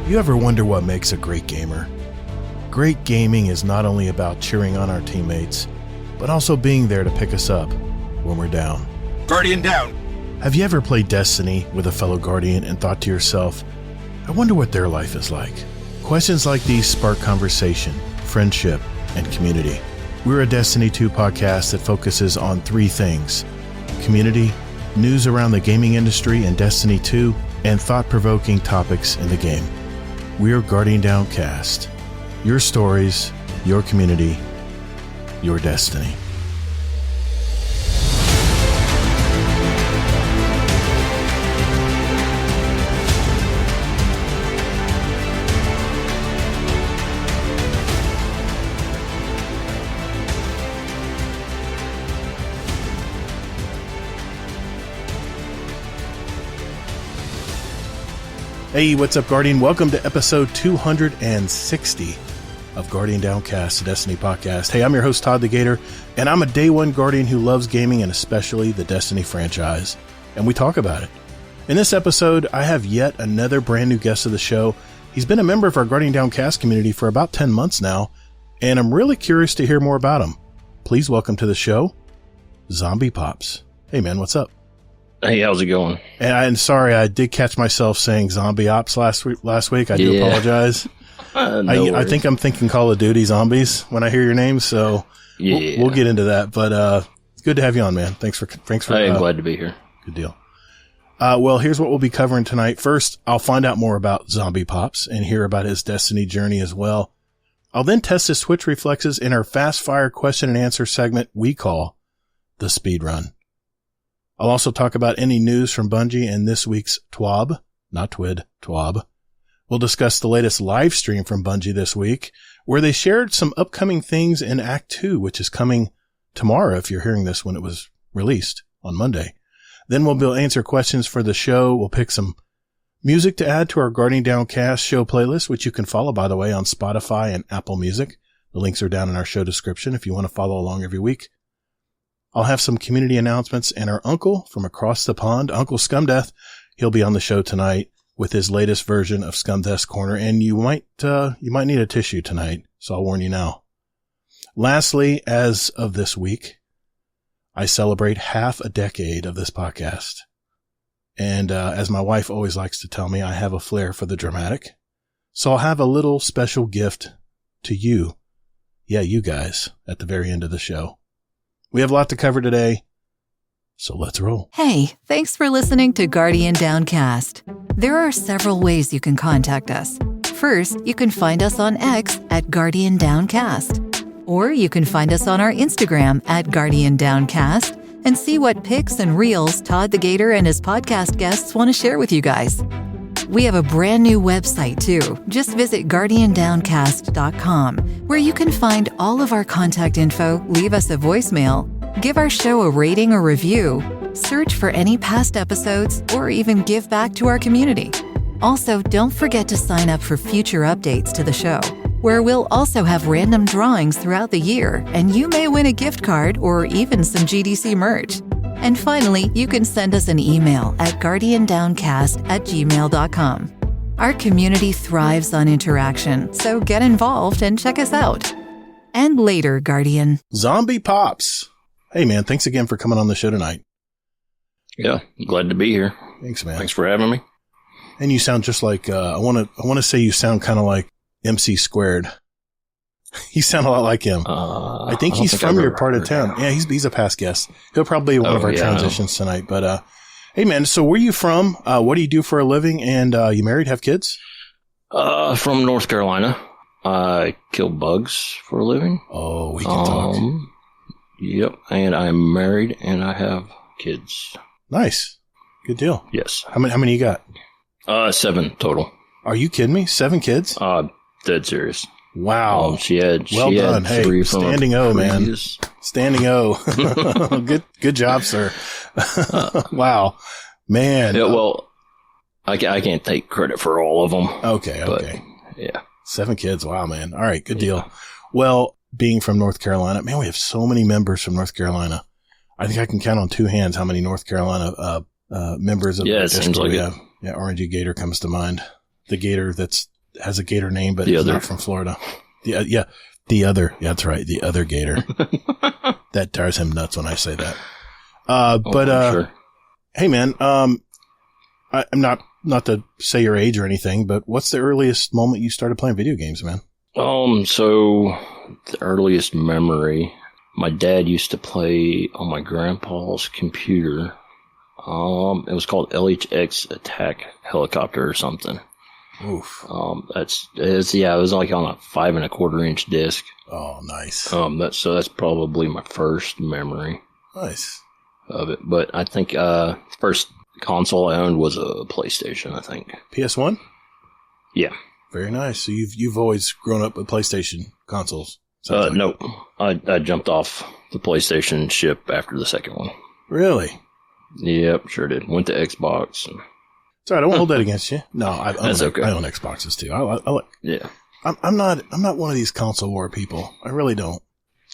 You ever wonder what makes a great gamer? Great gaming is not only about cheering on our teammates, but also being there to pick us up when we're down. Guardian down! Have you ever played Destiny with a fellow Guardian and thought to yourself, I wonder what their life is like? Questions like these spark conversation, friendship, and community. We're a Destiny 2 podcast that focuses on three things: community, news around the gaming industry and Destiny 2, and thought-provoking topics in the game. We're Guardian Downcast. Your stories, your community, your destiny. Hey, what's up, Guardian? Welcome to episode 260 of Guardian Downcast, the Destiny podcast. Hey, I'm your host, Todd the Gator, and I'm a day one Guardian who loves gaming and especially the Destiny franchise, and we talk about it. In this episode, I have yet another brand new guest of the show. He's been a member of our Guardian Downcast community for about 10 months now, and I'm really curious to hear more about him. Please welcome to the show, Zomb1eP0ps. Hey, man, what's up? Hey, how's it going? And I'm sorry, I did catch myself saying Zomb1eP0ps last week. I do apologize. I think I'm thinking Call of Duty Zombies when I hear your name, so we'll get into that. But it's good to have you on, man. Thanks for. I am glad to be here. Good deal. Well, here's what we'll be covering tonight. First, I'll find out more about Zomb1eP0ps and hear about his Destiny journey as well. I'll then test his Switch reflexes in our fast fire question and answer segment we call the Speed Run. I'll also talk about any news from Bungie and this week's TWAB, not TWID, TWAB. We'll discuss the latest live stream from Bungie this week, where they shared some upcoming things in Act 2, which is coming tomorrow if you're hearing this when it was released on Monday. Then we'll answer questions for the show. We'll pick some music to add to our Guardian Downcast show playlist, which you can follow, by the way, on Spotify and Apple Music. The links are down in our show description if you want to follow along every week. I'll have some community announcements, and our uncle from across the pond, Uncle Scumdeath, he'll be on the show tonight with his latest version of Scumdeath's Corner, and you might need a tissue tonight, so I'll warn you now. Lastly, as of this week, I celebrate half a decade of this podcast. And as my wife always likes to tell me, I have a flair for the dramatic. So I'll have a little special gift to you. Yeah, you guys, at the very end of the show. We have a lot to cover today, so let's roll. Hey, thanks for listening to Guardian Downcast. There are several ways you can contact us. First, you can find us on X at Guardian Downcast. Or you can find us on our Instagram at Guardian Downcast and see what pics and reels Todd the Gator and his podcast guests want to share with you guys. We have a brand new website too. Just visit guardiandowncast.com, where you can find all of our contact info, leave us a voicemail, give our show a rating or review, search for any past episodes, or even give back to our community. Also, don't forget to sign up for future updates to the show, where we'll also have random drawings throughout the year, and you may win a gift card or even some GDC merch. And finally, you can send us an email at guardiandowncast@gmail.com. Our community thrives on interaction, so get involved and check us out. And later, Guardian. Zomb1eP0ps. Hey, man, thanks again for coming on the show tonight. Yeah, glad to be here. Thanks, man. Thanks for having me. And you sound just like, I want to say you sound kind of like MC Squared. You sound a lot like him. I think he's from your part of town. Yeah, he's a past guest. He'll probably be one of our transitions tonight. But hey, man, so where are you from? What do you do for a living? And you married, have kids? From North Carolina. I kill bugs for a living. Oh, we can talk. Yep, and I'm married and I have kids. Nice. Good deal. Yes. How many you got? 7 total. Are you kidding me? 7 kids? Dead serious. Wow. She had done. Hey, 3 standing O, man. Standing O. Good job, sir. Wow. Man. Yeah, well, I can't take credit for all of them. Okay. But, yeah. 7 kids. Wow, man. All right. Good deal. Well, being from North Carolina, man, we have so many members from North Carolina. I think I can count on 2 hands how many North Carolina members of the district we have. Yeah, RNG Gator comes to mind. The Gator that's has a gator name, but the it's other. not from Florida. Yeah, the other. Yeah, that's right. The other gator. That drives him nuts when I say that. Sure. Hey man, I'm not to say your age or anything, but what's the earliest moment you started playing video games, man? So the earliest memory, my dad used to play on my grandpa's computer. It was called LHX Attack Helicopter or something. Oof. It was like on a 5 1/4 inch disc. Oh, nice. That's probably my first memory. Nice. Of it. But I think, first console I owned was a PlayStation, I think. PS1? Yeah. Very nice. So you've always grown up with PlayStation consoles? No. I jumped off the PlayStation ship after the second one. Really? Yep, sure did. Went to Xbox. And It's all right. I won't hold that against you. No, That's okay. I own Xboxes too. yeah. I'm not one of these console war people. I really don't.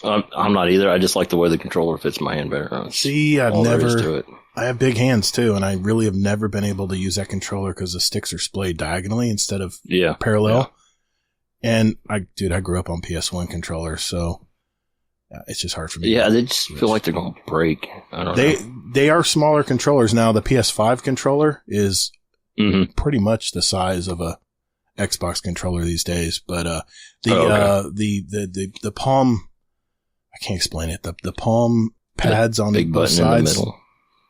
I'm not either. I just like the way the controller fits my hand better. See, All there is to it. I have big hands too, and I really have never been able to use that controller because the sticks are splayed diagonally instead of parallel. Yeah. And I grew up on PS1 controllers, so it's just hard for me. Yeah, they just feel like they're going to break. I don't know. They are smaller controllers now. The PS5 controller is pretty much the size of a Xbox controller these days, but the palm, I can't explain it. The palm pads on big both button sides. in the middle.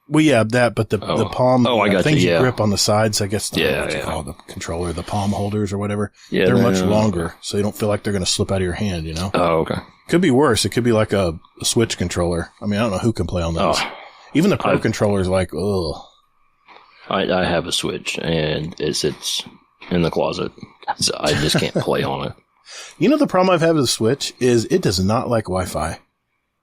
Well, yeah, that, but the palm things you grip on the sides, I guess, what you call the controller, the palm holders or whatever. Yeah, they're much longer, so you don't feel like they're going to slip out of your hand, you know? Oh, okay. Could be worse. It could be like a Switch controller. I mean, I don't know who can play on those. Even the Pro controller is like, ugh. I have a Switch, and it sits in the closet. So I just can't play on it. You know, the problem I've had with the Switch is it does not like Wi-Fi.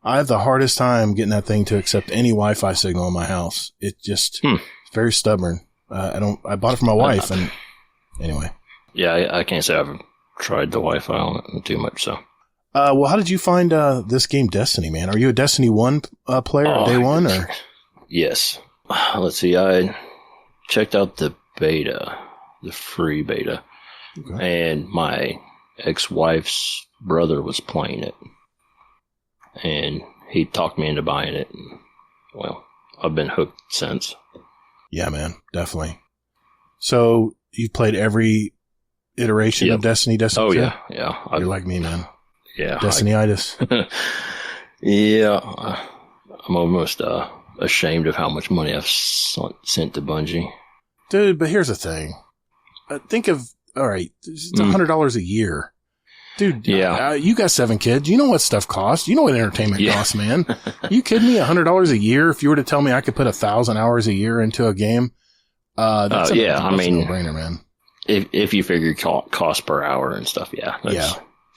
I have the hardest time getting that thing to accept any Wi-Fi signal in my house. It just it's very stubborn. I bought it for my wife, and anyway. Yeah, I can't say I've tried the Wi-Fi on it too much. So, well, how did you find this game, Destiny, man? Are you a Destiny 1 player day one, or? Yes. Let's see. I checked out the beta, the free beta, and my ex-wife's brother was playing it. And he talked me into buying it. And, well, I've been hooked since. Yeah, man, definitely. So you've played every iteration of Destiny 2? Oh, yeah. You're like me, man. Yeah. Destiny-itis. Yeah. I'm almost ashamed of how much money I've sent to Bungie. Dude, but here's the thing. Think of, all right, it's $100 a year. Dude, you got 7 kids. You know what stuff costs. You know what entertainment costs, man. You kidding me? $100 a year? If you were to tell me I could put 1,000 hours a year into a game, that's a no-brainer, man. If you figure cost per hour and stuff,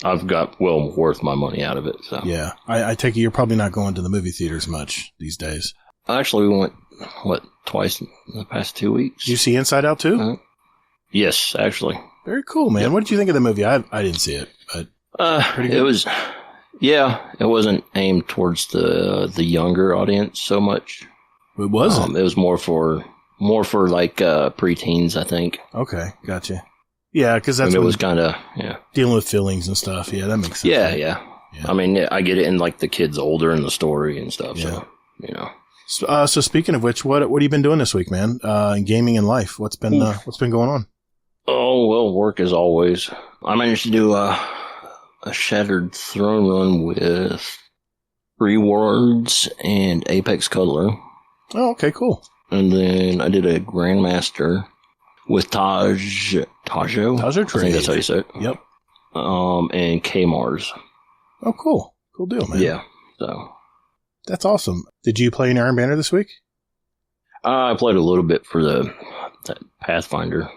I've got well worth my money out of it. So yeah, I take it you're probably not going to the movie theaters much these days. Actually, we went twice in the past 2 weeks. Did you see Inside Out too? Yes, actually. Very cool, man. Yep. What did you think of the movie? I didn't see it, but pretty good. It was, it wasn't aimed towards the younger audience so much. It wasn't. It was more for like preteens, I think. Okay, gotcha. Yeah, because that's it was kind of dealing with feelings and stuff. Yeah, that makes sense. Yeah. I mean, I get it in like the kids older in the story and stuff. Yeah. So you know. So speaking of which, what have you been doing this week, man? In gaming and life, what's been going on? Oh, well, work as always. I managed to do a Shattered Throne run with Rewards and Apex Cuddler. Oh, okay, cool. And then I did a Grandmaster with Tajo. Trade. I think that's how you say it. Yep. And K-Mars. Oh, cool. Cool deal, man. Yeah. So that's awesome. Did you play an Iron Banner this week? I played a little bit for that Pathfinder.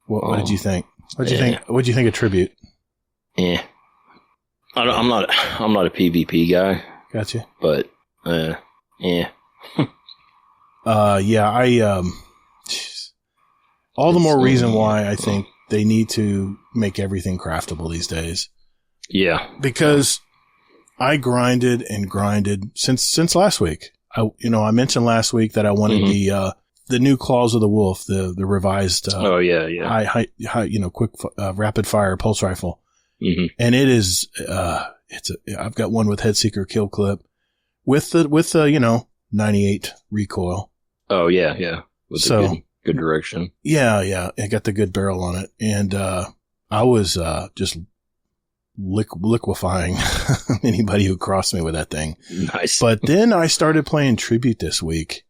What did you think? What did you think of Tribute? Yeah, I'm not a PvP guy. Gotcha. But yeah. All the more reason why I think they need to make everything craftable these days. Yeah, because I grinded and grinded since last week. I mentioned last week that I wanted the the new Claws of the Wolf, the revised high quick rapid fire pulse rifle, and it is I've got one with headseeker kill clip with 98 recoil. Oh yeah, with a good direction. Yeah, I got the good barrel on it, and I was just liquefying anybody who crossed me with that thing. Nice. But then I started playing Tribute this week.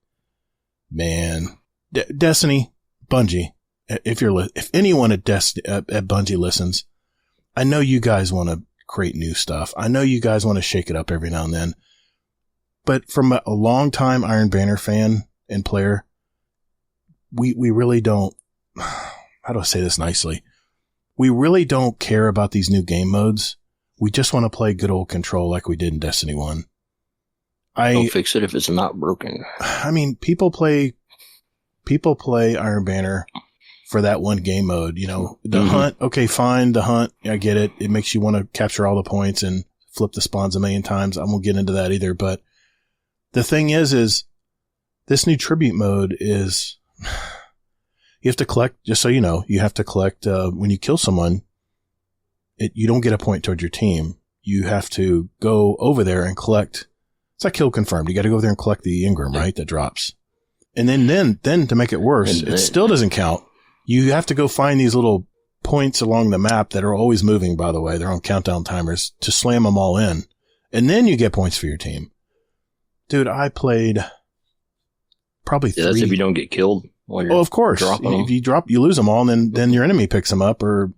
Man, Destiny, Bungie. If anyone at Bungie listens, I know you guys want to create new stuff. I know you guys want to shake it up every now and then. But from a long time Iron Banner fan and player, we really don't. How do I say this nicely? We really don't care about these new game modes. We just want to play good old Control like we did in Destiny 1. Don't fix it if it's not broken. I mean, people play Iron Banner for that one game mode. The hunt. Okay, fine. The hunt. I get it. It makes you want to capture all the points and flip the spawns a million times. I won't get into that either. But the thing is this new Tribute mode is, you have to collect, just so you know, you have to collect, when you kill someone, you don't get a point towards your team. You have to go over there and collect. It's like kill confirmed. You got to go over there and collect the Ingram, right? That drops. And then to make it worse, it still doesn't count. You have to go find these little points along the map that are always moving, by the way. They're on countdown timers to slam them all in. And then you get points for your team. Dude, I played probably 3. That's if you don't get killed while you're of course. dropping them. If you lose them all, and then your enemy picks them up, or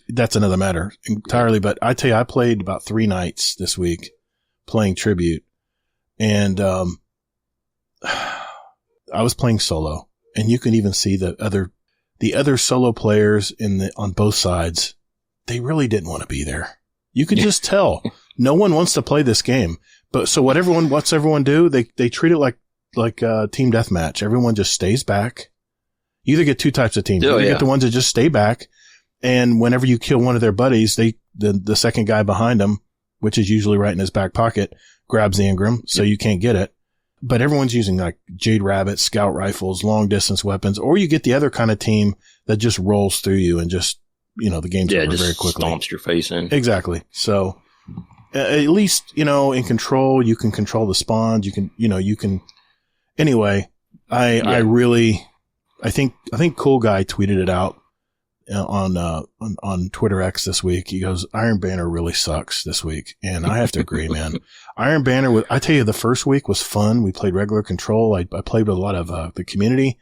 that's another matter entirely. But I tell you, I played about 3 nights this week playing Tribute. And I was playing solo, and you can even see the other solo players on both sides. They really didn't want to be there. You could just tell no one wants to play this game. But so what's everyone do? They treat it like team deathmatch. Everyone just stays back. You either get 2 types of teams. You get the ones that just stay back, and whenever you kill one of their buddies, the second guy behind them, which is usually right in his back pocket, grabs the Ingram, so you can't get it. But everyone's using like Jade Rabbit, scout rifles, long distance weapons, or you get the other kind of team that just rolls through you and just, the game's over very quickly. Stomps your face in. Exactly. So at least, in Control, you can control the spawns. You can, anyway, I think Cool Guy tweeted it out on Twitter X this week. He goes, Iron Banner really sucks this week. And I have to agree, man. Iron Banner, I tell you, the first week was fun. We played regular Control. I played with a lot of the community.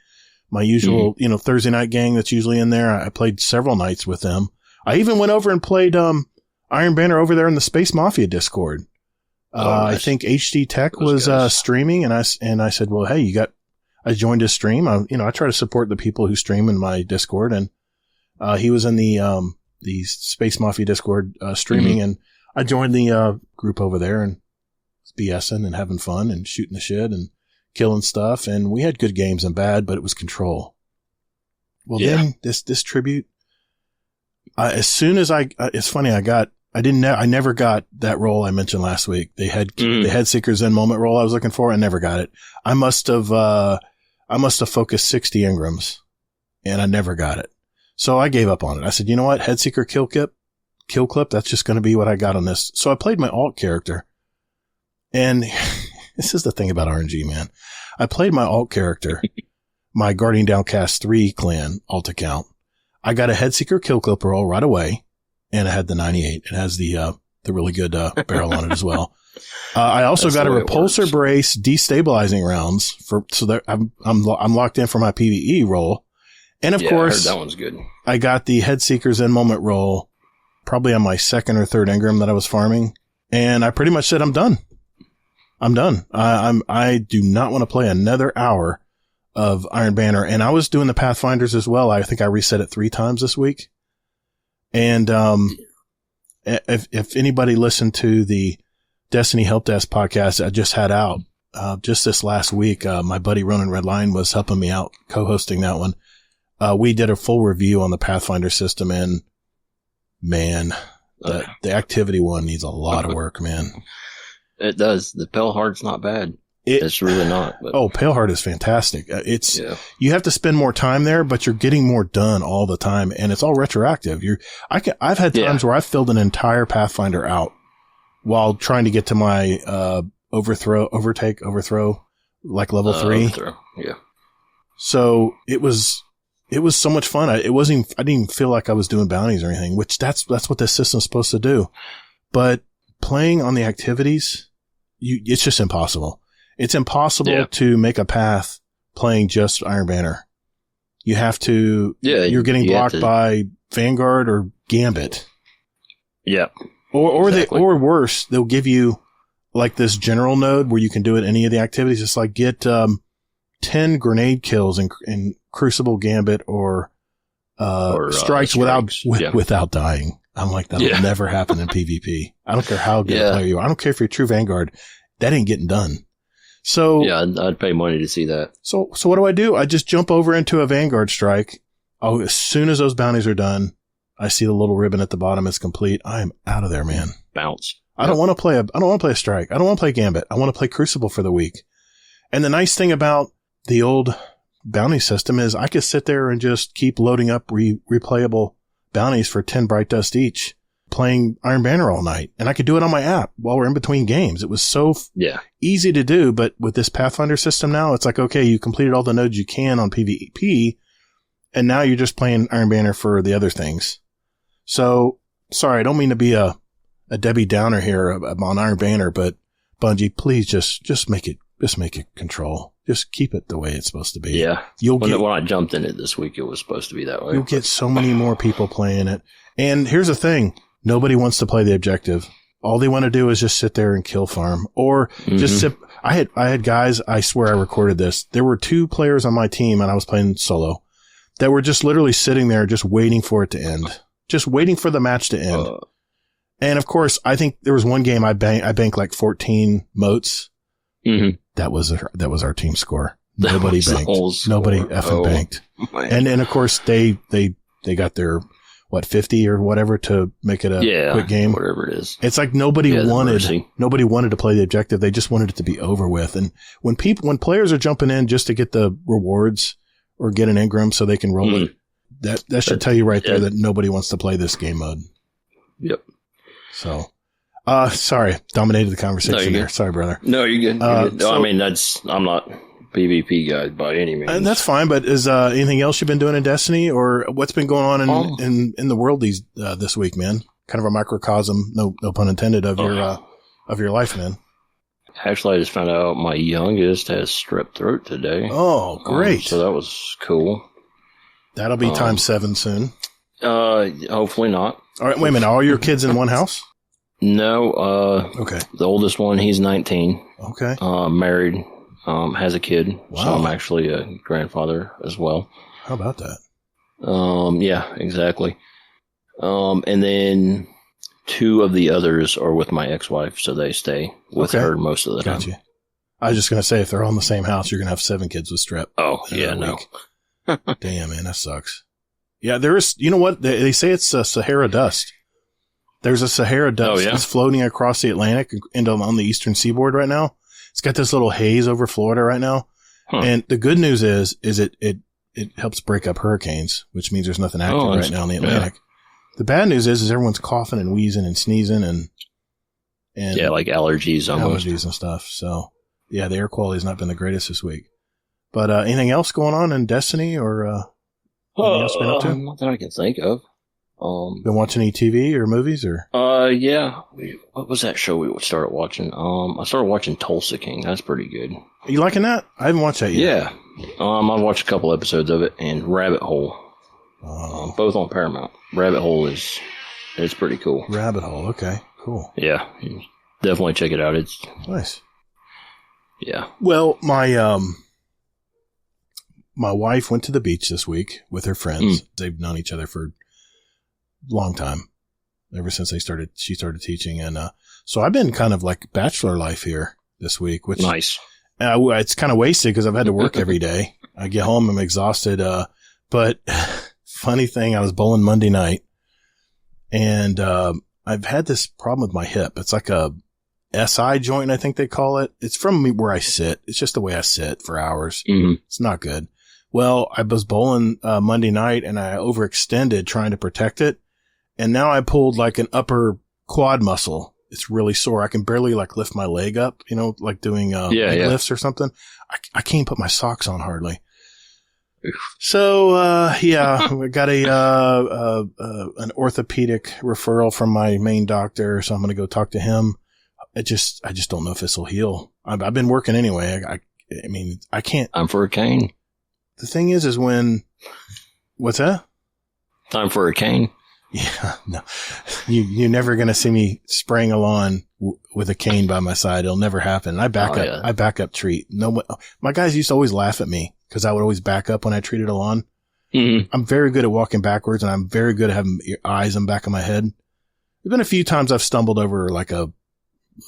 My usual, Thursday night gang that's usually in there. I played several nights with them. I even went over and played Iron Banner over there in the Space Mafia Discord. Nice. I think HD Tech was streaming, and I said, well, hey, I joined his stream. I try to support the people who stream in my Discord, and he was in the Space Mafia Discord streaming, and I joined the group over there and was BSing and having fun and shooting the shit and killing stuff. And we had good games and bad, but it was Control. Well, then this Tribute, as soon as it's funny, I never got that role I mentioned last week. They had Seekers in moment role I was looking for. I never got it. I must have focused 60 Ingrams, and I never got it. So I gave up on it. I said, you know what? Headseeker kill clip, that's just going to be what I got on this. So I played my alt character. And this is the thing about RNG, man. I played my alt character, my Guardian Downcast 3 clan alt account. I got a Headseeker kill clip roll right away, and it had the 98. It has the really good barrel on it as well. I also got a repulsor brace destabilizing rounds so that I'm locked in for my PvE roll. And of course, I heard that one's good. I got the Headseekers in moment roll probably on my 2nd or 3rd Ingram that I was farming. And I pretty much said, I'm done. I do not want to play another hour of Iron Banner. And I was doing the Pathfinders as well. I think I reset it 3 times this week. And, if anybody listened to the Destiny Help Desk podcast I just had out, just this last week, my buddy Ronan Redline was helping me out co-hosting that one. We did a full review on the Pathfinder system, and man, the activity one needs a lot of work, man. It does. The Pelhard's not bad. It's really not. But. Oh, Paleheart is fantastic. You have to spend more time there, but you're getting more done all the time, and it's all retroactive. I've had times where I've filled an entire Pathfinder out while trying to get to my overthrow, like level 3. Overthrow. Yeah. So it was so much fun. I didn't even feel like I was doing bounties or anything, which that's what this system's supposed to do. But playing on the activities, it's just impossible. It's impossible to make a path playing just Iron Banner. You have to, you're getting blocked by Vanguard or Gambit. Yeah. Or worse, they'll give you like this general node where you can do it any of the activities. It's like get, 10 grenade kills in Crucible, Gambit, or strikes without dying. I'm like, that'll never happen in PvP. I don't care how good a player you are. I don't care if you're a true Vanguard. That ain't getting done. So I'd pay money to see that. So what do? I just jump over into a Vanguard strike. As soon as those bounties are done, I see the little ribbon at the bottom is complete. I am out of there, man. Bounce. I don't want to play a strike. I don't want to play Gambit. I want to play Crucible for the week. And the nice thing about the old bounty system is I could sit there and just keep loading up replayable bounties for 10 Bright Dust each, playing Iron Banner all night. And I could do it on my app while we're in between games. It was so easy to do. But with this Pathfinder system now, it's like, okay, you completed all the nodes you can on PvP, and now you're just playing Iron Banner for the other things. So, sorry, I don't mean to be a Debbie Downer here on Iron Banner, but Bungie, please just make it control. Just keep it the way it's supposed to be. Yeah. When I jumped in it this week, it was supposed to be that way. You'll get so many more people playing it. And here's the thing. Nobody wants to play the objective. All they want to do is just sit there and kill farm or just sit. I had guys, I swear I recorded this. There were 2 players on my team and I was playing solo that were just literally sitting there just waiting for it to end. Just waiting for the match to end. And of course, I think there was one game I banked like 14 motes. Mm-hmm. That was our team score. Nobody banked. Nobody effing banked. And then of course they got their 50 or whatever to make it a quick game. Whatever it is. It's like nobody wanted to play the objective. They just wanted it to be over with. And when players are jumping in just to get the rewards or get an engram so they can roll it, that should tell you right there that nobody wants to play this game mode. Yep. So, sorry, dominated the conversation there. Sorry, brother. No, you're good. You're good. I mean, I'm not PvP guy by any means. And that's fine, but is anything else you've been doing in Destiny or what's been going on in the world this week, man? Kind of a microcosm, no pun intended, of your life, man. Actually, I just found out my youngest has strep throat today. Oh, great. So that was cool. That'll be times 7 soon. Hopefully not. All right, wait a minute. Are all your kids in one house? No. Okay. The oldest one, he's 19. Okay. Married. Has a kid. Wow. So I'm actually a grandfather as well. How about that? Yeah, exactly. And then 2 of the others are with my ex-wife, so they stay with her most of the time. Gotcha. I was just going to say, if they're all in the same house, you're going to have 7 kids with strep. Oh, yeah, no. Damn, man, that sucks. Yeah, there is, you know what? They say it's Sahara dust. There's a Sahara dust that's floating across the Atlantic and on the eastern seaboard right now. It's got this little haze over Florida right now. Huh. And the good news is it helps break up hurricanes, which means there's nothing active right now in the Atlantic. Yeah. The bad news is everyone's coughing and wheezing and sneezing and like allergies almost. Allergies and stuff. So, yeah, the air quality's not been the greatest this week. But anything else going on in Destiny or anything else been up to? Not that I can think of. Been watching any TV or movies or? Yeah. What was that show we started watching? I started watching Tulsa King. That's pretty good. Are you liking that? I haven't watched that yet. Yeah. I've watched a couple episodes of it, and Rabbit Hole. Both on Paramount. Rabbit Hole it's pretty cool. Rabbit Hole. Okay. Cool. Yeah. Definitely check it out. It's nice. Yeah. Well, my wife went to the beach this week with her friends. They've known each other for a long time, ever since she started teaching. And so I've been kind of like bachelor life here this week, which nice. It's kind of wasted because I've had to work every day. I get home, I'm exhausted. But funny thing, I was bowling Monday night and I've had this problem with my hip. It's like SI joint, I think they call it. It's from me where I sit. It's just the way I sit for hours. Mm-hmm. It's not good. Well, I was bowling Monday night and I overextended trying to protect it. And now I pulled like an upper quad muscle. It's really sore. I can barely like lift my leg up, like doing leg lifts or something. I can't put my socks on hardly. So, we got an orthopedic referral from my main doctor. So I'm going to go talk to him. I just don't know if this will heal. I've been working anyway. I can't. Time for a cane. The thing is what's that? Time for a cane. Yeah, no, you're never going to see me spraying a lawn with a cane by my side. It'll never happen. I back up treat. No, my guys used to always laugh at me because I would always back up when I treated a lawn. Mm-hmm. I'm very good at walking backwards and I'm very good at having your eyes on the back of my head. There's been a few times I've stumbled over like a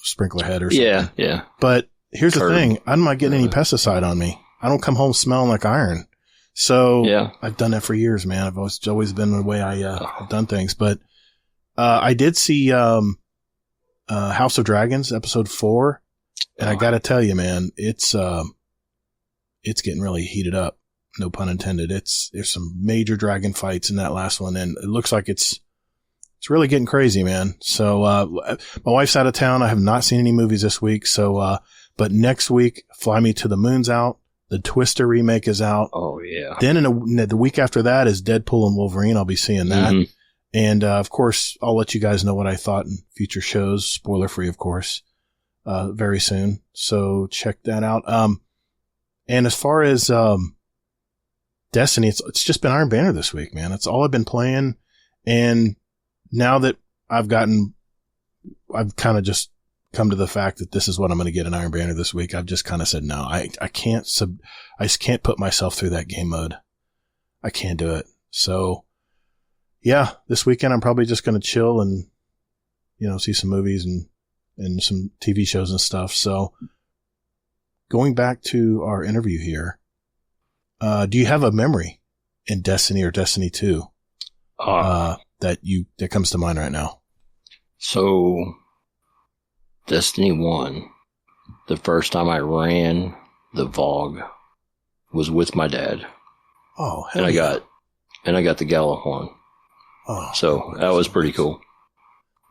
sprinkler head or something. Yeah. But here's the thing. I'm not getting any pesticide on me. I don't come home smelling like iron. So I've done that for years, man. I've always been the way I've done things. But I did see House of Dragons episode 4, and I got to tell you, man, it's getting really heated up. No pun intended. There's some major dragon fights in that last one, and it looks like it's really getting crazy, man. So my wife's out of town. I have not seen any movies this week. So but next week, Fly Me to the Moon's out. The Twister remake is out. Oh, yeah. Then the week after that is Deadpool and Wolverine. I'll be seeing that. Mm-hmm. And, of course, I'll let you guys know what I thought in future shows. Spoiler free, of course, very soon. So check that out. And as far as, Destiny, it's just been Iron Banner this week, man. That's all I've been playing. And now that I've kind of just come to the fact that this is what I'm going to get in Iron Banner this week. I've just kind of said, no, I just can't put myself through that game mode. I can't do it. So yeah, this weekend I'm probably just going to chill and, see some movies and some TV shows and stuff. So going back to our interview here, do you have a memory in Destiny or Destiny 2, that comes to mind right now? So Destiny 1, the first time I ran the VOG was with my dad. Oh, hell and I got the Gallahorn. Oh, so that was pretty cool.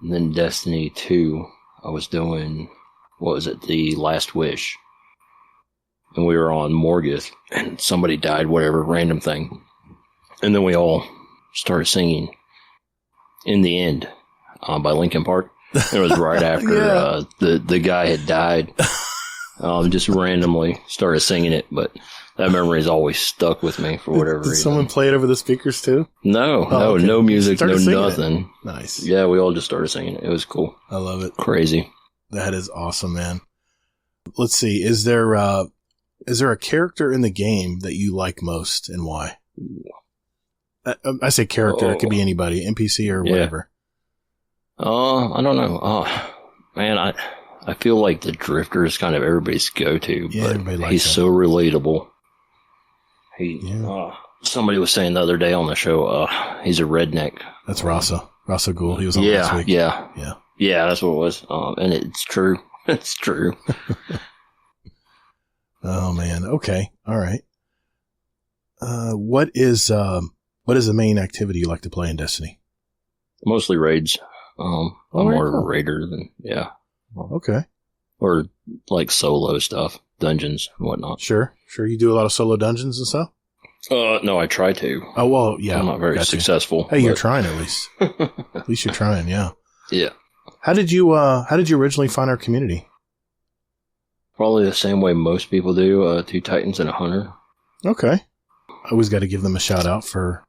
And then Destiny 2, I was doing, The Last Wish. And we were on Morgoth, and somebody died, whatever, random thing. And then we all started singing In the End by Linkin Park. It was right after the guy had died. Just randomly started singing it, but that memory has always stuck with me for whatever reason. Did someone play it over the speakers too? No, okay. No music, no nothing. It. Nice. Yeah, we all just started singing it. It was cool. I love it. Crazy. That is awesome, man. Let's see. Is there a character in the game that you like most and why? I say character. It could be anybody, NPC or whatever. I don't know. Man, I feel like the Drifter is kind of everybody's go-to, but he's so relatable. Somebody was saying the other day on the show, he's a redneck. That's Rasa Ghul. He was on last week. Yeah, that's what it was. And it's true. It's true. Oh man. Okay. All right. What is the main activity you like to play in Destiny? Mostly raids. I'm more of a raider than, Okay. Or like solo stuff, dungeons and whatnot. Sure. You do a lot of solo dungeons and stuff? No, I try to. Oh, well, yeah. I'm not very successful. Hey, you're trying at least. At least you're trying, yeah. Yeah. How did you originally find our community? Probably the same way most people do, 2 Titans and a Hunter. Okay. I always got to give them a shout out for.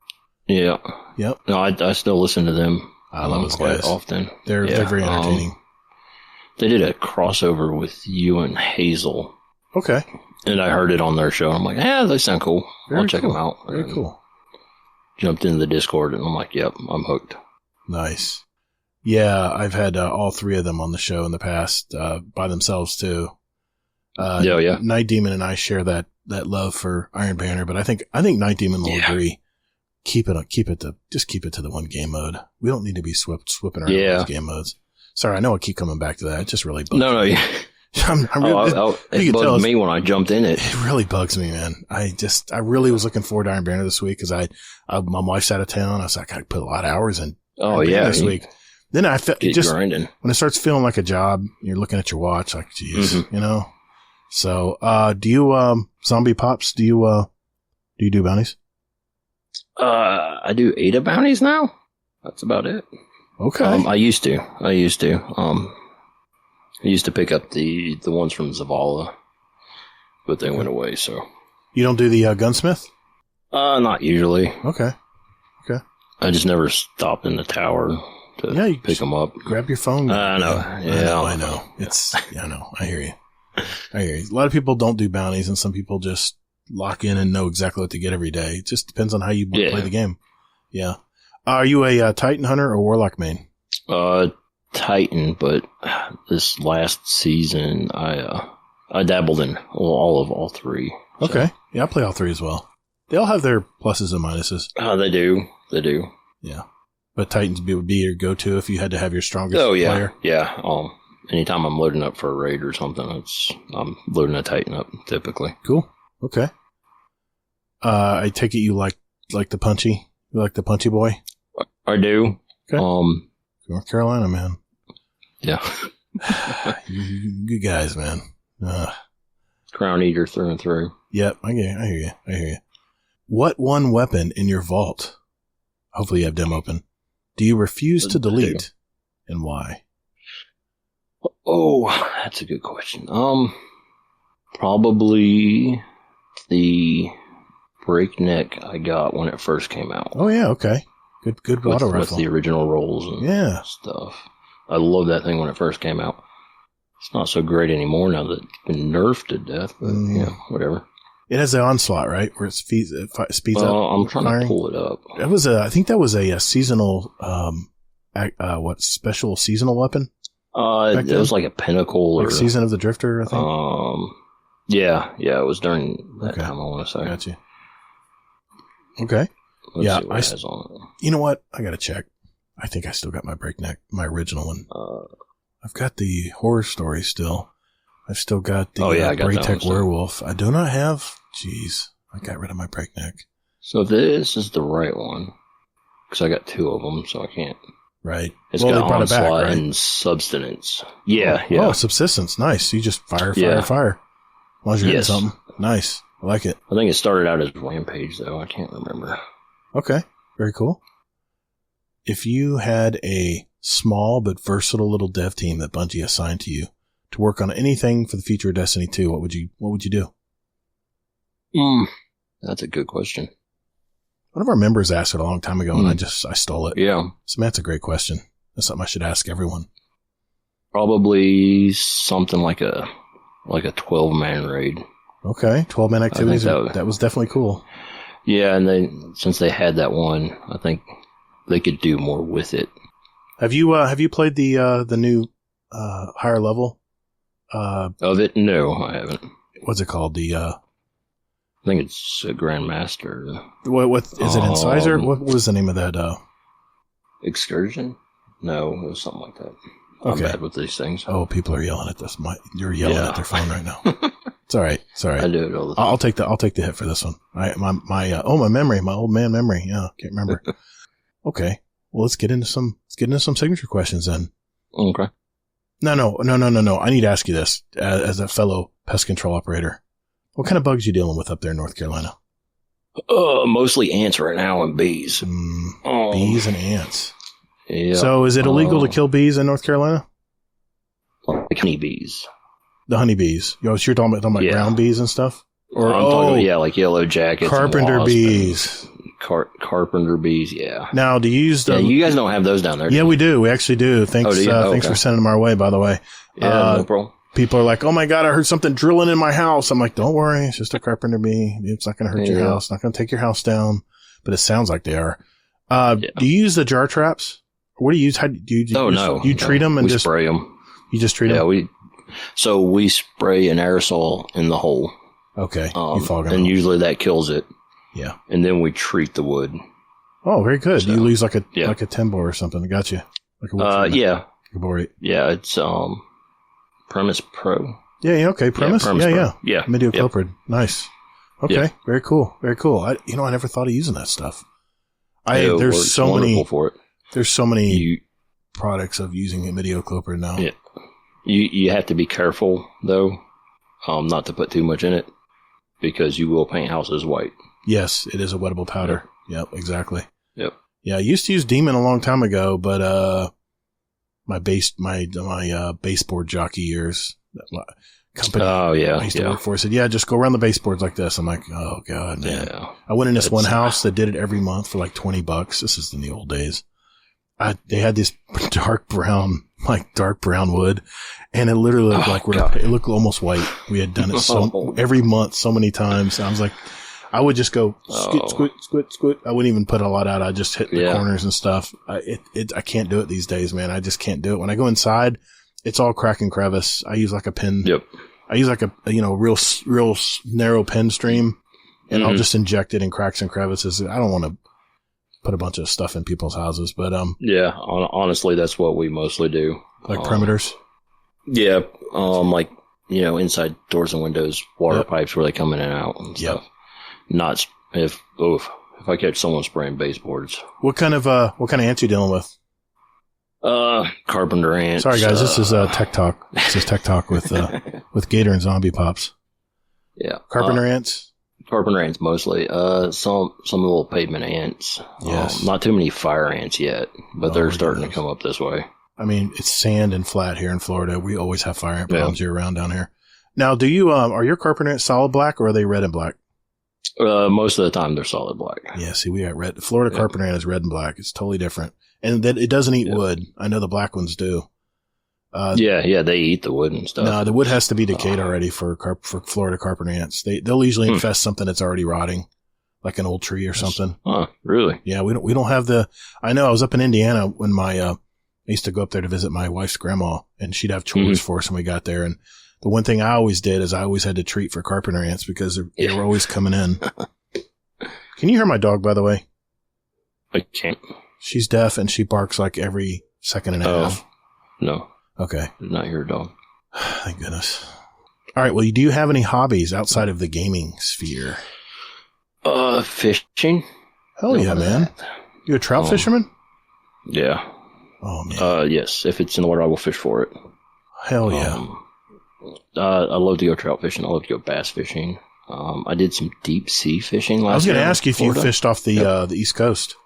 Yeah. Yep. No, I still listen to them. I love those quite guys. often. They're very entertaining. They did a crossover with you and Hazel. Okay. And I heard it on their show. I'm like, they sound cool. I'll check them out. Very cool. Jumped into the Discord and I'm like, yep, I'm hooked. Nice. Yeah, I've had all 3 of them on the show in the past by themselves too. Night Demon and I share that love for Iron Banner, but I think Night Demon will agree. Keep it to the one game mode. We don't need to be sweeping around those game modes. Sorry, I know I keep coming back to that. It just really bugs me. No. It bugged me when I jumped in it. It really bugs me, man. I really was looking forward to Iron Banner this week because my wife's out of town. I was like, I put a lot of hours in. This week. Then I felt just grinding. When it starts feeling like a job, you're looking at your watch, like, geez, you know. So, do you Zomb1eP0ps? Do you do bounties? I do 8 bounties now. That's about it. Okay. I used to. I used to pick up the ones from Zavala, but they went away. So you don't do the gunsmith? Not usually. Okay. I just never stopped in the tower to pick them up. Grab your phone. I know. Yeah, I know. I know. I hear you. A lot of people don't do bounties, and some people just lock in and know exactly what to get every day. It just depends on how you play the game. Yeah. Are you a Titan hunter or Warlock main? Titan, but this last season I dabbled in all three. So. Okay. Yeah, I play all 3 as well. They all have their pluses and minuses. They do. Yeah. But Titans would be your go-to if you had to have your strongest player? Yeah. Anytime I'm loading up for a raid or something, I'm loading a Titan up, typically. Cool. Okay. I take it you like the punchy? You like the punchy boy? I do. Okay. North Carolina, man. Yeah. you guys, man. Crown Eater through and through. Yep, I hear you. What one weapon in your vault, hopefully you have them open, do you refuse to delete, and why? Oh, that's a good question. Probably the breakneck I got when it first came out. Oh yeah, okay. Good auto rifle. With the original rolls and stuff. I love that thing when it first came out. It's not so great anymore now that it's been nerfed to death, but whatever. It has the onslaught, right? Where it speeds up. I'm trying to pull it up. I think that was a seasonal, special seasonal weapon? It was like a pinnacle or Season of the Drifter, I think. Yeah, it was during that time. I want to say. Gotcha. Okay. Let's see what it has on it. You know what? I gotta check. I think I still got my breakneck, my original one. I've got the horror story still. I've still got the Braytech werewolf. I do not have. Jeez, I got rid of my breakneck. So this is the right one because I got 2 of them, so I can't. Right. It's got onslaught and subsistence. Yeah. Oh, subsistence. Nice. You just fire. As long as you're hitting something. Nice. I like it. I think it started out as Rampage, though. I can't remember. Okay. Very cool. If you had a small but versatile little dev team that Bungie assigned to you to work on anything for the future of Destiny 2, what would you do? That's a good question. One of our members asked it a long time ago, and I stole it. Yeah. So that's a great question. That's something I should ask everyone. Probably something like a 12-man raid. Okay, 12-man activities. That was definitely cool. Yeah, and since they had that one, I think they could do more with it. Have you played the new higher level of it? No, I haven't. What's it called? I think it's a Grandmaster. What is it? Incisor? What was the name of that? Excursion? No, it was something like that. Okay. I'm bad with these things. Oh, people are yelling at this. You're yelling at their phone right now. It's all right. It's all right. I do it all the time. I'll take the hit for this one. My memory, my old man memory. Yeah, can't remember. Okay. Well, let's get into some signature questions then. Okay. No. I need to ask you this as a fellow pest control operator. What kind of bugs are you dealing with up there in North Carolina? Mostly ants right now and bees. Bees and ants. Yeah. So is it illegal to kill bees in North Carolina? Like honeybees. The honeybees. You're talking about brown bees and stuff? Or I'm talking about, like yellow jackets. Carpenter bees. Carpenter bees, yeah. Now, do you use them? Yeah, you guys don't have those down there. Yeah, we do. We actually do. Thanks, thanks for sending them our way, by the way. Yeah, no problem. People are like, oh my God, I heard something drilling in my house. I'm like, don't worry. It's just a carpenter bee. It's not going to hurt your house. It's not going to take your house down. But it sounds like they are. Do you use the jar traps? What do you use? How do you no. You treat them and we spray them. You just treat them? Yeah, we spray an aerosol in the hole. Okay. You fog them and usually that kills it. Yeah. And then we treat the wood. Oh, very good. So, you use like a Tembo or something. I got you. Like a wood yeah. Gabori. Yeah, it's Premise Pro. Yeah, okay, Premise? Premise Pro. Yeah. Yeah. Imidacloprid. Yep. Nice. Okay, yep. Very cool. Very cool. I never thought of using that stuff. There's so many for it. There's so many products of using imidacloprid now. Yeah. You have to be careful though, not to put too much in it because you will paint houses white. Yes, it is a wettable powder. Yep, exactly. Yep. Yeah, I used to use Demon a long time ago, but my baseboard jockey years company I used to work for said, just go around the baseboards like this. I'm like, oh god, man. Yeah. I went in this one house that did it every month for like $20. This is in the old days. They had this dark brown wood, and it literally looked it looked almost white. We had done it every month so many times. I was like, I would just go squit. I wouldn't even put a lot out. I just hit the corners and stuff. I can't do it these days, man. I just can't do it. When I go inside, it's all crack and crevice. I use like a pin. Yep. I use like a real narrow pen stream, and I'll just inject it in cracks and crevices. I don't want to put a bunch of stuff in people's houses, but honestly, that's what we mostly do. Like perimeters. Yeah, inside doors and windows, water pipes where they come in and out and stuff. Not if I catch someone spraying baseboards. What kind of ants you dealing with? Carpenter ants. Sorry guys, this is Tech Talk. This is Tech Talk with Gator and Zomb1eP0ps. Yeah. Carpenter ants? Carpenter ants mostly. Some little pavement ants. Yes. Not too many fire ants yet, but they're starting to come up this way. I mean, it's sand and flat here in Florida. We always have fire ant problems year round down here. Now, do you are your carpenter ants solid black or are they red and black? Most of the time they're solid black. Yeah, see, we got red. Florida carpenter ant is red and black. It's totally different. And that it doesn't eat wood. I know the black ones do. They eat the wood and stuff. No, the wood has to be decayed already for Florida carpenter ants. They'll usually infest something that's already rotting, like an old tree or something. Oh, really? Yeah, we don't have the. I know I was up in Indiana when I used to go up there to visit my wife's grandma, and she'd have chores for us when we got there. And the one thing I always did is I always had to treat for carpenter ants because they were always coming in. Can you hear my dog, by the way? I can't. She's deaf and she barks like every second and a half. No. Okay. Did not hear a dog. Thank goodness. All right. Well, do you have any hobbies outside of the gaming sphere? Fishing. Hell yeah, man. You a trout fisherman? Yeah. Oh, man. Yes. If it's in the water, I will fish for it. Hell yeah. I love to go trout fishing. I love to go bass fishing. I did some deep sea fishing last year. I was going to ask you if you fished off the East Coast.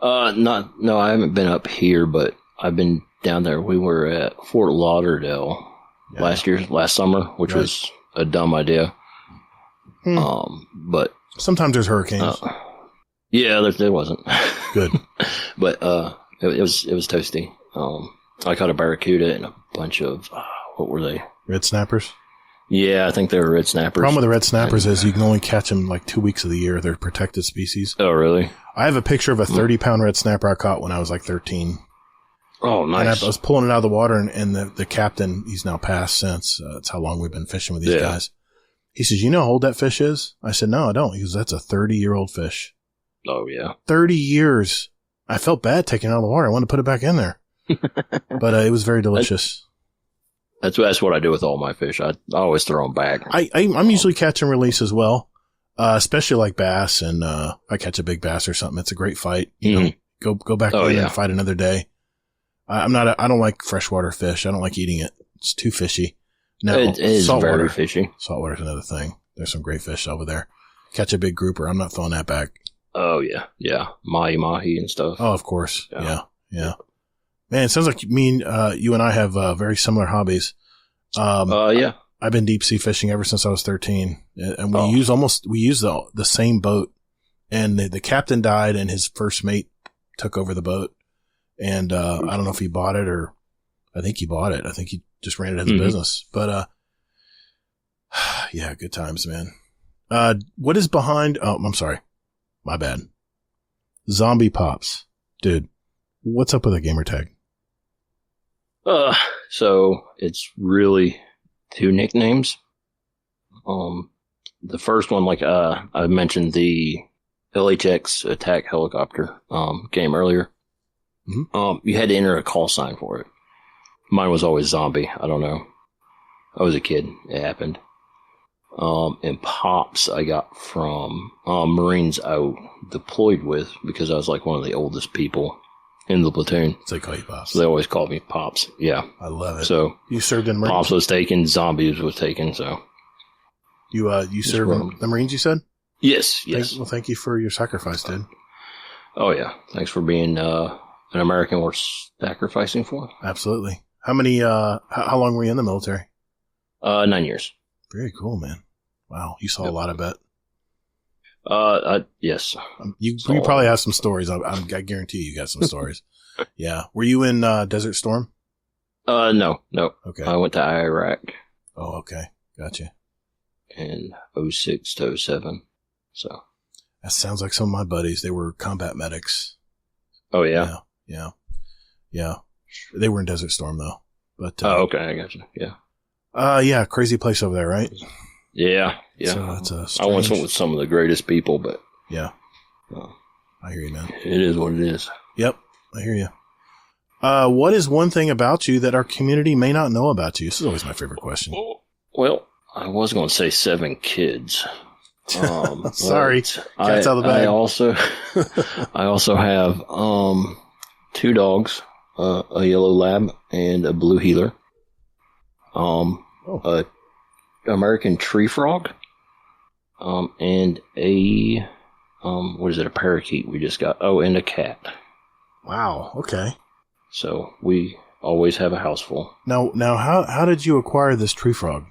No, I haven't been up here, but I've been down there. We were at Fort Lauderdale last summer, which was a dumb idea. But sometimes there's hurricanes. There wasn't. Good. But, it was toasty. I caught a barracuda and a bunch of, what were they? Red snappers? Yeah, I think they were red snappers. The problem with the red snappers is you can only catch them like 2 weeks of the year. They're protected species. Oh, really? I have a picture of a 30-pound red snapper I caught when I was like 13. Oh, nice. And I was pulling it out of the water, and the captain, he's now passed since. That's how long we've been fishing with these guys. He says, you know how old that fish is? I said, no, I don't. He goes, that's a 30-year-old fish. Oh, yeah. 30 years. I felt bad taking it out of the water. I wanted to put it back in there. But it was very delicious. That's what I do with all my fish. I always throw them back. I'm usually catch and release as well, especially like bass. And if I catch a big bass or something, it's a great fight. You know, go back in and fight another day. I don't like freshwater fish. I don't like eating it. It's too fishy. No, it is saltwater. Very fishy. Saltwater's another thing. There's some great fish over there. Catch a big grouper. I'm not throwing that back. Oh, yeah. Mahi and stuff. Oh, of course. Yeah. Man, it sounds like you and I have very similar hobbies. Yeah. I've been deep sea fishing ever since I was 13, and we use the same boat. And the captain died, and his first mate took over the boat. And I don't know if he bought it or I think he bought it. I think he just ran it as a business. But yeah, good times, man. What is behind? Oh, I'm sorry, my bad. Zomb1eP0ps, dude. What's up with a gamer tag? So it's really 2 nicknames. The first one, like, I mentioned the LHX attack helicopter, game earlier. You had to enter a call sign for it. Mine was always zombie. I don't know. I was a kid. It happened. And Pops I got from Marines I deployed with because I was like one of the oldest people in the platoon. So they call you Pops. So they always called me Pops. Yeah. I love it. So you served in Marines? Pops was taken, Zombies was taken, so. You served in the Marines, you said? Yes. Thank you for your sacrifice, dude. Oh, yeah. Thanks for being an American worth sacrificing for. Absolutely. How many, how long were you in the military? 9 years. Very cool, man. Wow. You saw a lot, I bet. Yes. You probably have some stories. I guarantee you got some stories. Yeah. Were you in Desert Storm? No. Okay. I went to Iraq. Oh, okay. Gotcha. In 06 to 07. So. That sounds like some of my buddies. They were combat medics. Oh, yeah? Yeah. They were in Desert Storm, though. But okay. I got you. Yeah. Yeah. Crazy place over there, right? Yeah. So that's I once went with some of the greatest people, but. Yeah. I hear you, man. It is what it is. Yep. I hear you. What is one thing about you that our community may not know about you? This is always my favorite question. Well, I was going to say 7 kids. Sorry. Cat's out of the bag. I also have 2 dogs, a yellow lab and a blue heeler. A American tree frog, and a a parakeet we just got. Oh, and a cat. Wow. Okay. So we always have a house full. Now, how did you acquire this tree frog?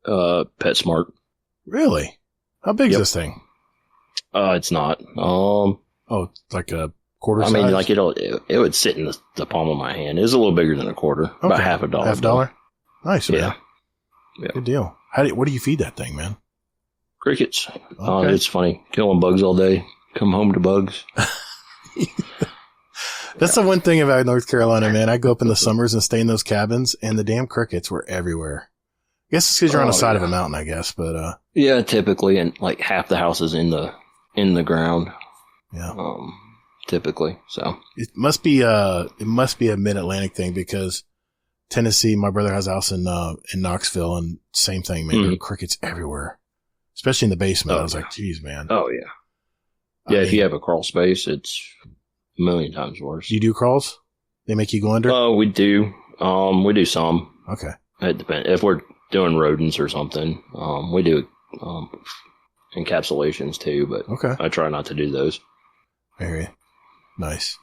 PetSmart. Really? How big is this thing? It's not. It's like a quarter size? I mean, like it would sit in the palm of my hand. It's a little bigger than a quarter. Okay. About $half. $half? Nice, man. Yeah. Good deal. What do you feed that thing, man? Crickets. Okay. It's funny. Killing bugs all day. Come home to bugs. That's the one thing about North Carolina, man. I go up in the summers and stay in those cabins, and the damn crickets were everywhere. I guess it's because you're on the side of a mountain, I guess, but yeah, typically, and like half the house is in the ground. Yeah. Typically, so it must be a mid-Atlantic thing because Tennessee, my brother has a house in Knoxville, and same thing, man. There are crickets everywhere, especially in the basement. I was like, geez, man. Oh yeah. Yeah, if you have a crawl space, it's a million times worse. Do you do crawls? They make you go under? Oh, we do. We do some. Okay. It depends. If we're doing rodents or something, we do encapsulations too, but okay. I try not to do those. I hear you. Nice.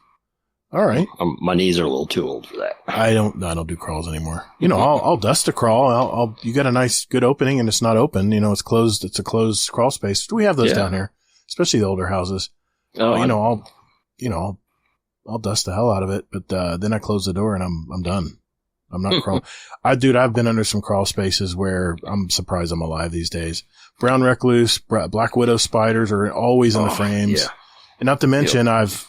All right. My knees are a little too old for that. I don't do crawls anymore. I'll dust a crawl. You got a nice, good opening and it's not open. It's closed. It's a closed crawl space. We have those down here, especially the older houses. Oh, I'll dust the hell out of it, but then I close the door and I'm done. I'm not crawling. I've been under some crawl spaces where I'm surprised I'm alive these days. Brown recluse, black widow spiders are always in the frames. Yeah. And not to mention, I've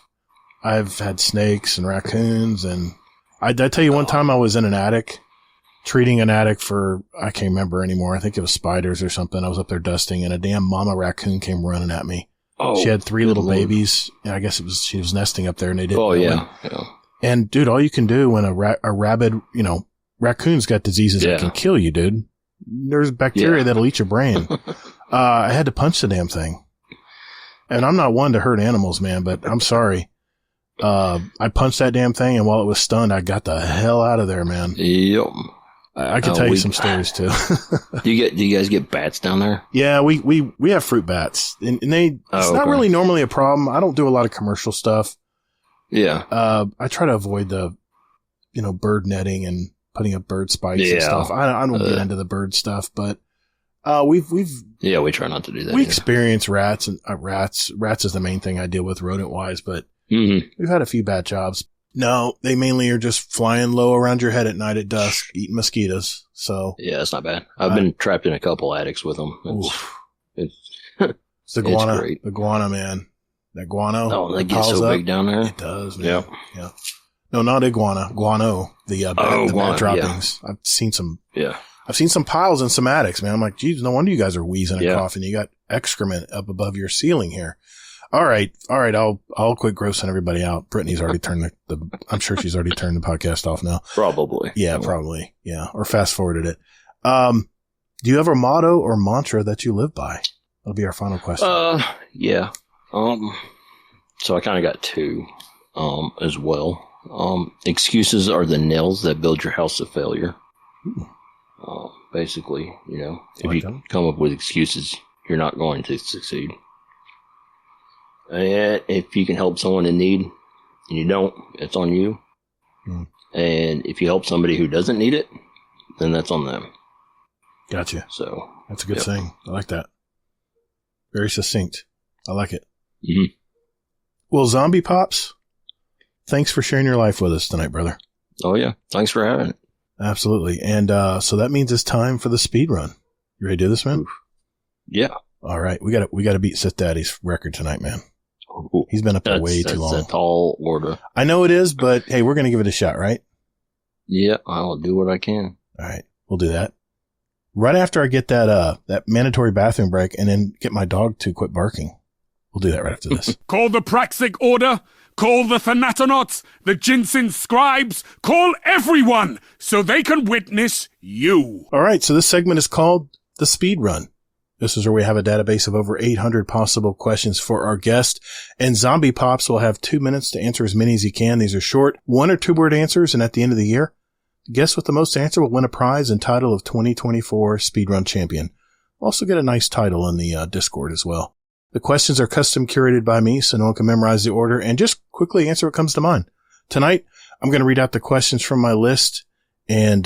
had snakes and raccoons, and I tell you one time I was in an attic, treating an attic for, I can't remember anymore. I think it was spiders or something. I was up there dusting and a damn mama raccoon came running at me. Oh, she had 3 little babies, and I guess she was nesting up there and they didn't know it. And dude, all you can do when a rabid, raccoon's got diseases that can kill you, dude. There's bacteria that'll eat your brain. I had to punch the damn thing. And I'm not one to hurt animals, man, but I'm sorry. I punched that damn thing, and while it was stunned, I got the hell out of there, man. Yep. I can tell you some stories too. Do you guys get bats down there? Yeah, we have fruit bats, and it's not really normally a problem. I don't do a lot of commercial stuff. Yeah. I try to avoid the, bird netting and putting up bird spikes and stuff. I don't get into the bird stuff, but we try not to do that. We experience rats, and rats is the main thing I deal with rodent wise, but we've had a few bad jobs. No, they mainly are just flying low around your head at night at dusk, eating mosquitoes. So yeah, that's not bad. I've been trapped in a couple attics with them. It's the guana, the guana, man. That guano. Oh, they get so big down there. It does, man. Yeah. No, not iguana. Guano. The bad droppings. Yeah. I've seen some piles in some attics, man. I'm like, geez, no wonder you guys are wheezing and coughing. You got excrement up above your ceiling here. All right. I'll quit grossing everybody out. Brittany's already turned I'm sure she's already turned the podcast off now. Probably. Yeah, probably. Yeah. Or fast forwarded it. Do you have a motto or mantra that you live by? That'll be our final question. Yeah. So I kind of got two, as well. Excuses are the nails that build your house of failure. Basically, if you come up with excuses, you're not going to succeed. And if you can help someone in need and you don't, it's on you. And if you help somebody who doesn't need it, then that's on them. Gotcha. So that's a good saying. I like that. Very succinct. I like it. Mm-hmm. Well, Zomb1eP0ps, thanks for sharing your life with us tonight, brother. Oh yeah. Thanks for having it. Absolutely. And so that means it's time for the speed run. You ready to do this, man? Oof. Yeah. All right. We got to beat Sith Daddy's record tonight, man. Ooh. He's been up there way too long. That's a tall order. I know it is, but hey, we're going to give it a shot, right? Yeah, I'll do what I can. All right. We'll do that. Right after I get that mandatory bathroom break and then get my dog to quit barking. We'll do that right after this. Call the Praxic Order. Call the Thanatonauts, the Jinsen Scribes. Call everyone so they can witness you. All right. So this segment is called the speed run. This is where we have a database of over 800 possible questions for our guest. And Zomb1eP0ps will have 2 minutes to answer as many as he can. These are short 1 or 2 word answers. And at the end of the year, the guest with the most answer will win a prize and title of 2024 Speedrun Champion. Also get a nice title in the Discord as well. The questions are custom curated by me, so no one can memorize the order, and just quickly answer what comes to mind. Tonight, I'm going to read out the questions from my list, and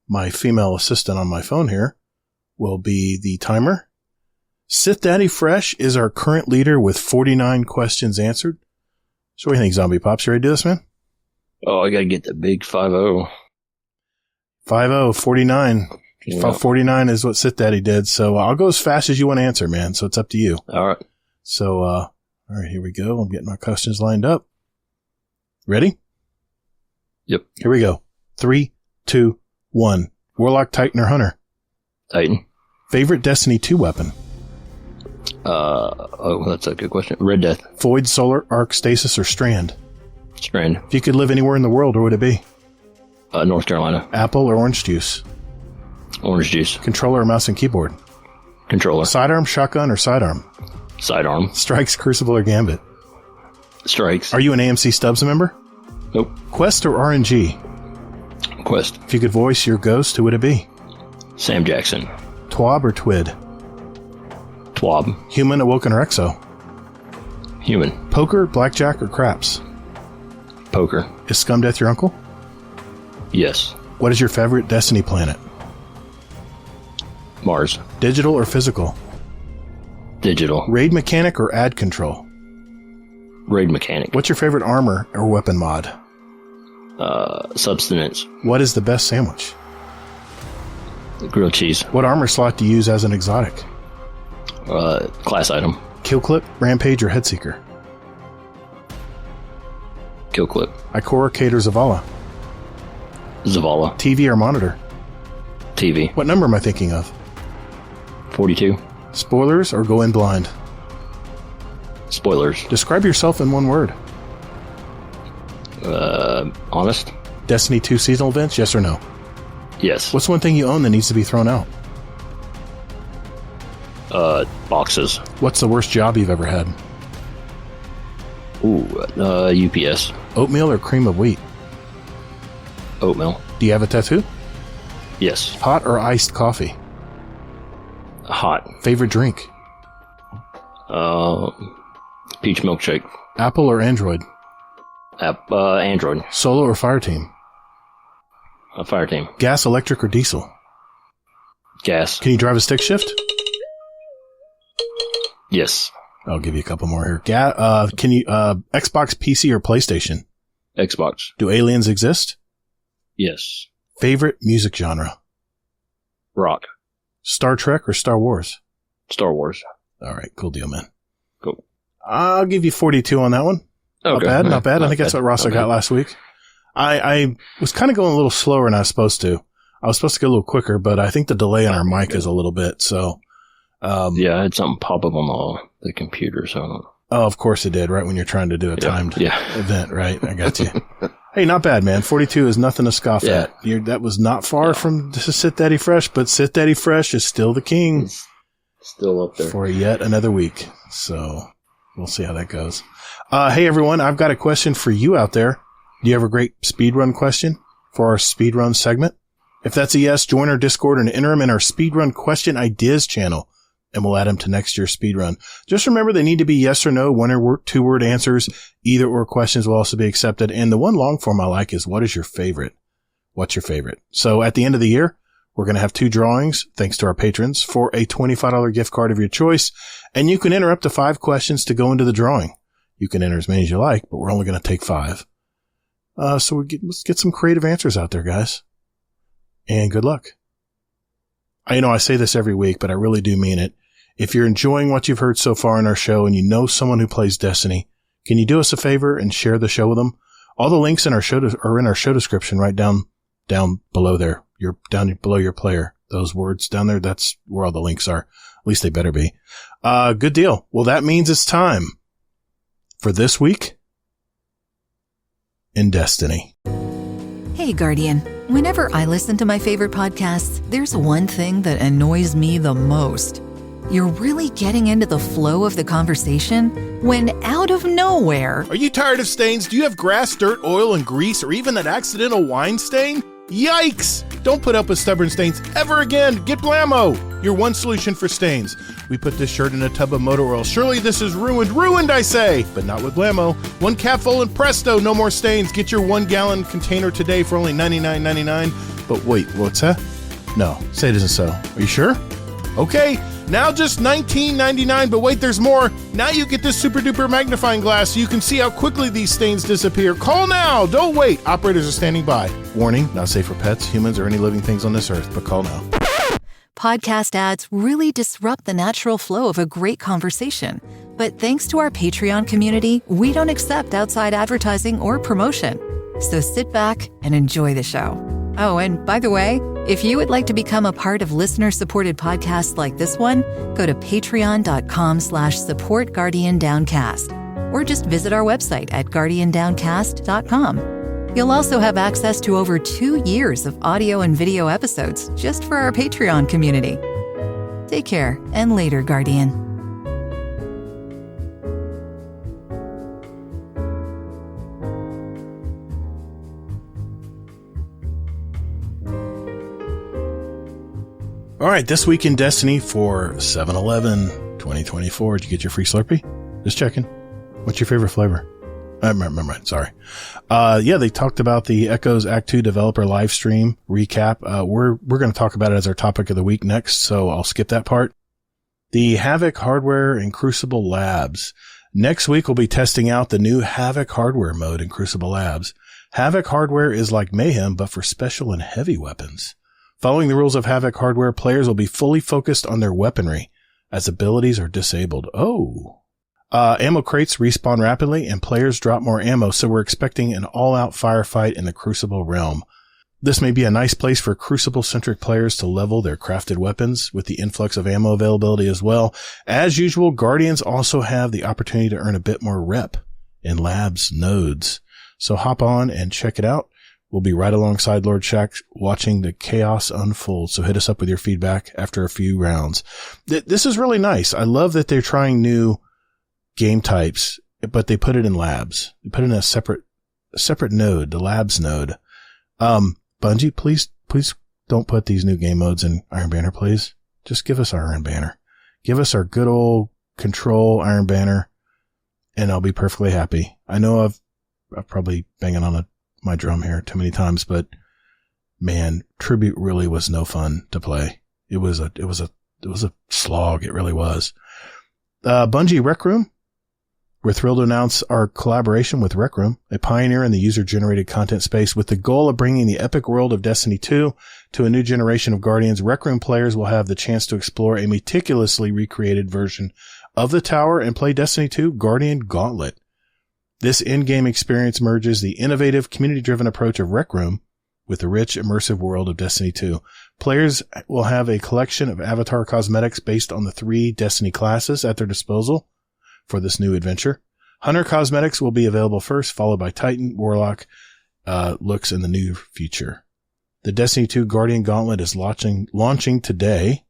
my female assistant on my phone here will be the timer. Sith Daddy Fresh is our current leader with 49 questions answered. So what do you think, Zomb1eP0ps? You ready to do this, man? Oh, I got to get the big 5-0. 5-0, 49. Yeah. 49 is what Sith Daddy did. So I'll go as fast as you want to answer, man. So it's up to you. All right. So, all right, here we go. I'm getting my questions lined up. Ready? Yep. Here we go. 3, 2, 1. Warlock, Titan, or Hunter? Titan. Favorite Destiny 2 weapon? That's a good question. Red Death. Void, Solar, Arc, Stasis, or Strand? Strand. If you could live anywhere in the world, where would it be? North Carolina. Apple or orange juice? Orange juice. Controller or mouse and keyboard? Controller. Sidearm, shotgun, or sidearm? Sidearm. Strikes, Crucible, or Gambit? Strikes. Are you an AMC Stubbs member? Nope. Quest or RNG? Quest. If you could voice your ghost, who would it be? Sam Jackson. Twab or Twid? Twab. Human, Awoken, or Exo? Human. Poker, blackjack, or craps? Poker. Is Scum Death your uncle? Yes. What is your favorite Destiny planet? Mars. Digital or physical? Digital. Raid mechanic or ad control? Raid mechanic. What's your favorite armor or weapon mod? Substance. What is the best sandwich? Grilled cheese. What armor slot do you use as an exotic? Class item. Kill clip, rampage, or headseeker? Kill clip. Ikora, Kate, or Zavala? Zavala. TV or monitor? TV. What number am I thinking of? 42. Spoilers or go in blind? Spoilers. Describe yourself in one word. Honest. Destiny 2 seasonal events, yes or no? Yes. What's one thing you own that needs to be thrown out? Boxes. What's the worst job you've ever had? UPS. Oatmeal or cream of wheat? Oatmeal. Do you have a tattoo? Yes. Hot or iced coffee? Hot. Favorite drink? Peach milkshake. Apple or Android? Android. Solo or fire team? Fire team. Gas, electric, or diesel? Gas. Can you drive a stick shift? Yes. I'll give you a couple more here. Can you Xbox, PC, or PlayStation? Xbox. Do aliens exist? Yes. Favorite music genre? Rock. Star Trek or Star Wars? Star Wars. All right, cool deal, man. Cool. I'll give you 42 on that one. Okay. Not bad. I think that's what Rossa got last week. I was kind of going a little slower than I was supposed to. I was supposed to go a little quicker, but I think the delay on our mic is a little bit. So, Yeah, I had something pop up on the computer, so. Oh, of course it did, right when you're trying to do a timed event, right? I got you. Hey, not bad, man. 42 is nothing to scoff at. That was not far from Sit Daddy Fresh, but Sit Daddy Fresh is still the king. It's still up there. For yet another week. So we'll see how that goes. Hey, everyone, I've got a question for you out there. Do you have a great speedrun question for our speedrun segment? If that's a yes, join our Discord and enter them in our speedrun question ideas channel, and we'll add them to next year's speedrun. Just remember, they need to be yes or no, one or two word answers. Either or questions will also be accepted. And the one long form I like is, what is your favorite? What's your favorite? So at the end of the year, we're going to have 2 drawings, thanks to our patrons, for a $25 gift card of your choice. And you can enter up to 5 questions to go into the drawing. You can enter as many as you like, but we're only going to take 5. So let's get some creative answers out there, guys. And good luck. I know I say this every week, but I really do mean it. If you're enjoying what you've heard so far in our show and you know someone who plays Destiny, can you do us a favor and share the show with them? All the links in our show are in our show description right down below there. You're down below your player. Those words down there, that's where all the links are. At least they better be. Good deal. Well, that means it's time for this week in Destiny. Hey, Guardian. Whenever I listen to my favorite podcasts, there's one thing that annoys me the most. You're really getting into the flow of the conversation when out of nowhere... Are you tired of stains? Do you have grass, dirt, oil, and grease, or even that accidental wine stain? Yikes! Don't put up with stubborn stains ever again. Get Blammo, your one solution for stains. We put this shirt in a tub of motor oil. Surely this is ruined. Ruined, I say! But not with Blammo. 1 capful and presto, no more stains. Get your 1-gallon container today for only $99.99. But wait, what's that? No, say it isn't so. Are you sure? Okay, now just $19.99, but wait, there's more. Now you get this super duper magnifying glass so you can see how quickly these stains disappear. Call now, don't wait. Operators are standing by. Warning, not safe for pets, humans, or any living things on this earth, but call now. Podcast ads really disrupt the natural flow of a great conversation. But thanks to our Patreon community, we don't accept outside advertising or promotion. So sit back and enjoy the show. Oh, and by the way, if you would like to become a part of listener-supported podcasts like this one, go to patreon.com/supportguardiandowncast, or just visit our website at guardiandowncast.com. You'll also have access to over 2 years of audio and video episodes just for our Patreon community. Take care, and later, Guardian. All right, this week in Destiny for 7/11, 2024. Did you get your free Slurpee? Just checking. What's your favorite flavor? Remember, sorry. They talked about the Echoes Act 2 developer live stream recap. We're going to talk about it as our topic of the week next, so I'll skip that part. The Havoc hardware in Crucible Labs. Next week, we'll be testing out the new Havoc hardware mode in Crucible Labs. Havoc hardware is like Mayhem, but for special and heavy weapons. Following the rules of Havoc hardware, players will be fully focused on their weaponry as abilities are disabled. Ammo crates respawn rapidly and players drop more ammo, so we're expecting an all-out firefight in the Crucible realm. This may be a nice place for Crucible-centric players to level their crafted weapons with the influx of ammo availability as well. As usual, Guardians also have the opportunity to earn a bit more rep in Labs nodes. So hop on and check it out. We'll be right alongside Lord Shack watching the chaos unfold. So hit us up with your feedback after a few rounds. This is really nice. I love that they're trying new game types, but they put it in labs. They put it in a separate node, the labs node. Bungie, please don't put these new game modes in Iron Banner, please. Just give us our Iron Banner. Give us our good old Control Iron Banner, and I'll be perfectly happy. I know I've probably banging on my drum here too many times, but man, Tribute really was no fun to play. It was a slog. It really was. Bungie Rec Room. We're thrilled to announce our collaboration with Rec Room, a pioneer in the user-generated content space with the goal of bringing the epic world of Destiny 2 to a new generation of Guardians. Rec Room players will have the chance to explore a meticulously recreated version of the tower and play Destiny 2 Guardian Gauntlet. This in-game experience merges the innovative, community-driven approach of Rec Room with the rich, immersive world of Destiny 2. Players will have a collection of avatar cosmetics based on the 3 Destiny classes at their disposal for this new adventure. Hunter cosmetics will be available first, followed by Titan, Warlock, looks in the new future. The Destiny 2 Guardian Gauntlet is launching today.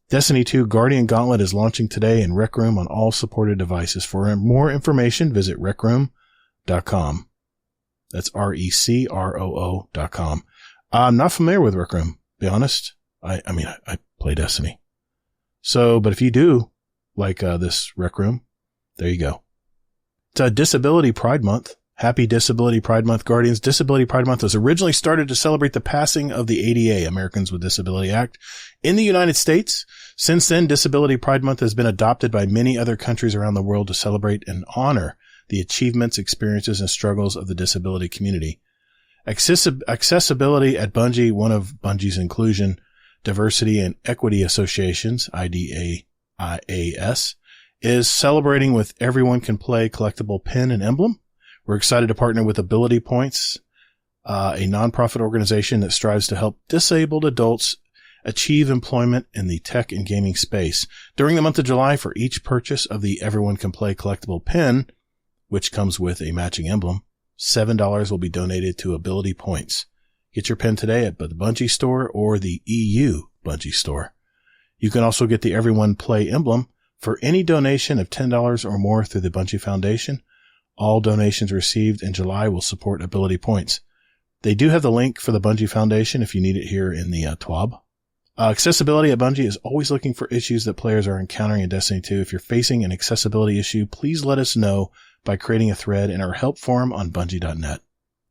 Destiny 2 Guardian Gauntlet is launching today in Rec Room on all supported devices. For more information, visit recroom.com. That's RECROO.com. I'm not familiar with Rec Room, to be honest. I play Destiny. So, but if you do like this Rec Room, there you go. It's Disability Pride Month. Happy Disability Pride Month, Guardians. Disability Pride Month was originally started to celebrate the passing of the ADA, Americans with Disability Act, in the United States. Since then, Disability Pride Month has been adopted by many other countries around the world to celebrate and honor the achievements, experiences, and struggles of the disability community. Accessibility at Bungie, one of Bungie's inclusion, diversity, and equity associations, IDAIAS, is celebrating with Everyone Can Play collectible pin and emblem. We're excited to partner with Ability Points, a nonprofit organization that strives to help disabled adults achieve employment in the tech and gaming space. During the month of July, for each purchase of the Everyone Can Play collectible pin, which comes with a matching emblem, $7 will be donated to Ability Points. Get your pin today at the Bungie store or the EU Bungie store. You can also get the Everyone Play emblem for any donation of $10 or more through the Bungie Foundation. All donations received in July will support Ability Points. They do have the link for the Bungie Foundation if you need it here in the TWAB. Accessibility at Bungie is always looking for issues that players are encountering in Destiny 2. If you're facing an accessibility issue, please let us know by creating a thread in our help forum on Bungie.net.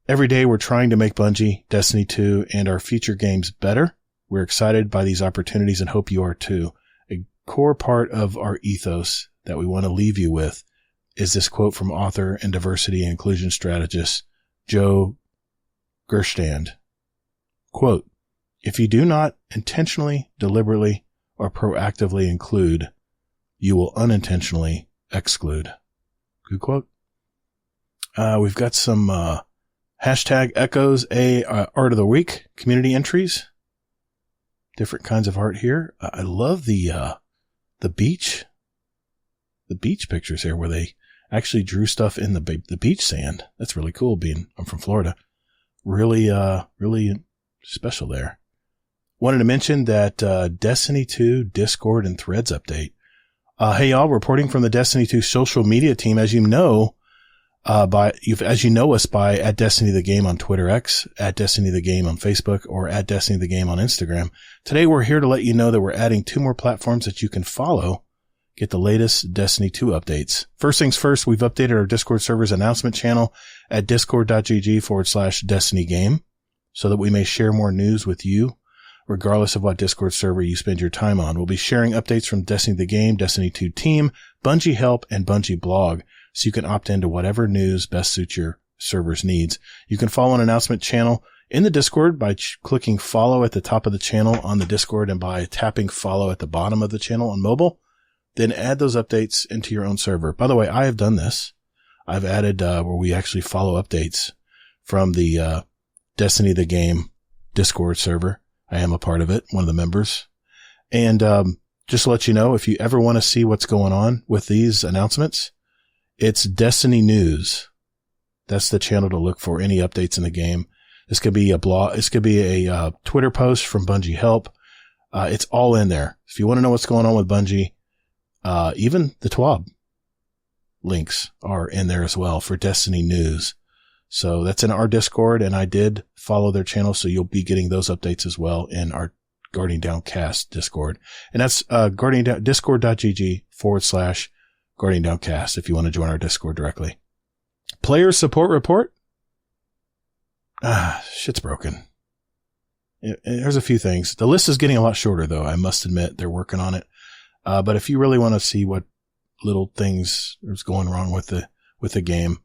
Every day we're trying to make Bungie, Destiny 2, and our future games better. We're excited by these opportunities and hope you are too. A core part of our ethos that we want to leave you with is this quote from author and diversity and inclusion strategist Joe Gerstand. Quote, "If you do not intentionally, deliberately, or proactively include, you will unintentionally exclude." Good quote. We've got some hashtag echoes art of the week community entries. Different kinds of art here. I love the beach pictures here where they actually drew stuff in the beach sand. That's really cool. I'm from Florida. Really special there. Wanted to mention that Destiny 2 Discord and Threads update. Hey y'all, reporting from the Destiny 2 social media team. As you know us by at Destiny the Game on Twitter X, at Destiny the Game on Facebook, or at Destiny the Game on Instagram. Today we're here to let you know that we're adding 2 more platforms that you can follow. Get the latest Destiny 2 updates. First things first, we've updated our Discord server's announcement channel at discord.gg/DestinyGame so that we may share more news with you, regardless of what Discord server you spend your time on. We'll be sharing updates from Destiny the Game, Destiny 2 Team, Bungie Help, and Bungie Blog, so you can opt into whatever news best suits your server's needs. You can follow an announcement channel in the Discord by clicking follow at the top of the channel on the Discord and by tapping follow at the bottom of the channel on mobile. Then add those updates into your own server. By the way, I have done this. I've added where we actually follow updates from the Destiny the Game Discord server. I am a part of it, one of the members. And just to let you know, if you ever want to see what's going on with these announcements, it's Destiny News. That's the channel to look for any updates in the game. This could be a blog. This could be a Twitter post from Bungie Help. It's all in there. If you want to know what's going on with Bungie, even the TWAB links are in there as well for Destiny News. So that's in our Discord, and I did follow their channel, so you'll be getting those updates as well in our Guardian Downcast Discord. And that's discord.gg/Guardian Downcast if you want to join our Discord directly. Player support report? Shit's broken. There's a few things. The list is getting a lot shorter, though. I must admit they're working on it. But if you really want to see what little things is going wrong with the game,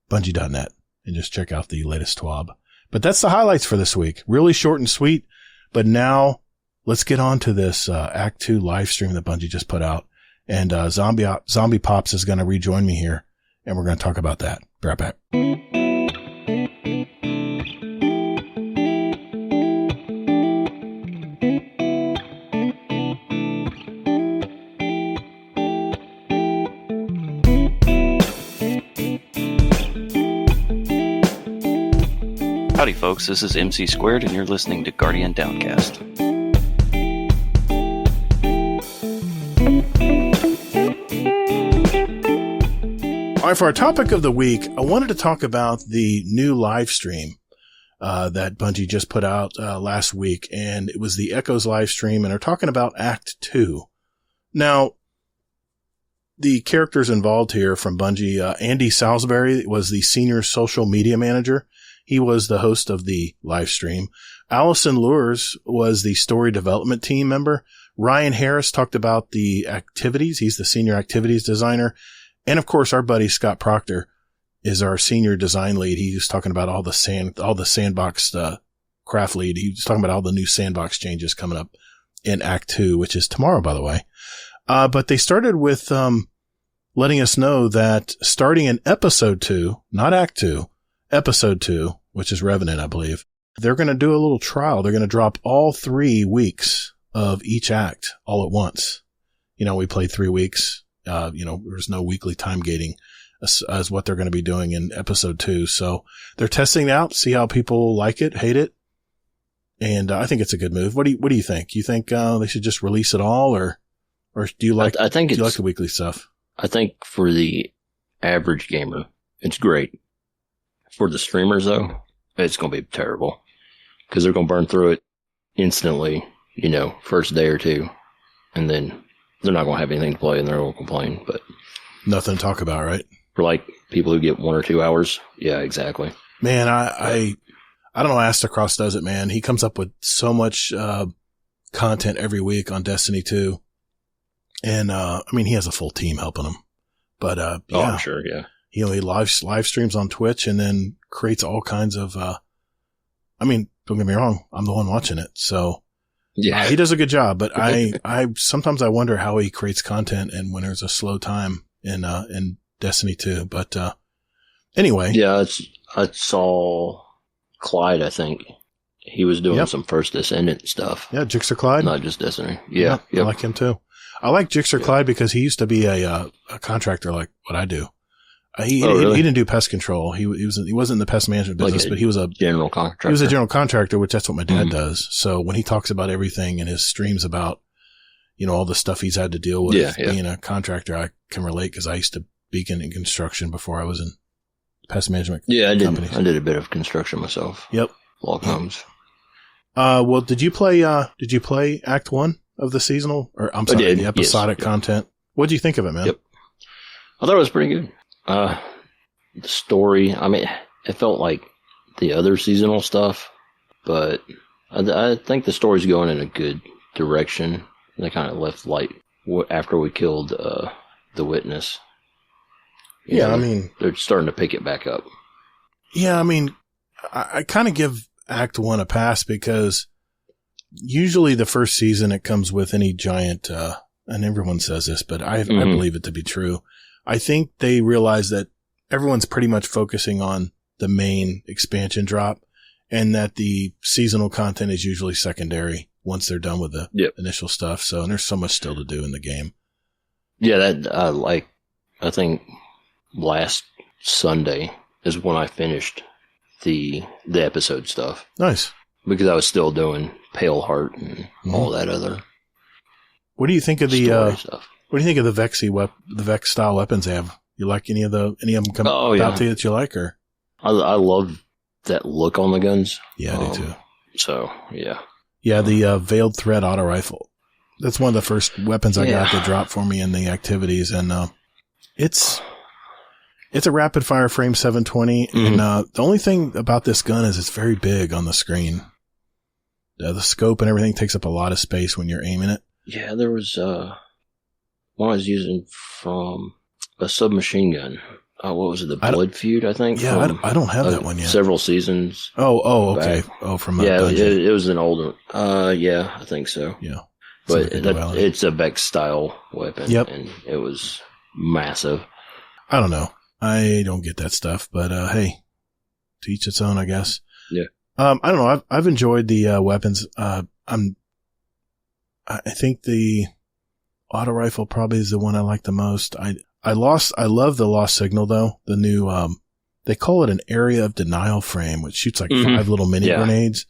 Bungie.net, and just check out the latest TWAB. But that's the highlights for this week. Really short and sweet. But now let's get on to this Act 2 live stream that Bungie just put out. And Zomb1eP0ps is going to rejoin me here, and we're going to talk about that. Be right back. Howdy, folks. This is MC Squared, and you're listening to Guardian Downcast. All right, for our topic of the week, I wanted to talk about the new live stream that Bungie just put out last week, and it was the Echoes live stream, and they're talking about Act 2. Now, the characters involved here from Bungie, Andy Salisbury was the senior social media manager. He was the host of the live stream. Allison Lures was the story development team member. Ryan Harris talked about the activities. He's the senior activities designer. And of course, our buddy Scott Proctor is our senior design lead. He was talking about all the sandbox craft lead. He was talking about all the new sandbox changes coming up in Act 2, which is tomorrow, by the way. But they started with letting us know that starting in Episode 2, not Act 2, Episode 2, which is Revenant, I believe, they're going to do a little trial. They're going to drop all 3 weeks of each act all at once. You know, we played 3 weeks. There's no weekly time gating as what they're going to be doing in Episode 2. So they're testing it out, see how people like it, hate it. And I think it's a good move. What do you think? You think they should just release it all, or do you like? I think do you like the weekly stuff? I think for the average gamer, it's great. For the streamers, though, it's going to be terrible because they're going to burn through it instantly. First day or two, and then they're not going to have anything to play, and they're going to complain. But nothing to talk about, right? For like people who get 1 or 2 hours, yeah, exactly. Man, I don't know. Astacross does it, man. He comes up with so much content every week on Destiny 2. And, he has a full team helping him, but, yeah. Oh, I'm sure. Yeah. He live streams on Twitch and then creates all kinds of, don't get me wrong. I'm the one watching it. So yeah, he does a good job, but I sometimes I wonder how he creates content and when there's a slow time in Destiny 2, but, anyway. Yeah. I saw Clyde, I think he was doing some First Descendant stuff. Yeah. Jixer Clyde. Not just Destiny. Yeah. I like him too. I like Jixer Clyde because he used to be a contractor like what I do. He didn't do pest control. He wasn't in the pest management business, but he was a general contractor. He was a general contractor, which that's what my dad does. So when he talks about everything in his streams about, all the stuff he's had to deal with being a contractor, I can relate because I used to be in construction before I was in pest management. Yeah, I companies. did a bit of construction myself. Yep. Law comes. Well, did you play Act 1 of the seasonal, or I'm sorry, the episodic content? What did you think of it, man? Yep. I thought it was pretty good. The story, it felt like the other seasonal stuff, but I think the story's going in a good direction. They kind of left light after we killed the witness. They're starting to pick it back up. Yeah, I kind of give Act 1 a pass because usually the first season it comes with any giant, and everyone says this, but I believe it to be true. I think they realize that everyone's pretty much focusing on the main expansion drop and that the seasonal content is usually secondary once they're done with the initial stuff. So, and there's so much still to do in the game. Yeah, I think last Sunday is when I finished the episode stuff. Nice. Because I was still doing Pale Heart and all that other. What do you think of the stuff? What do you think of the Vex style weapons they have? You like any of them come out to you that you like, or? I love that look on the guns. Yeah, I do too. So, yeah. Yeah, the Veiled Thread auto rifle. That's one of the first weapons I got to drop for me in the activities, and it's a rapid fire frame 720, and the only thing about this gun is it's very big on the screen. The scope and everything takes up a lot of space when you're aiming it. Yeah, there was one I was using from a submachine gun. What was it? The Blood Feud, I think. Yeah, I don't have that one yet. Several seasons. Oh, okay. Oh, from it was an older. Yeah, I think so. Yeah, but it's a Vex style weapon. Yep, and it was massive. I don't know. I don't get that stuff, but hey, to each its own, I guess. Yeah. I don't know. I've enjoyed the weapons. I think the auto rifle probably is the one I like the most. I love the Lost Signal though. The new They call it an area of denial frame, which shoots like 5 little mini grenades.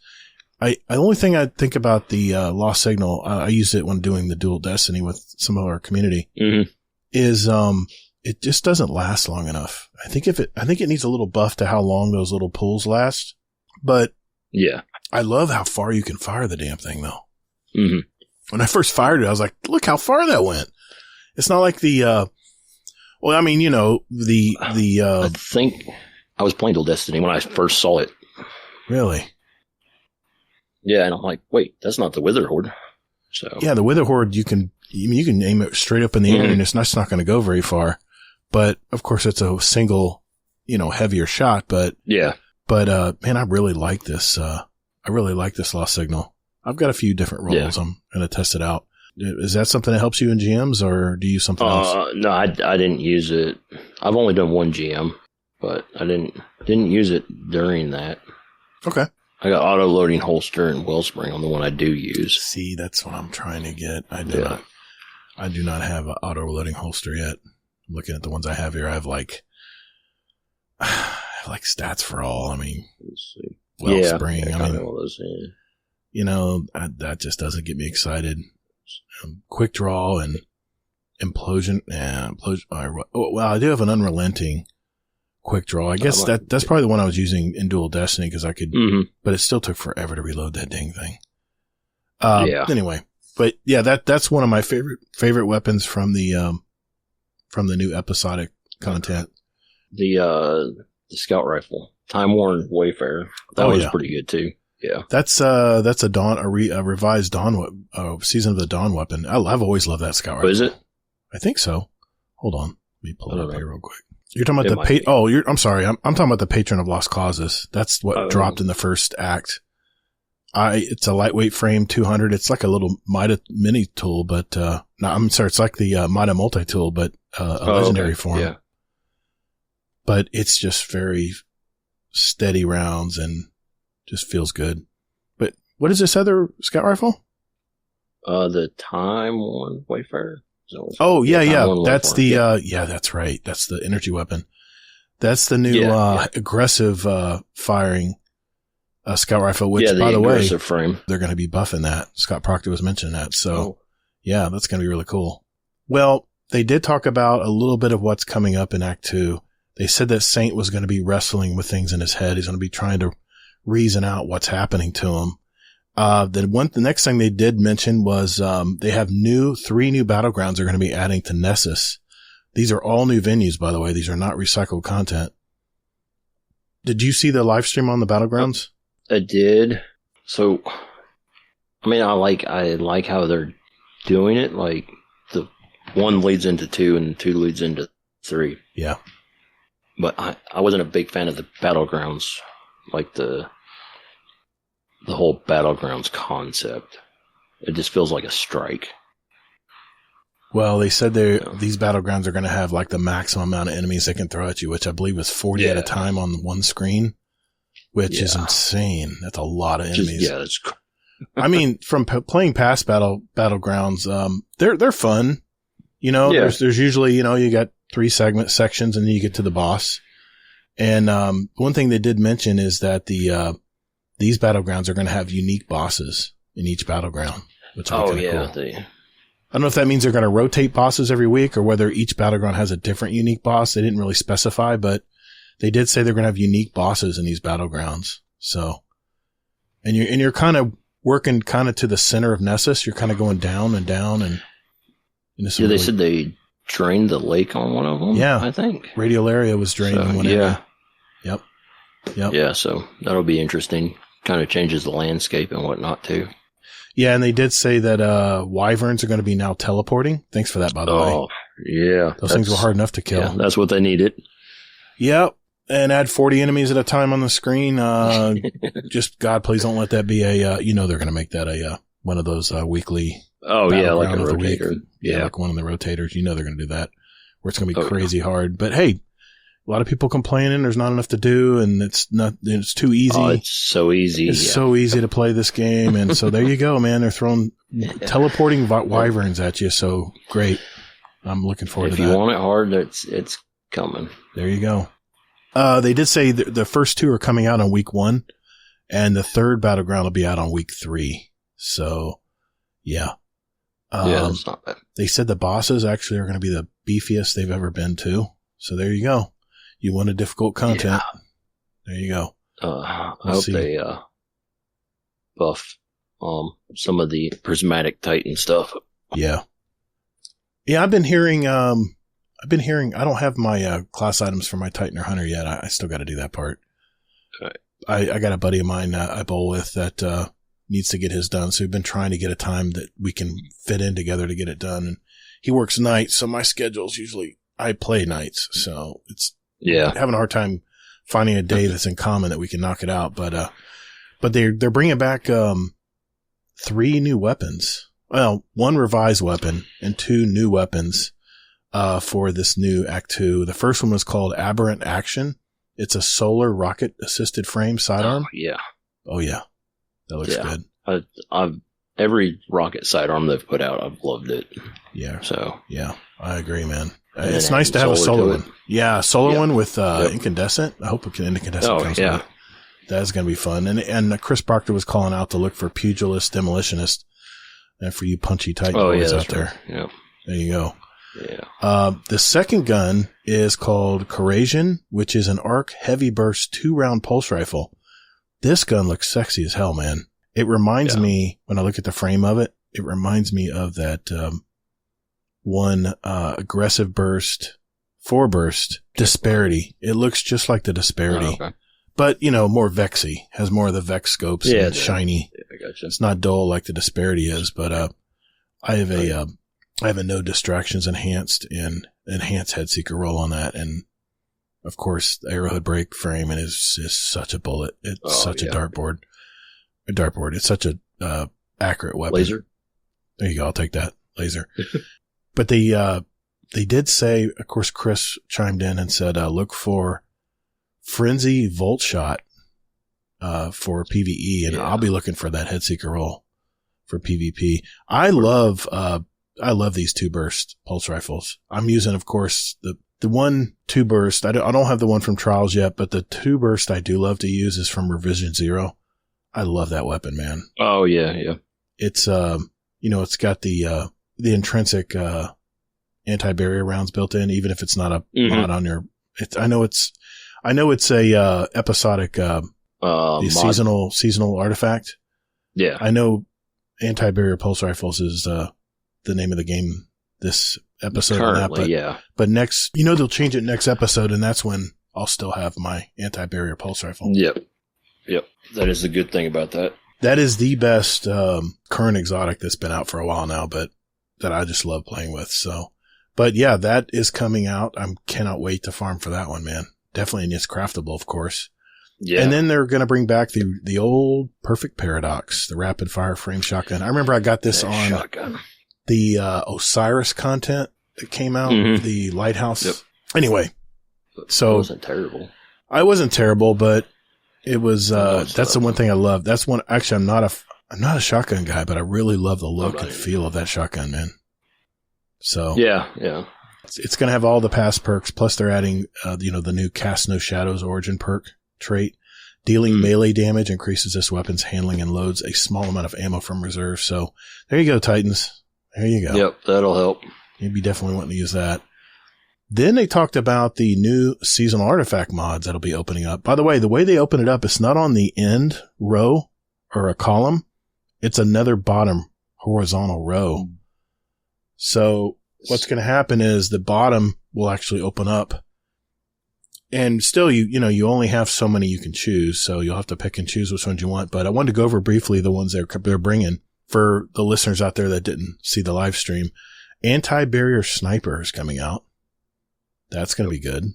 The only thing I think about the Lost Signal, I used it when doing the Dual Destiny with some of our community, is it just doesn't last long enough. I think it needs a little buff to how long those little pulls last. But yeah, I love how far you can fire the damn thing, though. When I first fired it, I was like, look how far that went. It's not like the well, I mean, you know, I think I was playing Dual Destiny when I first saw it. Really? Yeah, and I'm like, wait, that's not the Wither Horde. So yeah, the Wither Horde, you can aim it straight up in the air, and it's not going to go very far. But of course, it's a single, you know, heavier shot. But yeah, man, I really like this. I really like this Lost Signal. I've got a few different rolls. I'm going to test it out. Is that something that helps you in GMs, or do you use something else? No, I didn't use it. I've only done one GM, but I didn't use it during that. Okay. I got auto loading holster and wellspring on the one I do use. See, that's what I'm trying to get. I do not have an auto loading holster yet. I'm looking at the ones I have here. I have like stats for all. I mean, let's see. Wellspring. Yeah, I mean, all those, you know, that just doesn't get me excited. Quick draw and implosion. Well, I do have an unrelenting quick draw. I guess that's probably the one I was using in Dual Destiny because I could, but it still took forever to reload that dang thing. Anyway, but yeah, that's one of my favorite weapons from the new episodic content. The scout rifle, Time Worn Wayfarer. That was pretty good too. Yeah, that's a revised Dawn, Season of the Dawn weapon. I've always loved that scout rifle. Oh, is it? I think so. Hold on, let me pull it up here real quick. You're talking about I'm sorry. I'm talking about the Patron of Lost Causes. That's what dropped in the first act. It's a lightweight frame, 200. It's like a little Mida mini tool, but no, I'm sorry. It's like the Mida multi tool, but a legendary form. Yeah. But it's just very steady rounds and just feels good. But what is this other scout rifle? The Time Worn Wayfarer. Oh, yeah. That's the, that's right. That's the energy weapon. That's the new, aggressive, firing, scout rifle, which, by the way, frame. They're going to be buffing that. Scott Proctor was mentioning that. So, yeah, that's going to be really cool. Well, they did talk about a little bit of what's coming up in Act 2. They said that Saint was going to be wrestling with things in his head. He's going to be trying to reason out what's happening to him. The next thing they did mention was, they have 3 new battlegrounds they're going to be adding to Nessus. These are all new venues, by the way. These are not recycled content. Did you see the live stream on the battlegrounds? I did. So, I mean, I like how they're doing it. Like, the 1 leads into 2 and 2 leads into 3. Yeah. But I wasn't a big fan of the battlegrounds, like the whole battlegrounds concept. It just feels like a strike. Well, they said these battlegrounds are going to have like the maximum amount of enemies they can throw at you, which I believe is 40 at a time on one screen, which is insane. That's a lot of enemies. That's cool. I mean, from playing past battlegrounds, they're fun. You know, there's usually, you know, you got 3 sections and then you get to the boss. And one thing they did mention is that these battlegrounds are going to have unique bosses in each battleground, which will be kind of cool. I don't know if that means they're going to rotate bosses every week or whether each battleground has a different unique boss. They didn't really specify, but they did say they're going to have unique bosses in these battlegrounds. So, and you're kind of working kind of to the center of Nessus. You're kind of going down and down and this they said they drained the lake on one of them. Yeah, I think Radiolaria was drained in one area. Yep. Yeah, so that'll be interesting. Kind of changes the landscape and whatnot too. Yeah, and they did say that wyverns are going to be now teleporting. Thanks for that, by the way. Oh, yeah. Those things were hard enough to kill. Yeah, that's what they needed. Yep. And add 40 enemies at a time on the screen. Just, God, please don't let that be they're going to make that one of those weekly. Oh, yeah, like a rotator. Yeah, like one of the rotators. They're going to do that. Where it's going to be crazy hard. But hey, a lot of people complaining there's not enough to do and it's too easy. Oh, it's so easy. It's so easy to play this game. And so there you go, man. They're throwing teleporting wyverns at you. So great. I'm looking forward to that. If you want it hard, it's coming. There you go. They did say the first 2 are coming out on week 1, and the third battleground will be out on week 3. So, yeah. Yeah, that's not bad. They said the bosses actually are going to be the beefiest they've ever been too. So there you go. You want a difficult content. Yeah. There you go. I hope they buff some of the prismatic Titan stuff. Yeah. Yeah, I've been hearing I don't have my class items for my Titan or Hunter yet. I still got to do that part. Right. I got a buddy of mine I bowl with that needs to get his done. So we've been trying to get a time that we can fit in together to get it done. And he works nights, so my schedule's usually I play nights. So it's having a hard time finding a day that's in common that we can knock it out. But they're bringing back 3 new weapons. Well, 1 revised weapon and 2 new weapons for this new Act 2. The first one was called Aberrant Action. It's a solar rocket assisted frame sidearm. Oh yeah. That looks good. I've every rocket sidearm they've put out, I've loved it. Yeah. So yeah, I agree, man. It's nice to have a solar one. Yeah, a solar one with incandescent. I hope incandescent comes with it. That's going to be fun. And Chris Proctor was calling out to look for pugilist, demolitionist, and for you punchy Titan boys out there. Yeah. There you go. Yeah. The second gun is called Corrasion, which is an arc heavy burst 2-round pulse rifle. This gun looks sexy as hell, man. It reminds me, when I look at the frame of it, it reminds me of that one aggressive burst, 4-burst Disparity. It looks just like the Disparity. Oh, okay. But, more Vexy. Has more of the Vex scopes and shiny. Yeah, I gotcha. It's not dull like the Disparity is, but I have a no distractions enhanced and enhanced headseeker roll on that, and of course the Arrowhead brake frame, and is such a bullet. It's such a dartboard. It's such a accurate weapon. Laser. There you go. I'll take that laser. But they did say, of course, Chris chimed in and said, look for Frenzy Volt Shot for PvE, and I'll be looking for that headseeker roll for PvP. I love these 2-burst pulse rifles. I'm using, of course, the 1 2-burst. I don't have the one from Trials yet, but the 2-burst I do love to use is from Revision 0. I love that weapon, man. Oh yeah, yeah. It's it's got the intrinsic anti-barrier rounds built in, even if it's not a mod on your. I know it's a episodic seasonal artifact. Yeah, I know anti-barrier pulse rifles is the name of the game this episode. Currently, but next, they'll change it next episode, and that's when I'll still have my anti-barrier pulse rifle. Yep. That is the good thing about that. That is the best current exotic that's been out for a while now, but that I just love playing with. So, but yeah, that is coming out. I cannot wait to farm for that one, man. Definitely, and it's craftable, of course. Yeah. And then they're going to bring back the old Perfect Paradox, the rapid fire frame shotgun. I remember I got this on shotgun. The Osiris content that came out, the Lighthouse. Yep. Anyway, so it wasn't terrible. I wasn't terrible, but it was. That's the one thing I love. That's one. Actually, I'm not a shotgun guy, but I really love the look and feel of that shotgun, man. So yeah. It's going to have all the past perks, plus they're adding, the new Cast No Shadows origin perk trait. Dealing melee damage increases this weapon's handling and loads a small amount of ammo from reserve. So there you go, Titans. There you go. Yep, that'll help. You'd be definitely wanting to use that. Then they talked about the new seasonal artifact mods that'll be opening up. By the way they open it up, it's not on the end row or a column. It's another bottom horizontal row. So what's going to happen is the bottom will actually open up, and still you only have so many you can choose. So you'll have to pick and choose which ones you want. But I wanted to go over briefly the ones they're bringing for the listeners out there that didn't see the live stream. Anti-barrier sniper is coming out. That's going to be good.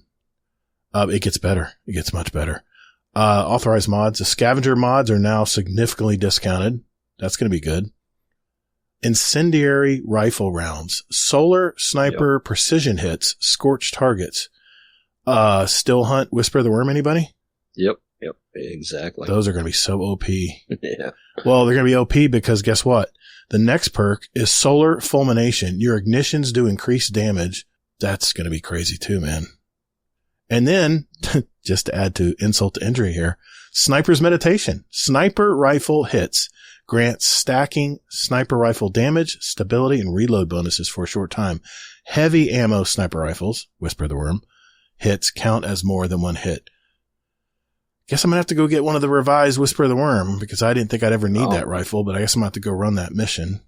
It gets better. It gets much better. Authorized mods. The scavenger mods are now significantly discounted. That's going to be good. Incendiary rifle rounds. Solar sniper precision hits. Scorched targets. Still hunt. Whisper of the Worm, anybody? Yep. Exactly. Those are going to be so OP. Yeah. Well, they're going to be OP because guess what? The next perk is Solar Fulmination. Your ignitions do increased damage. That's going to be crazy too, man. And then, just to add to insult to injury here, Sniper's Meditation. Sniper rifle hits grants stacking sniper rifle damage, stability, and reload bonuses for a short time. Heavy ammo sniper rifles, Whisper the Worm, hits count as more than one hit. Guess I'm going to have to go get one of the revised Whisper of the Worm because I didn't think I'd ever need that rifle, but I guess I'm going to have to go run that mission.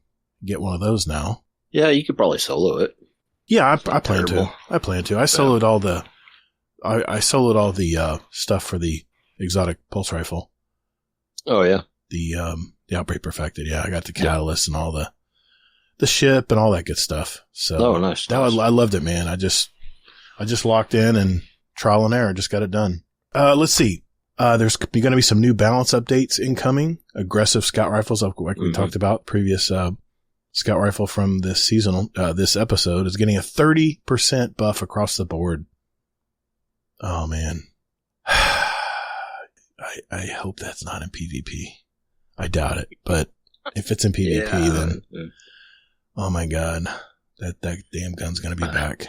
Get one of those now. Yeah, you could probably solo it. Yeah, I plan to. I soloed all the, I soloed all the, stuff for the exotic pulse rifle. Oh, yeah. The Outbreak Perfected. Yeah, I got the catalyst and all the ship and all that good stuff. So nice. I loved it, man. I just locked in and trial and error, just got it done. Let's see. There's going to be some new balance updates incoming. Aggressive scout rifles, like we talked about previous, scout rifle from this season, this episode is getting a 30% buff across the board. Oh man. I hope that's not in PvP. I doubt it, but if it's in PvP, then oh my God, that damn gun's going to be back.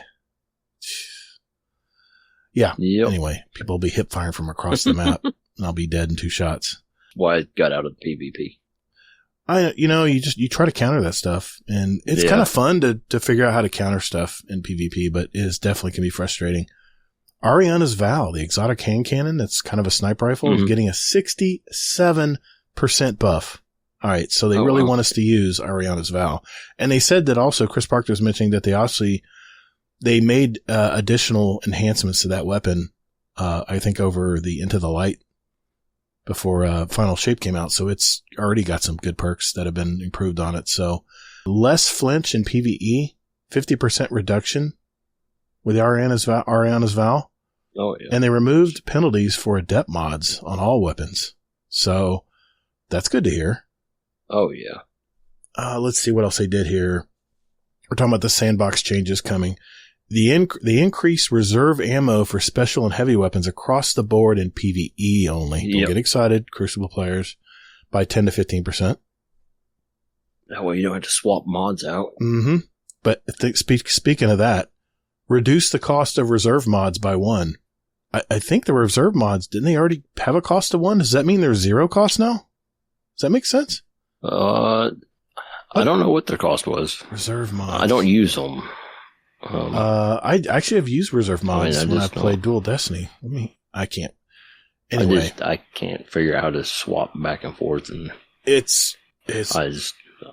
Yeah. Yep. Anyway, people will be hip firing from across the map and I'll be dead in 2 shots. Why it got out of the PvP. You try to counter that stuff and it's kind of fun to figure out how to counter stuff in PvP, but it definitely can be frustrating. Ariana's Val, the exotic hand cannon that's kind of a sniper rifle, is getting a 67% buff. All right. So they really want us to use Ariana's Val. And they said that also Chris Parker was mentioning that they made additional enhancements to that weapon, I think over the Into the Light before Final Shape came out. So it's already got some good perks that have been improved on it. So less flinch in PvE, 50% reduction with the Ariana's Val. Oh, yeah. And they removed penalties for adept mods on all weapons. So that's good to hear. Oh, yeah. Let's see what else they did here. We're talking about the sandbox changes coming. The increased reserve ammo for special and heavy weapons across the board in PvE only. Don't get excited, Crucible players, by 10 to 15%. That way you don't have to swap mods out. Mm-hmm. But speaking of that, reduce the cost of reserve mods by 1. I think the reserve mods, didn't they already have a cost of 1? Does that mean there's 0 cost now? Does that make sense? I don't know what their cost was. Reserve mods. I don't use them. I actually have used reserve mods when I played Dual Destiny. I can't. Anyway. I can't figure out how to swap back and forth, and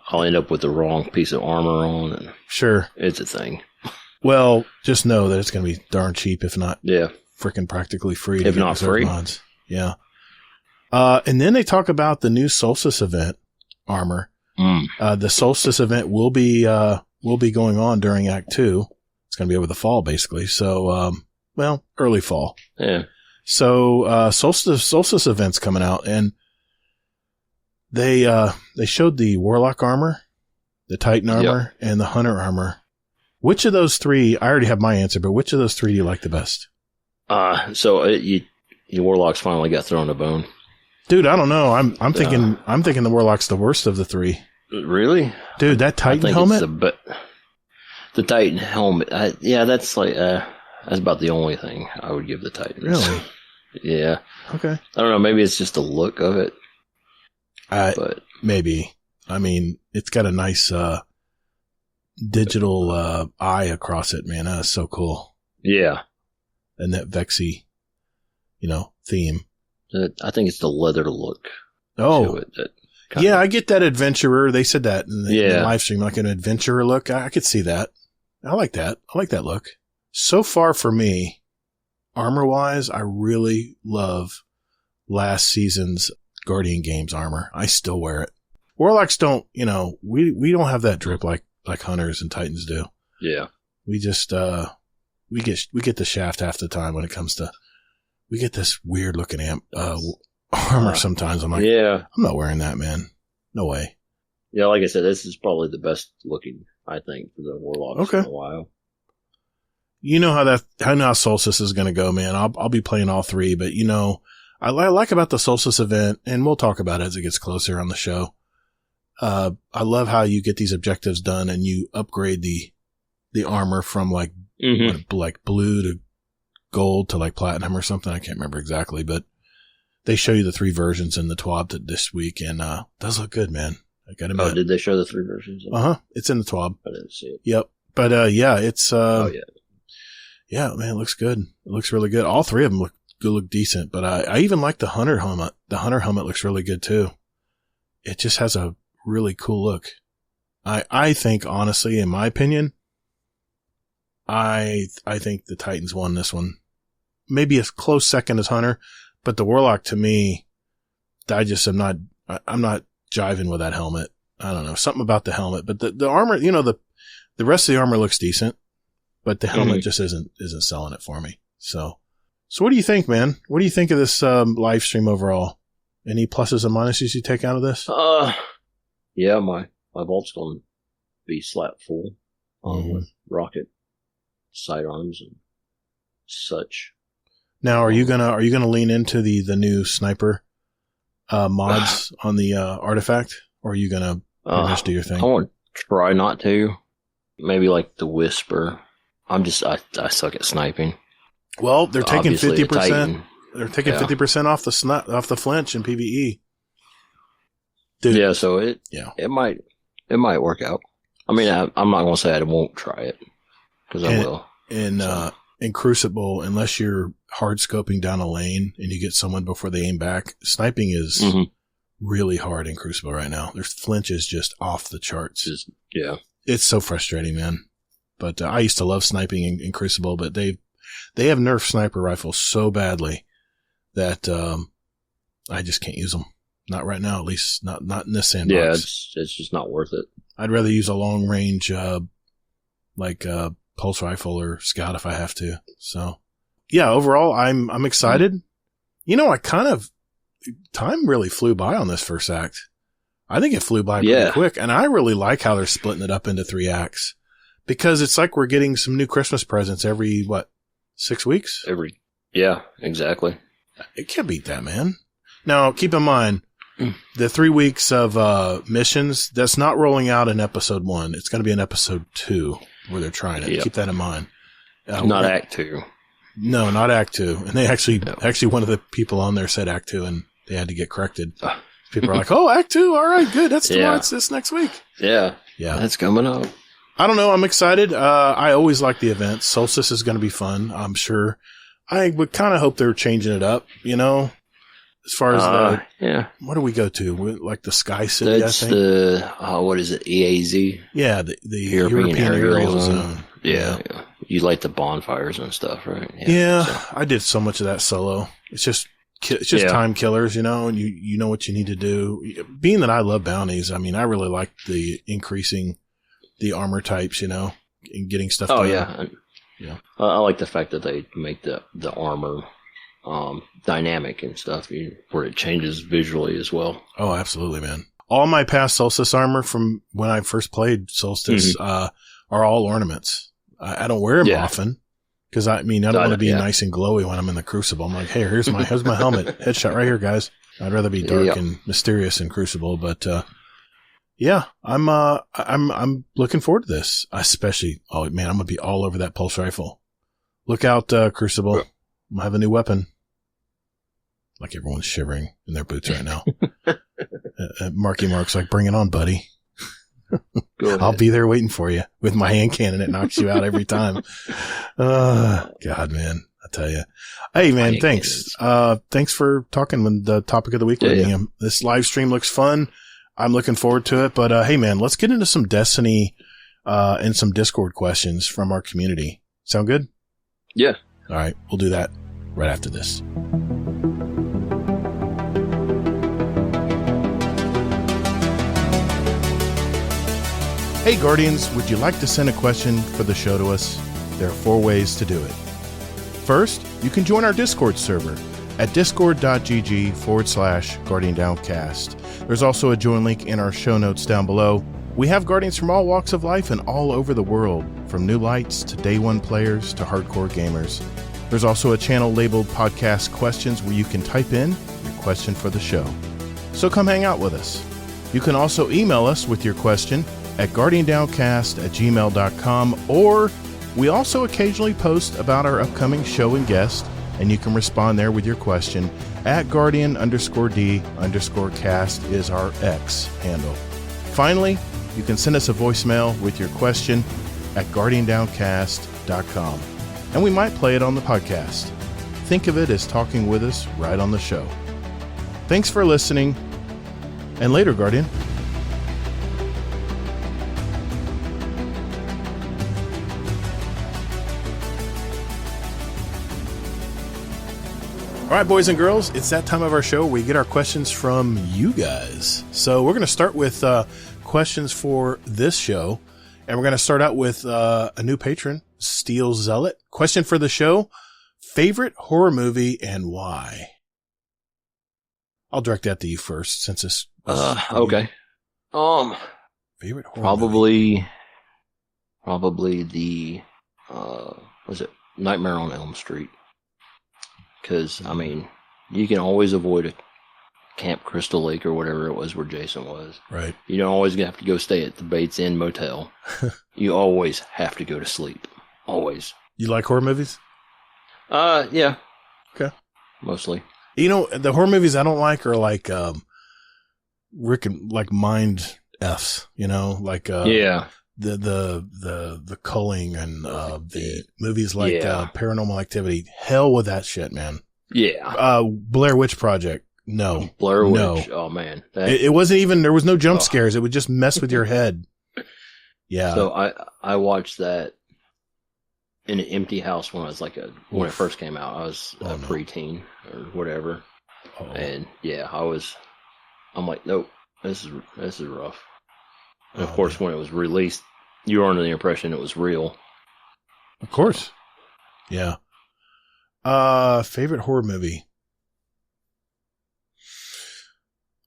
I'll end up with the wrong piece of armor on, and sure, it's a thing. Well, just know that it's going to be darn cheap, if not freaking practically free. If not free. Mods. Yeah. And then they talk about the new Solstice event armor. The Solstice event will be going on during Act 2. It's going to be over the fall, basically. So, early fall. Yeah. So, Solstice event's coming out, and they showed the Warlock armor, the Titan armor, and the Hunter armor. Which of those 3, I already have my answer, but which of those 3 do you like the best? Your Warlock's finally got thrown a bone. Dude, I don't know. I'm thinking the Warlock's the worst of the 3. Really? Dude, that Titan helmet? The Titan helmet. That's about the only thing I would give the Titans. Really? Yeah. Okay. I don't know. Maybe it's just the look of it. But maybe. I mean, it's got a nice digital eye across it, man. That is so cool. Yeah. And that Vexy, theme. I think it's the leather look. Oh. To it I get that adventurer. They said that in the live stream, like an adventurer look. I could see that. I like that. I like that look. So far for me, armor-wise, I really love last season's Guardian Games armor. I still wear it. Warlocks don't, we don't have that drip like Hunters and Titans do. Yeah. We just, we get the shaft half the time when it comes to, we get this weird looking armor sometimes. I'm like, I'm not wearing that, man. No way. Yeah, like I said, this is probably the best looking, I think, for the Warlocks in a while. You know how Solstice is going to go, man. I'll be playing all 3, but I like about the Solstice event, and we'll talk about it as it gets closer on the show. I love how you get these objectives done and you upgrade the armor from like blue to gold to like platinum or something. I can't remember exactly, but they show you the 3 versions in the TWAB this week, and does look good, man. I got to admit. Oh, did they show the 3 versions? It's in the TWAB. I didn't see it. Yep. But yeah, it's oh yeah. Yeah, man, it looks good. It looks really good. All 3 of them look decent, but I even like the Hunter helmet. The Hunter helmet looks really good too. It just has a really cool look. I think, honestly, in my opinion, I think the Titans won this one. Maybe a close second as Hunter, but the Warlock, to me, I'm not jiving with that helmet. I don't know, something about the helmet, but the armor, you know, the rest of the armor looks decent, but the helmet just isn't selling it for me. So what do you think, man? What do you think of this live stream overall? Any pluses and minuses you take out of this? Yeah, my vault's going to be slap full with rocket sidearms and such. Now, are you gonna lean into the new sniper mods on the artifact, or are you gonna pretty much do your thing? I want to try not to. Maybe like the Whisper. I suck at sniping. Well, they're taking Obviously, 50%. They're taking 50% off the flinch in PvE. Dude. Yeah, so it might work out. I mean, I'm not gonna say I won't try it, because I will. In Crucible, unless you're hard scoping down a lane and you get someone before they aim back, sniping is really hard in Crucible right now. Their flinch is just off the charts. It's so frustrating, man. But I used to love sniping in Crucible, but they have nerfed sniper rifles so badly that I just can't use them. Not right now, at least not in this sandbox. Yeah, it's just not worth it. I'd rather use a long range, pulse rifle or scout if I have to. So yeah, overall, I'm excited. You know, time really flew by on this first act. I think it flew by pretty quick, and I really like how they're splitting it up into 3 acts, because it's like we're getting some new Christmas presents every 6 weeks? Yeah, exactly. It can't beat that, man. Now, keep in mind, the 3 weeks of missions, that's not rolling out in episode 1. It's going to be in episode 2 where they're trying it. Yep. Keep that in mind. Not Act 2. No, not Act 2. And they actually one of the people on there said Act 2, and they had to get corrected. People are like, oh, Act 2, all right, good. That's tomorrow. It's this next week. Yeah. That's coming up. I don't know. I'm excited. I always like the events. Solstice is going to be fun, I'm sure. I would kind of hope they're changing it up, you know, as far as what do we go to? Like the Sky City, That's I think. what is it, EAZ? Yeah, the European Aerial Zone. Yeah. You light the bonfires and stuff, right? Yeah, so. I did so much of that solo. It's just time killers, you know, and you know what you need to do. Being that I love bounties, I mean, I really like the increasing the armor types, you know, and getting stuff done. Yeah. I like the fact that they make the armor dynamic and stuff, where it changes visually as well. Oh, absolutely, man. All my past Solstice armor from when I first played Solstice are all ornaments. I don't wear them often because I don't want to be nice and glowy when I'm in the Crucible. I'm like, hey, here's my helmet, headshot right here, guys. I'd rather be dark and mysterious in Crucible, but I'm looking forward to this. Especially, I'm gonna be all over that pulse rifle. Look out, Crucible. I'm gonna have a new weapon. Like everyone's shivering in their boots right now. Marky Mark's like, bring it on, buddy. I'll be there waiting for you with my hand cannon. It knocks you out every time. God, man, I tell you. Hey, man, thanks. Thanks for talking with the topic of the week with me. This live stream looks fun. I'm looking forward to it. But hey, man, let's get into some Destiny and some Discord questions from our community. Sound good? Yeah. All right, we'll do that right after this. Hey Guardians, would you like to send a question for the show to us? There are 4 ways to do it. First, you can join our Discord server at discord.gg/GuardianDownCast. There's also a join link in our show notes down below. We have Guardians from all walks of life and all over the world, from new lights to day one players to hardcore gamers. There's also a channel labeled Podcast Questions where you can type in your question for the show. So come hang out with us. You can also email us with your question at guardiandowncast@gmail.com, or We also occasionally post about our upcoming show and guest, and you can respond there with your question at Guardian_D_cast is our X handle. Finally, you can send us a voicemail with your question at guardiandowncast.com, and we might play it on the podcast. Think of it as talking with us right on the show. Thanks for listening, and later, Guardian. All right, boys and girls, it's that time of our show where we get our questions from you guys. So we're going to start with questions for this show, and we're going to start out with a new patron, Steel Zealot. Question for the show: favorite horror movie and why? I'll direct that to you first, since it's okay. Favorite horror movie? Probably the was it Nightmare on Elm Street? Because I mean, you can always avoid it. Camp Crystal Lake or whatever it was where Jason was. Right. You don't always have to go stay at the Bates Inn Motel. You always have to go to sleep. Always. You like horror movies? Yeah. Okay. Mostly. You know, the horror movies I don't like are like Rick and like Mind F's, you know, like yeah. The culling and the movies like Paranormal Activity. Hell with that shit, man. Yeah. Blair Witch Project. No. Blair Witch. No. Oh man. It wasn't even, there was no jump scares. It would just mess with your head. Yeah. So I watched that in an empty house when I was when it first came out. I was a preteen or whatever. Oh. And yeah, I'm like, nope, this is rough. And of course, when it was released, you were under the impression it was real. Of course. Yeah. Favorite horror movie?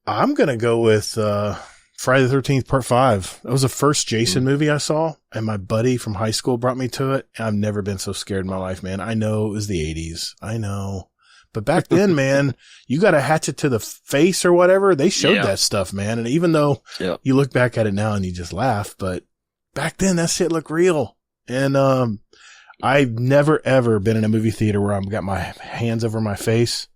I'm going to go with Friday the 13th Part 5. That was the first Jason movie I saw, and my buddy from high school brought me to it. I've never been so scared in my life, man. I know it was the 80s. I know. But back then, man, you got a hatchet to the face or whatever. They showed that stuff, man. And even though you look back at it now and you just laugh, but back then that shit looked real. And I've never, ever been in a movie theater where I've got my hands over my face,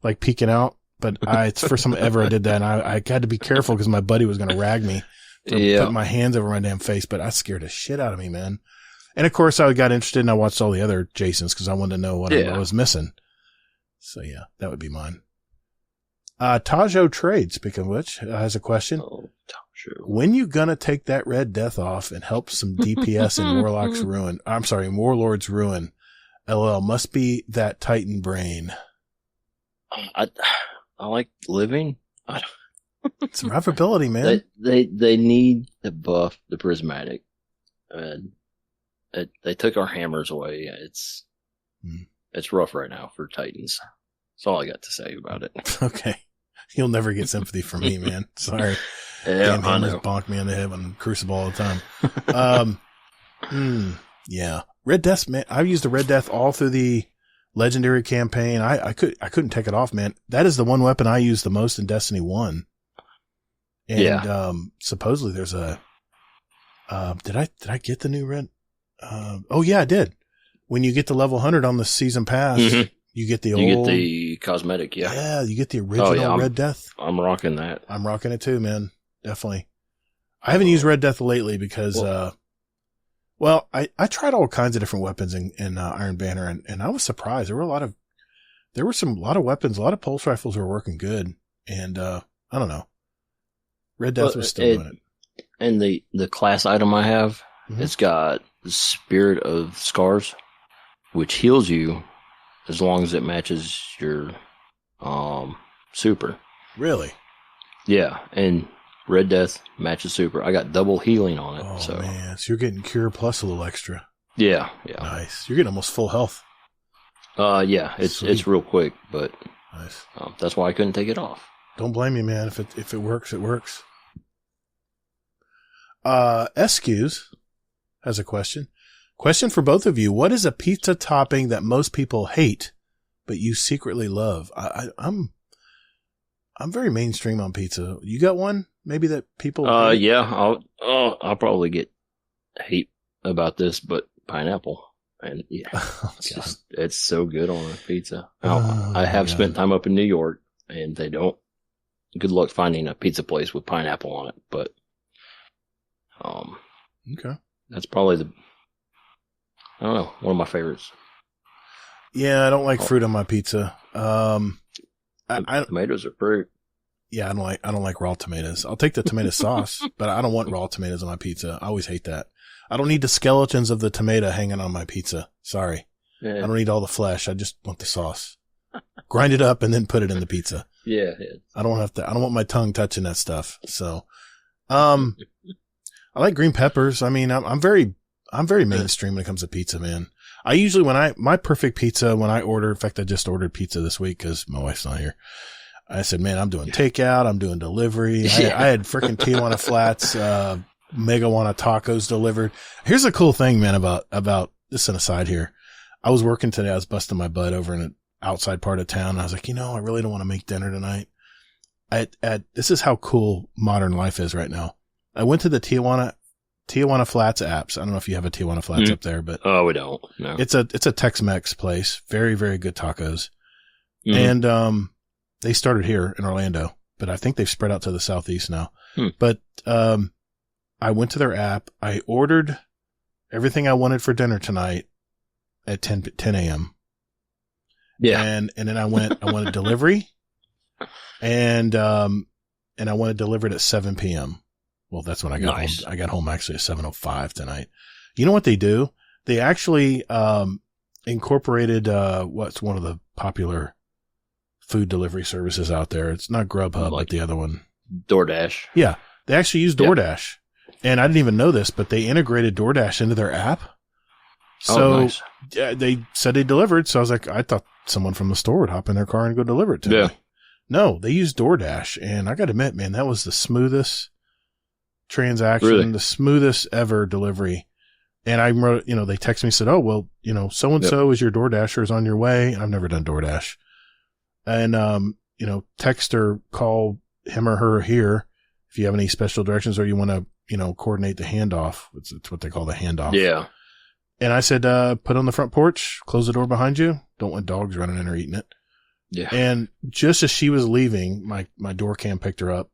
like peeking out. But it's the first time ever I did that. And I had to be careful because my buddy was going to rag me for putting my hands over my damn face. But I scared the shit out of me, man. And of course, I got interested and I watched all the other Jasons because I wanted to know what I was missing. So yeah, that would be mine. Tajo Trade, speaking of which, has a question. Oh, Tajo. When you gonna take that Red Death off and help some DPS in Warlord's Ruin? LL, must be that Titan brain. I like living. Survivability, man. They need to buff the prismatic. They took our hammers away. It's rough right now for Titans. That's all I got to say about it. Okay. You'll never get sympathy from me, man. Sorry. Yeah, Damn hammers bonk me on the head on Crucible all the time. Yeah. Red Death, man. I've used the Red Death all through the Legendary campaign. I couldn't take it off, man. That is the one weapon I use the most in Destiny 1. And supposedly there's a did I get the new red? Oh yeah, I did. When you get to level 100 on the season pass, you get the get the cosmetic, Yeah, you get the original Red Death. I'm rocking that. I'm rocking it too, man. Definitely. I haven't used Red Death lately because I tried all kinds of different weapons in Iron Banner, and I was surprised. There were a lot of weapons, a lot of pulse rifles were working good, and I don't know. Red Death was still doing it. And the class item I have, it's got the Spirit of Scars, which heals you as long as it matches your super. Really? Yeah, and Red Death matches super. I got double healing on it. Oh, man. So you're getting Cure plus a little extra. Yeah. Nice. You're getting almost full health. Yeah. It's real quick, but nice. That's why I couldn't take it off. Don't blame me, man. If it works, it works. Escuse has a question. Question for both of you. What is a pizza topping that most people hate, but you secretly love? I'm very mainstream on pizza. You got one? Maybe that people hate? Yeah. I'll probably get hate about this, but pineapple. And yeah, Oh, it's so good on a pizza. Oh, I have God. spent time up in New York, and they don't. Good luck finding a pizza place with pineapple on it, but Okay. that's probably I don't know, one of my favorites. Yeah, I don't like fruit on my pizza. Tomatoes are fruit. Yeah, I don't like raw tomatoes. I'll take the tomato sauce, but I don't want raw tomatoes on my pizza. I always hate that. I don't need the skeletons of the tomato hanging on my pizza. Sorry. Yeah. I don't need all the flesh. I just want the sauce. Grind it up and then put it in the pizza. Yeah. I don't want my tongue touching that stuff. So, I like green peppers. I mean, I'm very mainstream when it comes to pizza, man. I usually, my perfect pizza when I order, in fact, I just ordered pizza this week because my wife's not here. I said, man, I'm doing takeout. I'm doing delivery. Yeah. I had freaking Tijuana Flats, Megawana tacos delivered. Here's a cool thing, man, about this an aside here. I was working today. I was busting my butt over in an outside part of town. I was like, I really don't want to make dinner tonight. This is how cool modern life is right now. I went to the Tijuana Flats apps. I don't know if you have a Tijuana Flats up there, but we don't. No. It's a Tex-Mex place. Very, very good tacos. And, they started here in Orlando, but I think they've spread out to the southeast now. But, I went to their app. I ordered everything I wanted for dinner tonight at 10 a.m. Yeah. And then I wanted delivery and I wanted delivered at 7 p.m. Well, that's when I got home. I got home actually at 7:05 tonight. You know what they do? They actually, incorporated, what's one of the popular food delivery services out there. It's not Grubhub, but the other one. DoorDash. Yeah. They actually use DoorDash. And I didn't even know this, but they integrated DoorDash into their app. So nice. Yeah, they said they delivered. So I was like, I thought someone from the store would hop in their car and go deliver it to me. No, they use DoorDash. And I got to admit, man, that was the smoothest transaction, the smoothest ever delivery. And I wrote, they texted me and said, oh, well, so-and-so is your DoorDasher is on your way. I've never done DoorDash. And, text or call him or her here if you have any special directions or you want to, coordinate the handoff. It's what they call the handoff. Yeah. And I said, put on the front porch, close the door behind you. Don't want dogs running in or eating it. Yeah. And just as she was leaving, my door cam picked her up,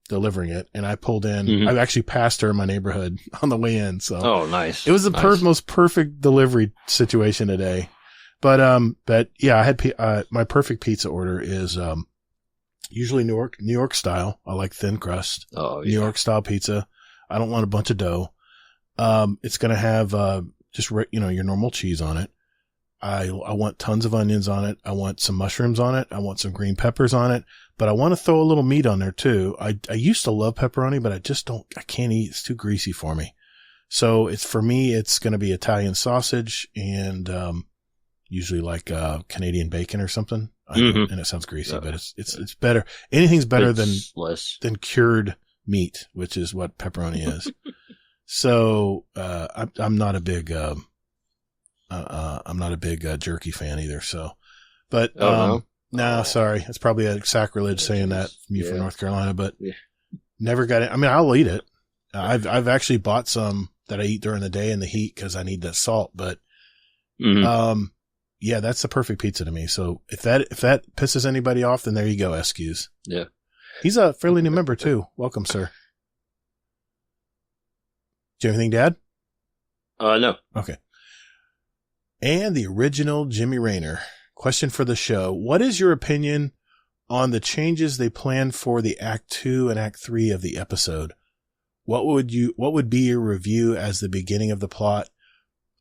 delivering it. And I pulled in, I actually passed her in my neighborhood on the way in. So, nice. It was the most perfect delivery situation today. But yeah, I had, my perfect pizza order is, usually New York style. I like thin crust. Oh, yeah. New York style pizza. I don't want a bunch of dough. It's going to have, just, your normal cheese on it. I want tons of onions on it. I want some mushrooms on it. I want some green peppers on it, but I want to throw a little meat on there too. I used to love pepperoni, but I can't eat. It's too greasy for me. So it's going to be Italian sausage and, usually like, Canadian bacon or something. And it sounds greasy, but it's better. Anything's better than cured meat, which is what pepperoni is. So, I'm not a big, jerky fan either. So, but, no, sorry. It's probably a sacrilege saying that from you from North Carolina, but never got it. I mean, I'll eat it. I've actually bought some that I eat during the day in the heat because I need that salt, but, yeah, that's the perfect pizza to me. So if that pisses anybody off, then there you go, SQs. Yeah. He's a fairly new member too. Welcome, sir. Do you have anything to add? No. Okay. And the original Jimmy Rayner. Question for the show. What is your opinion on the changes they planned for the Act 2 and Act 3 of the episode? What would be your review as the beginning of the plot?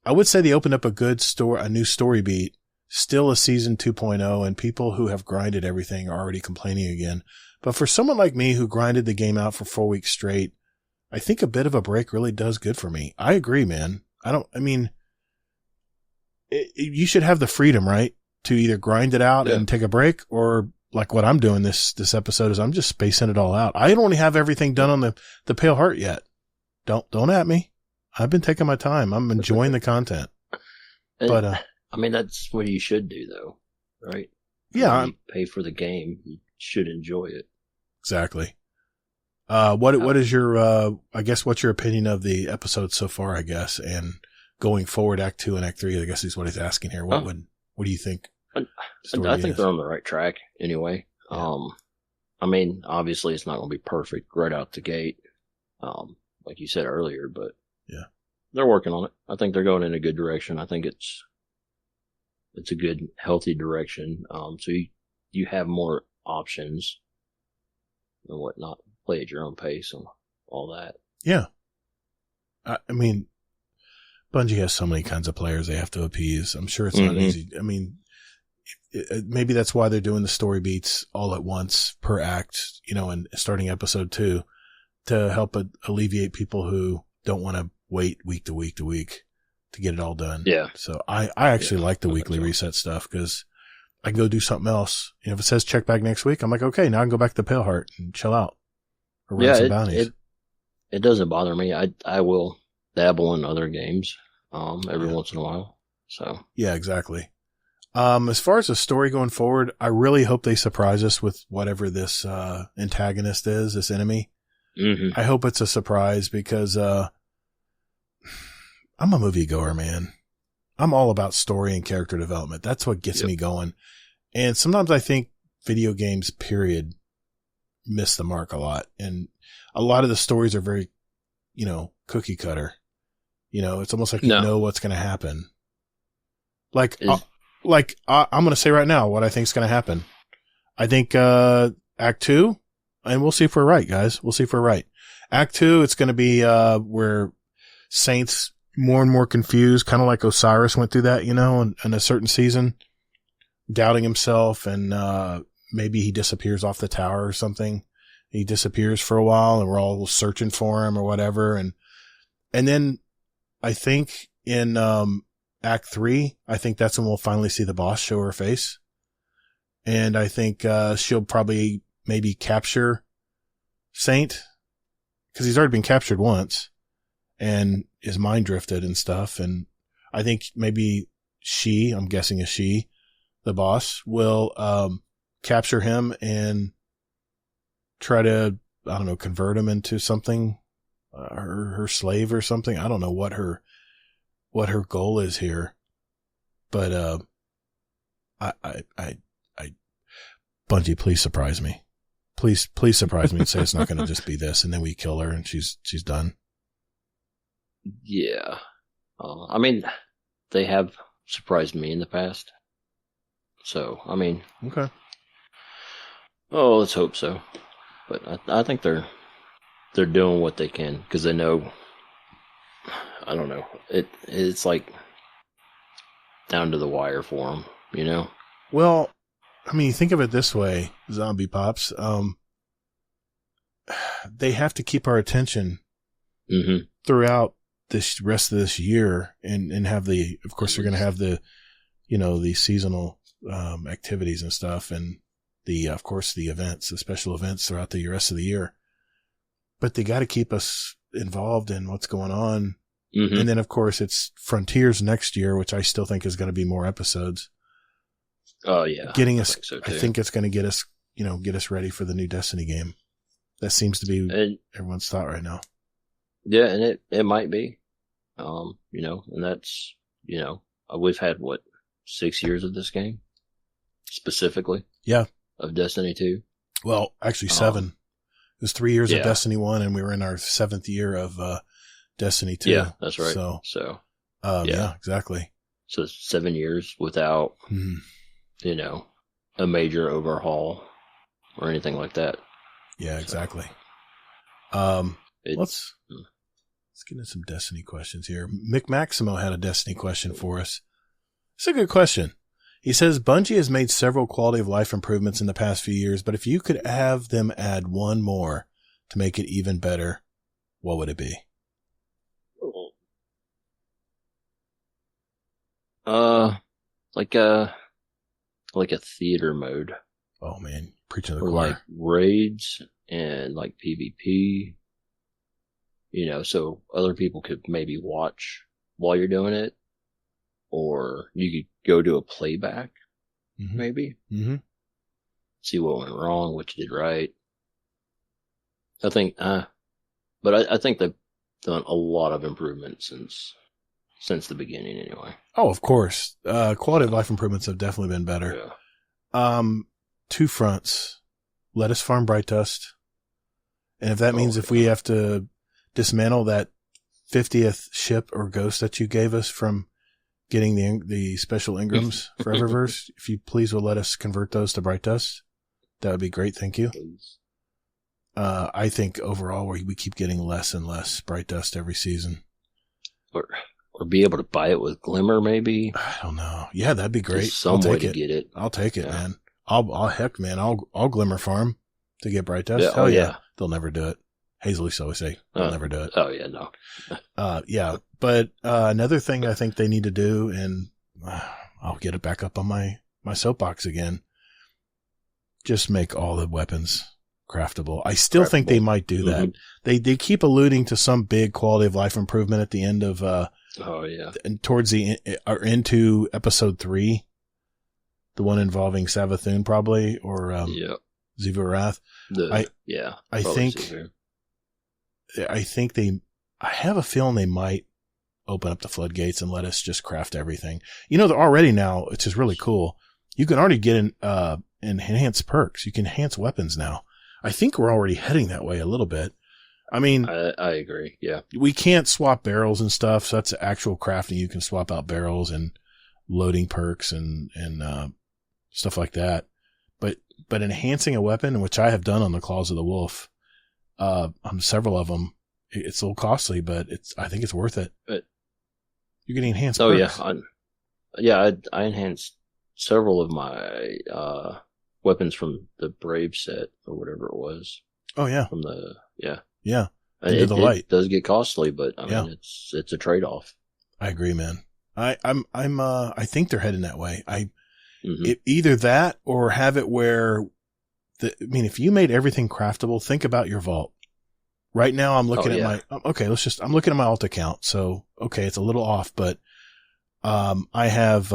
I would say they opened up a new story beat, still a season 2.0, and people who have grinded everything are already complaining again. But for someone like me who grinded the game out for 4 weeks straight, I think a bit of a break really does good for me. I agree, man. You should have the freedom, right? To either grind it out and take a break, or like what I'm doing this episode is I'm just spacing it all out. I don't have everything done on the Pale Heart yet. Don't at me. I've been taking my time. I'm enjoying the content. But, that's what you should do though, right? Yeah. When you pay for the game, you should enjoy it. Exactly. What is your, I guess what's your opinion of the episode so far, I guess? And going forward, Act 2 and Act 3, I guess is what he's asking here. What do you think? I think they're on the right track anyway. Yeah. I mean, obviously it's not going to be perfect right out the gate, like you said earlier, but yeah, they're working on it. I think they're going in a good direction. I think it's a good, healthy direction. So you have more options and whatnot. Play at your own pace and all that. Yeah. I mean, Bungie has so many kinds of players they have to appease. I'm sure it's not easy. I mean, maybe that's why they're doing the story beats all at once per act, and starting episode 2 to help alleviate people who don't want to wait week to week to week to get it all done. Yeah. So I actually like the weekly reset stuff because I can go do something else. If it says check back next week, I'm like, okay, now I can go back to Paleheart and chill out or run some bounties. It doesn't bother me. I will dabble in other games every once in a while. So yeah, exactly. As far as the story going forward, I really hope they surprise us with whatever this antagonist is, this enemy. Mm-hmm. I hope it's a surprise because I'm a moviegoer, man. I'm all about story and character development. That's what gets me going. And sometimes I think video games, period, miss the mark a lot. And a lot of the stories are very, cookie cutter. It's almost like you know what's going to happen. I'm going to say right now what I think is going to happen. I think Act 2, and we'll see if we're right, guys. We'll see if we're right. Act 2, it's going to be where Saint's more and more confused, kind of like Osiris went through that, in a certain season, doubting himself, and maybe he disappears off the tower or something. He disappears for a while, and we're all searching for him or whatever. And then I think in Act 3, I think that's when we'll finally see the boss show her face. And I think she'll probably maybe capture Saint, because he's already been captured once and is mind drifted and stuff. And I think maybe I'm guessing is she, the boss, will capture him and try to, I don't know, convert him into something, her slave or something. I don't know what her goal is here, but Bungie, please surprise me. Please surprise me and say it's not going to just be this, and then we kill her and she's done. Yeah. I mean, they have surprised me in the past. So, I mean. Okay. Oh, let's hope so. But I think they're doing what they can because they know. I don't know. It's like down to the wire for them, Well, I mean, think of it this way, Zomb1eP0ps. They have to keep our attention throughout this rest of this year and have of course, they're going to have the seasonal activities and stuff, and of course, the events, the special events throughout the rest of the year. But they got to keep us involved in what's going on. Mm-hmm. And then, of course, it's Frontiers next year, which I still think is going to be more episodes. Oh, yeah. I think it's going to get us ready for the new Destiny game. That seems to be everyone's thought right now. Yeah, and it might be. And that's, we've had, 6 years of this game? Specifically? Yeah. Of Destiny 2? Well, actually 7. It was 3 years of Destiny 1, and we were in our 7th year of Destiny 2. Yeah, that's right. So yeah, exactly. So 7 years without, a major overhaul or anything like that. Yeah, exactly. Let's get into some Destiny questions here. Mick Maximo had a Destiny question for us. It's a good question. He says, Bungie has made several quality of life improvements in the past few years, but if you could have them add one more to make it even better, what would it be? Like a theater mode. Oh man, preaching to the or choir. Like raids and like PvP. So other people could maybe watch while you're doing it, or you could go to a playback, maybe. Mm-hmm. See what went wrong, what you did right. I think, but I think they've done a lot of improvement since since the beginning anyway. Oh, of course. Quality of life improvements have definitely been better. Yeah. Two fronts. Lettuce farm bright dust. And if that means if we have to dismantle that 50th ship or ghost that you gave us from getting the special Ingrams for Eververse, if you please will let us convert those to bright dust, that would be great. Thank you. Please. I think overall we keep getting less and less bright dust every season. Or be able to buy it with glimmer, maybe. I don't know. Yeah, that'd be great. There's some way to get it. I'll take it, Yeah. man. I'll glimmer farm to get bright dust. Yeah, Hell yeah. They'll never do it. Hazel used to always say they'll never do it. Oh yeah, no. Yeah. But another thing I think they need to do, and I'll get it back up on my soapbox again, just make all the weapons craftable. I still think they might do that. They keep alluding to some big quality of life improvement at the end of and towards or into episode 3, the one involving Savathun probably, or Zivu Wrath. I have a feeling they might open up the floodgates and let us just craft everything. They're already now, which is really cool. You can already get enhanced perks. You can enhance weapons now. I think we're already heading that way a little bit. I mean, I agree. Yeah. We can't swap barrels and stuff. So that's actual crafting. You can swap out barrels and loading perks and stuff like that. But enhancing a weapon, which I have done on the Claws of the Wolf, on several of them, it's a little costly, but I think it's worth it. But you're getting enhanced perks. I enhanced several of my weapons from the Brave set or whatever it was. Oh yeah. From the Yeah. It does get costly, but I mean it's a trade off. I agree, man. I think they're heading that way. Either that or have it where if you made everything craftable, think about your vault. Right now I'm looking at I'm looking at my alt account. So, okay, it's a little off, but, I have,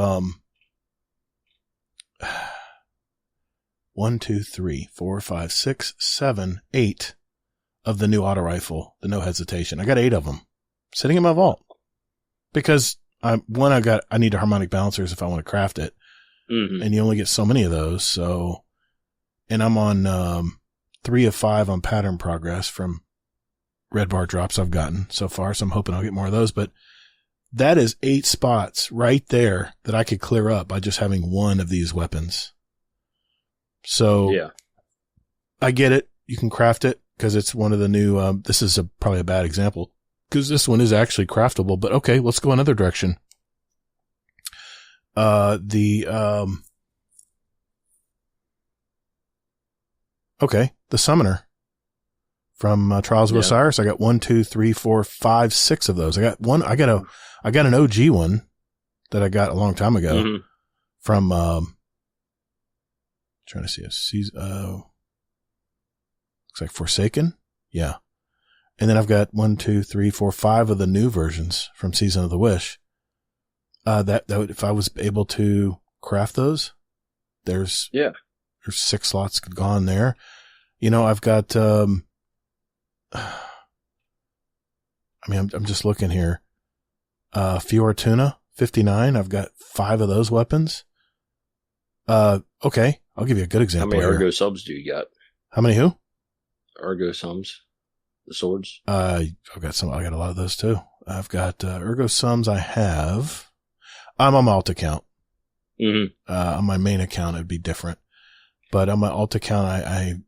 1, 2, 3, 4, 5, 6, 7, 8 of the new auto rifle, the no hesitation. I got 8 of them sitting in my vault because I need the harmonic balancers if I want to craft it. And you only get so many of those. So, and I'm on, 3 of 5 on pattern progress from red bar drops I've gotten so far. So I'm hoping I'll get more of those, but that is 8 spots right there that I could clear up by just having one of these weapons. So I get it. You can craft it because it's one of the new, this is probably a bad example because this one is actually craftable, but okay, let's go another direction. The Summoner from Trials of Osiris. I got 1, 2, 3, 4, 5, 6 of those. I got an OG one that I got a long time ago from, trying to see a season, looks like Forsaken. Yeah. And then I've got 1, 2, 3, 4, 5 of the new versions from Season of the Wish. That would, if I was able to craft those, there's 6 slots gone there. I've got, I'm just looking here. Fioratuna, 59. I've got 5 of those weapons. Okay. I'll give you a good example. How many Ergo subs do you got? How many who? Ergo sums. The swords. I got a lot of those too. I've got, Ergo sums I'm on my alt account. On my main account, it'd be different. But on my alt account, I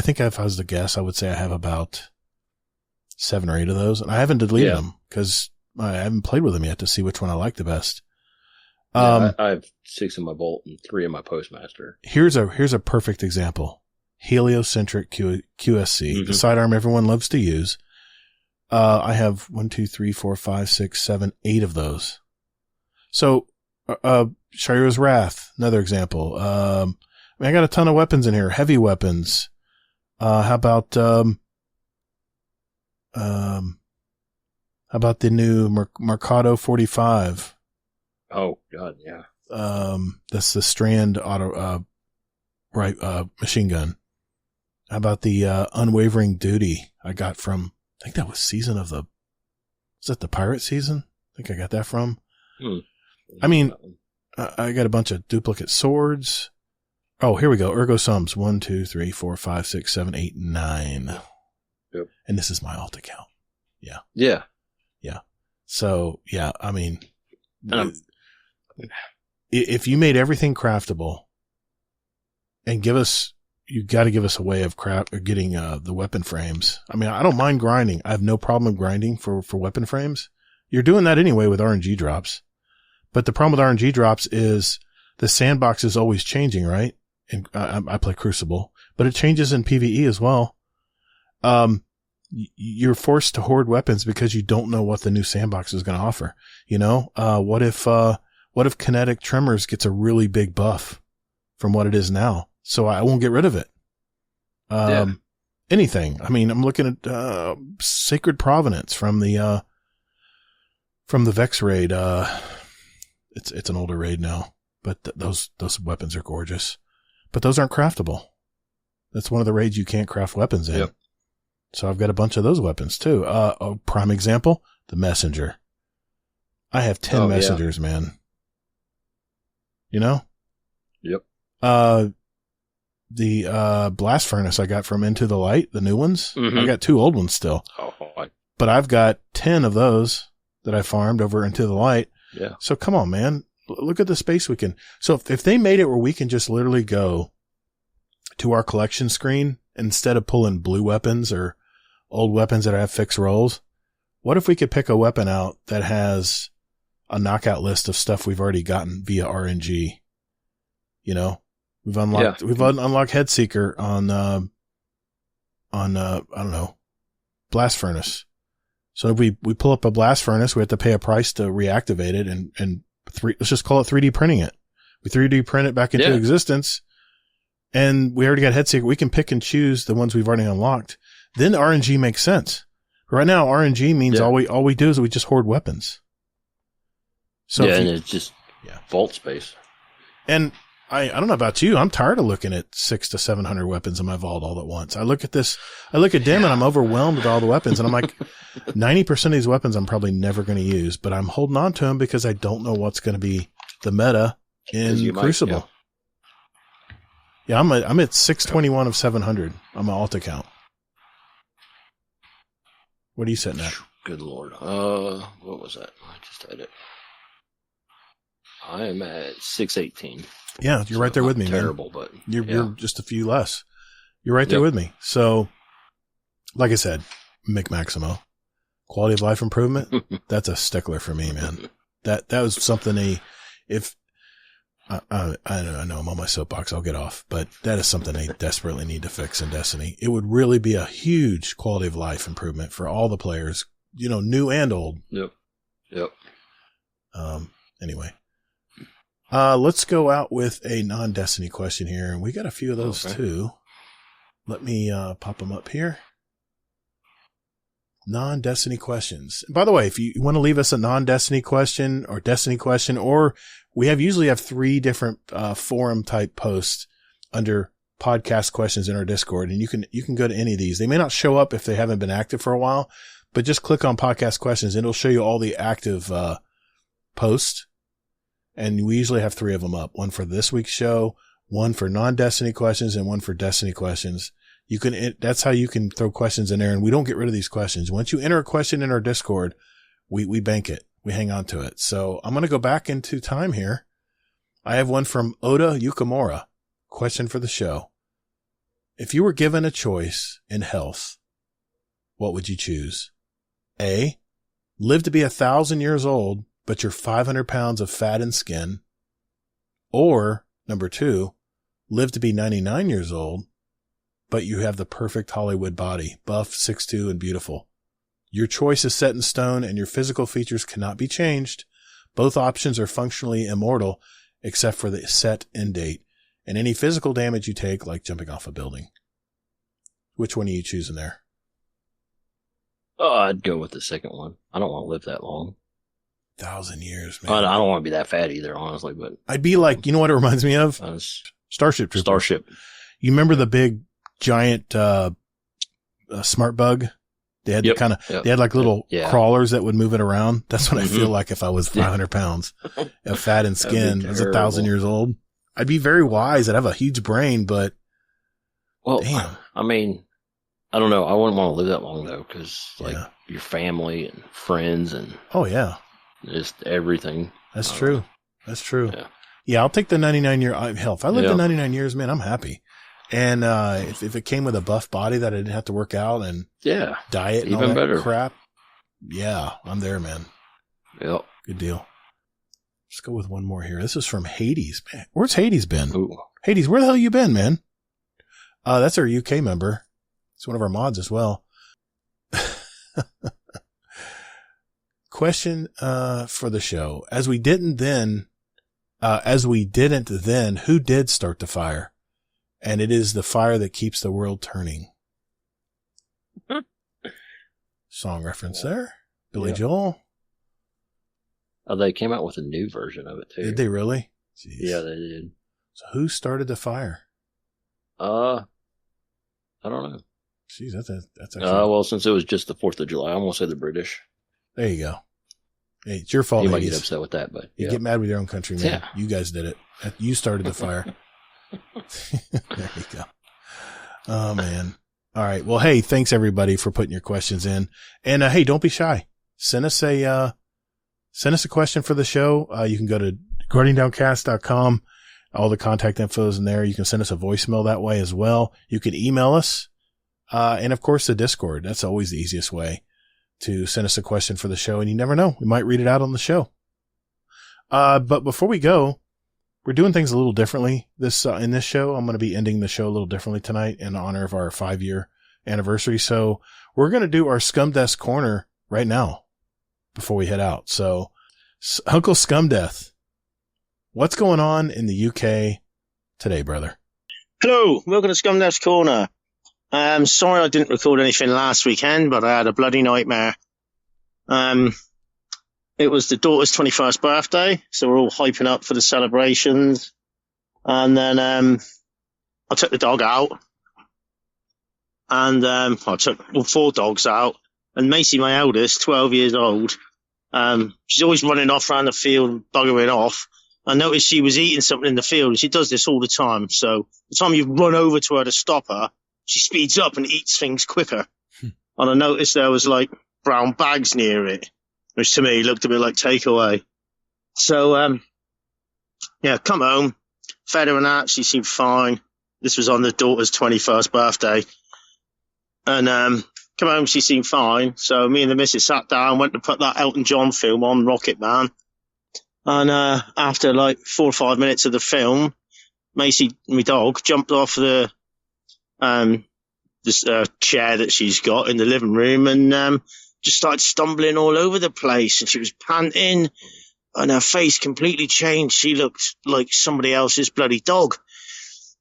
think if I was to guess, I would say I have about 7 or 8 of those. And I haven't deleted them because I haven't played with them yet to see which one I like the best. I have 6 in my vault and 3 in my postmaster. Here's a perfect example. Heliocentric QSC, the sidearm everyone loves to use. I have 1, 2, 3, 4, 5, 6, 7, 8 of those. So, Shira's Wrath, another example. I got a ton of weapons in here, heavy weapons. How about the new Mercado 45? Oh God, yeah. That's the Strand machine gun. How about the Unwavering Duty I got from, I think that was was that the pirate season? I think I got that from. I mean, I got a bunch of duplicate swords. Oh, here we go. Ergo Sums. 1, 2, 3, 4, 5, 6, 7, 8, 9. Yep. And this is my alt account. Yeah. Yeah. Yeah. So, yeah, I mean, if you made everything craftable and you got to give us a way of getting the weapon frames. I mean, I don't mind grinding. I have no problem grinding for weapon frames. You're doing that anyway with RNG drops. But the problem with RNG drops is the sandbox is always changing, right? And I play Crucible, but it changes in PvE as well. You're forced to hoard weapons because you don't know what the new sandbox is going to offer. You know, what if kinetic tremors gets a really big buff from what it is now? So I won't get rid of it. Anything. I mean, I'm looking at, Sacred Provenance from the Vex raid. It's an older raid now, but those weapons are gorgeous, but those aren't craftable. That's one of the raids you can't craft weapons in. Yep. So I've got a bunch of those weapons too. A prime example, the Messenger. I have 10 messengers, man. You know? Yep. The Blast Furnace I got from Into the Light, the new ones. I got 2 old ones still. But I've got 10 of those that I farmed over Into the Light. Yeah. So come on, man. Look at the space we can. So if they made it where we can just literally go to our collection screen instead of pulling blue weapons or old weapons that have fixed rolls, what if we could pick a weapon out that has a knockout list of stuff we've already gotten via RNG? You know, we've unlocked Headseeker on I don't know, Blast Furnace. So if we pull up a Blast Furnace, we have to pay a price to reactivate it and let's just call it 3D printing it. We 3D print it back into existence, and we already got Headseeker. We can pick and choose the ones we've already unlocked. Then RNG makes sense. Right now, RNG means all we do is we just hoard weapons. So and it's just vault space. And I don't know about you. I'm tired of looking at 600 to 700 weapons in my vault all at once. I look at them and I'm overwhelmed with all the weapons. And I'm like, 90% of these weapons I'm probably never going to use, but I'm holding on to them because I don't know what's going to be the meta in Crucible. I'm at 621 of 700 on my alt account. What are you sitting at? Good Lord. What was that? I just had it. I am at 618. Yeah, you're right there with me, terrible, man. But you're just a few less. You're right there with me. So, like I said, Mick Maximo, quality of life improvement. That's a stickler for me, man. That was something I know I'm on my soapbox. I'll get off, but that is something they desperately need to fix in Destiny. It would really be a huge quality of life improvement for all the players, you know, new and old. Yep. Anyway. Let's go out with a non-Destiny question here. And we got a few of those too. Let me, pop them up here. Non-Destiny questions. By the way, if you want to leave us a non-Destiny question or Destiny question, or we usually have 3 different, forum type posts under podcast questions in our Discord. And you can go to any of these. They may not show up if they haven't been active for a while, but just click on podcast questions and it'll show you all the active, posts. And we usually have 3 of them up. One for this week's show, one for non-Destiny questions, and one for Destiny questions. That's how you can throw questions in there, and we don't get rid of these questions. Once you enter a question in our Discord, we bank it. We hang on to it. So I'm going to go back into time here. I have one from Oda Yukamura. Question for the show. If you were given a choice in health, what would you choose? A, live to be 1,000 years old, but you're 500 pounds of fat and skin. Or, number 2, live to be 99 years old, but you have the perfect Hollywood body, buff, 6'2", and beautiful. Your choice is set in stone and your physical features cannot be changed. Both options are functionally immortal, except for the set end date and any physical damage you take, like jumping off a building. Which one are you choosing there? Oh, I'd go with the second one. I don't want to live that long. 1,000 years, man. I don't want to be that fat either, honestly, but I'd be like, you know what it reminds me of? Starship Troopers. Starship. You remember the big, giant, smart bug They had they had like little crawlers that would move it around. That's what I feel like if I was 500 pounds, fat and skin. I was 1,000 years old. I'd be very wise. I'd have a huge brain, but damn. I mean, I don't know. I wouldn't want to live that long though, because your family and friends and just everything. That's true. That's true. Yeah, I'll take the 99-year. Hell, if I lived to 99 years, man, I'm happy. And if it came with a buff body that I didn't have to work out and diet and even all that better crap, I'm there, man. Yep. Good deal. Let's go with one more here. This is from Hades. Man, where's Hades been? Ooh. Hades, where the hell you been, man? That's our UK member. It's one of our mods as well. Question for the show. As we didn't then, who did start the fire? And it is the fire that keeps the world turning. Song reference there. Billy Joel. Oh, they came out with a new version of it too. Did they really? Jeez. Yeah, they did. So who started the fire? I don't know. Jeez, that's actually. Well, since it was just the 4th of July, I'm gonna say the British. There you go. Hey, it's your fault. You might get upset with that, but you get mad with your own country, man. Yeah. You guys did it. You started the fire. There you go. Oh man. All right. Well, hey, thanks everybody for putting your questions in, and hey, don't be shy. Send us a question for the show. You can go to guardiandowncast.com. All the contact info is in there. You can send us a voicemail that way as well. You can email us. And of course the Discord. That's always the easiest way to send us a question for the show. And you never know, we might read it out on the show. But before we go, we're doing things a little differently in this show. I'm going to be ending the show a little differently tonight in honor of our 5-year anniversary. So we're going to do our Scum Death Corner right now before we head out. So Uncle Scum Death, what's going on in the UK today, brother? Hello, welcome to Scum Death's Corner. I'm sorry I didn't record anything last weekend, but I had a bloody nightmare. It was the daughter's 21st birthday, so we're all hyping up for the celebrations. And then I took the dog out, and I took 4 dogs out. And Macy, my eldest, 12 years old, she's always running off around the field, buggering off. I noticed she was eating something in the field, and she does this all the time. So the time you run over to her to stop her, she speeds up and eats things quicker. And I noticed there was like brown bags near it, which to me looked a bit like takeaway. So, come home, fed her and that. She seemed fine. This was on the daughter's 21st birthday. And come home, she seemed fine. So me and the missus sat down, went to put that Elton John film on, Rocket Man. And after like 4 or 5 minutes of the film, Macy, my dog, jumped off the this chair that she's got in the living room and just started stumbling all over the place. And she was panting, and her face completely changed. She looked like somebody else's bloody dog.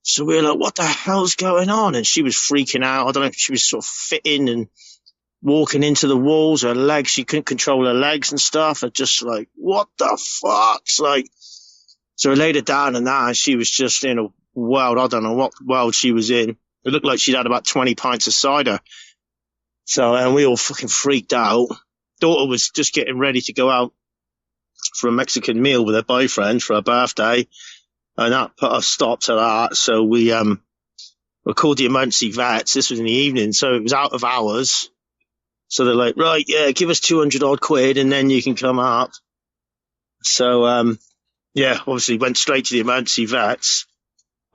So we were like, what the hell's going on? And she was freaking out. I don't know if she was sort of fitting and walking into the walls. Her legs, she couldn't control her legs and stuff. And just like, what the fuck? Like, so I laid her down and that, and she was just in a world. I don't know what world she was in. It looked like she'd had about 20 pints of cider. So, and we all fucking freaked out. Daughter was just getting ready to go out for a Mexican meal with her boyfriend for her birthday. And that put a stop to that. So we called the emergency vets. This was in the evening, so it was out of hours. So they're like, right, yeah, give us 200 odd quid and then you can come up. So, obviously went straight to the emergency vets.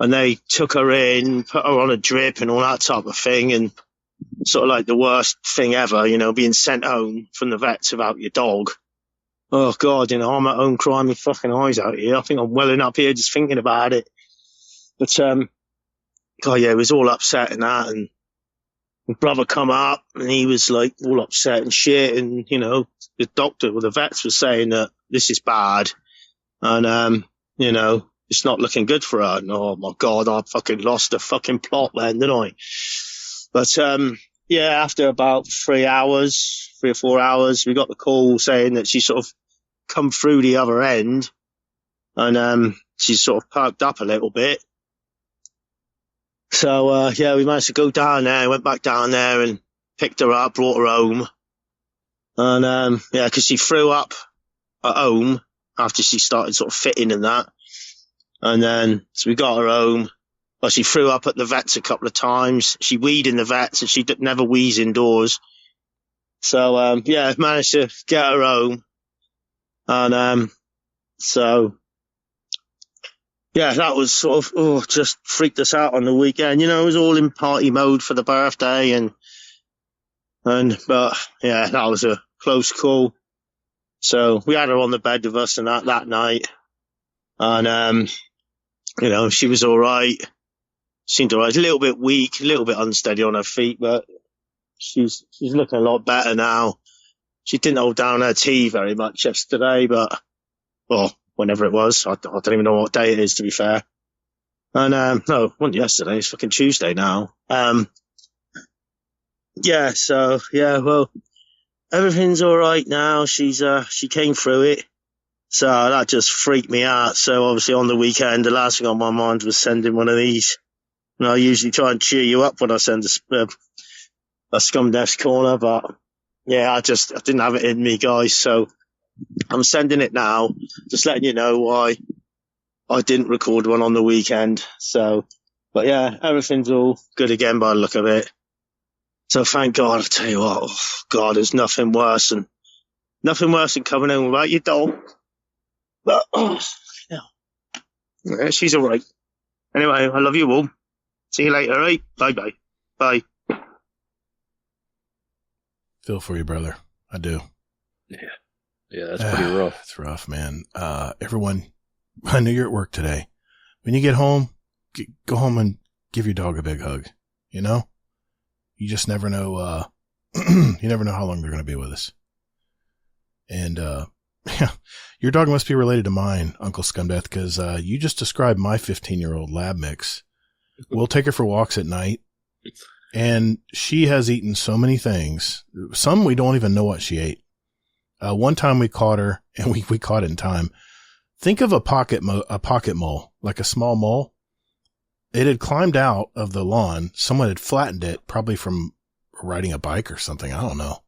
And they took her in, put her on a drip and all that type of thing. And sort of like the worst thing ever, being sent home from the vets without your dog. Oh, God, I'm at home crying my fucking eyes out here. I think I'm welling up here just thinking about it. But, God, yeah, it was all upset and that. And my brother come up and he was like all upset and shit. And, the doctor or the vets was saying that this is bad. And, it's not looking good for her. And, oh, my God, I fucking lost the fucking plot then, didn't I? But, after about 3 or 4 hours, we got the call saying that she sort of come through the other end and, she's sort of perked up a little bit. So, we managed to go down there, went back down there and picked her up, brought her home. And, because she threw up at home after she started sort of fitting and that. And then, so we got her home. Well, she threw up at the vets a couple of times. She weed in the vets and she never wheeze indoors. So, managed to get her home. And, that was sort of, just freaked us out on the weekend. It was all in party mode for the birthday but that was a close call. So we had her on the bed with us and that night. And, she was all right. Seemed all right. A little bit weak, a little bit unsteady on her feet, but she's looking a lot better now. She didn't hold down her tea very much yesterday, but, whenever it was. I don't even know what day it is, to be fair. And, no, it wasn't yesterday. It's fucking Tuesday now. Everything's all right now. She came through it. So that just freaked me out. So obviously on the weekend, the last thing on my mind was sending one of these. And I usually try and cheer you up when I send a Scum Death's Corner, but I didn't have it in me, guys. So I'm sending it now, just letting you know why I didn't record one on the weekend. So, but everything's all good again by the look of it. So thank God. I tell you what, God, there's nothing worse than coming home without your dog. But she's all right. Anyway, I love you all. See you later, right? Bye. Bye. Feel for you, brother. I do. Yeah, that's pretty rough. It's rough, man. Everyone, I know you're at work today. When you get home, go home and give your dog a big hug. You just never know, you never know how long they're going to be with us. And, your dog must be related to mine, Uncle Scumdeath, because, you just described my 15-year-old lab mix. We'll take her for walks at night. And she has eaten so many things. Some we don't even know what she ate. One time we caught her, and we caught it in time. Think of a pocket mole, like a small mole. It had climbed out of the lawn. Someone had flattened it, probably from riding a bike or something. I don't know.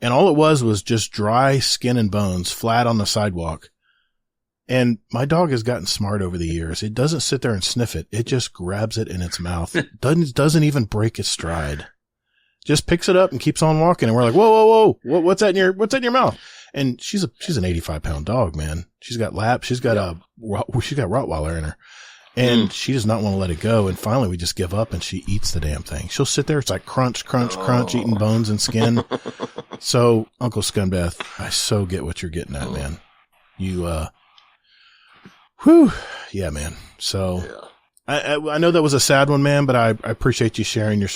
And all it was just dry skin and bones flat on the sidewalk. And my dog has gotten smart over the years. It doesn't sit there and sniff it. It just grabs it in its mouth. Doesn't even break its stride. Just picks it up and keeps on walking. And we're like, whoa. What's that in your mouth? And she's an 85-pound dog, man. She's got laps. She's got Rottweiler in her. And she does not want to let it go. And finally we just give up and she eats the damn thing. She'll sit there. It's like crunch, eating bones and skin. So Uncle Scumdeath, I so get what you're getting at, man. Yeah, man. So I know that was a sad one, man, but I appreciate you sharing your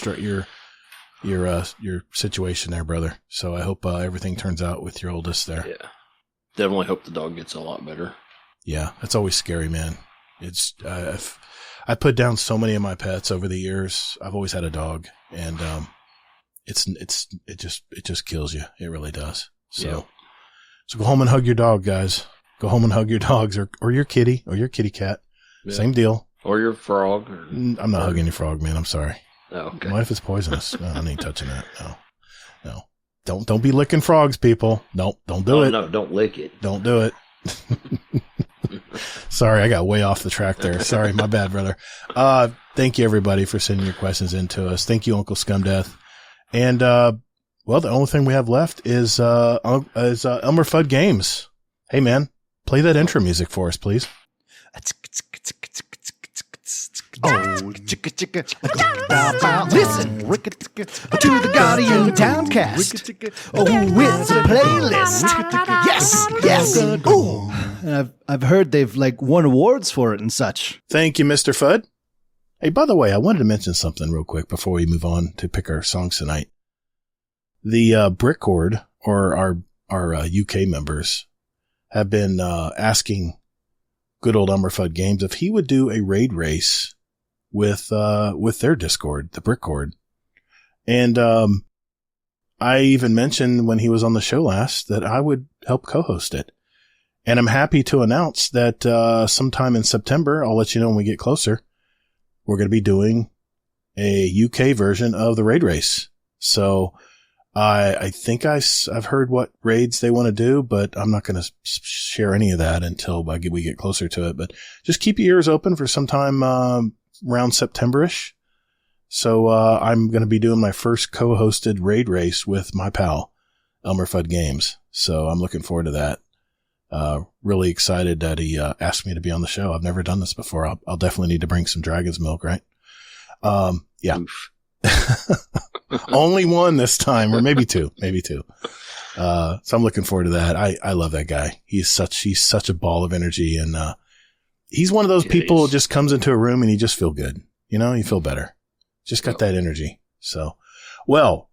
situation there, brother. So I hope everything turns out with your oldest there. Yeah. Definitely hope the dog gets a lot better. Yeah, that's always scary, man. It's I put down so many of my pets over the years. I've always had a dog, and it just kills you. It really does. So go home and hug your dog, guys. Go home and hug your dogs or your kitty or your kitty cat. Yeah. Same deal. Or your frog. I'm not hugging your frog, man. I'm sorry. Oh, okay. What if it's poisonous? No, I ain't touching that. No. Don't be licking frogs, people. Don't do it. No, don't lick it. Don't do it. Sorry, I got way off the track there. Sorry, my bad, brother. Thank you, everybody, for sending your questions in to us. Thank you, Uncle Scumdeath. And, the only thing we have left is Elmer Fudd Games. Hey, man, play that intro music for us, please. Listen to the Guardian Downcast. Oh, it's a playlist. Yes. Oh, and I've heard they've won awards for it and such. Thank you, Mr. Fudd. Hey, by the way, I wanted to mention something real quick before we move on to pick our songs tonight. The Brickcord, or our UK members, have been asking good old Elmer Fudd Games if he would do a raid race with their Discord, the Brickcord. And I even mentioned when he was on the show last that I would help co-host it. And I'm happy to announce that sometime in September, I'll let you know when we get closer, we're going to be doing a UK version of the raid race. So I think I've heard what raids they want to do, but I'm not going to share any of that until we get closer to it. But just keep your ears open for sometime around September-ish. So I'm going to be doing my first co-hosted raid race with my pal, Elmer Fudd Games. So I'm looking forward to that. Really excited that he asked me to be on the show. I've never done this before. I'll definitely need to bring some dragon's milk, right? Yeah. Only one this time, or maybe two. So I'm looking forward to that. I love that guy. He's such a ball of energy, and he's one of those people who just comes into a room and you just feel good. You know, you feel better. Just got that energy. So, well,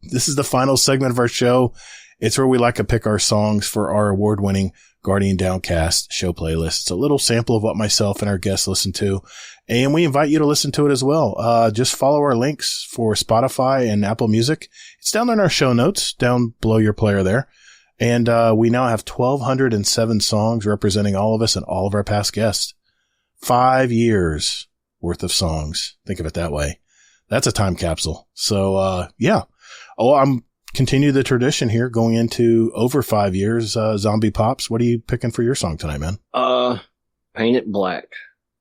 this is the final segment of our show. It's where we like to pick our songs for our award-winning Guardian Downcast show playlist. It's a little sample of what myself and our guests listen to, and we invite you to listen to it as well. Just follow our links for Spotify and Apple Music. It's down in our show notes, down below your player there. And we now have 1,207 songs representing all of us and all of our past guests. 5 years worth of songs. Think of it that way. That's a time capsule. So, yeah. Oh, I'm continue the tradition here going into over 5 years. Zomb1eP0ps, what are you picking for your song tonight, man? Paint It Black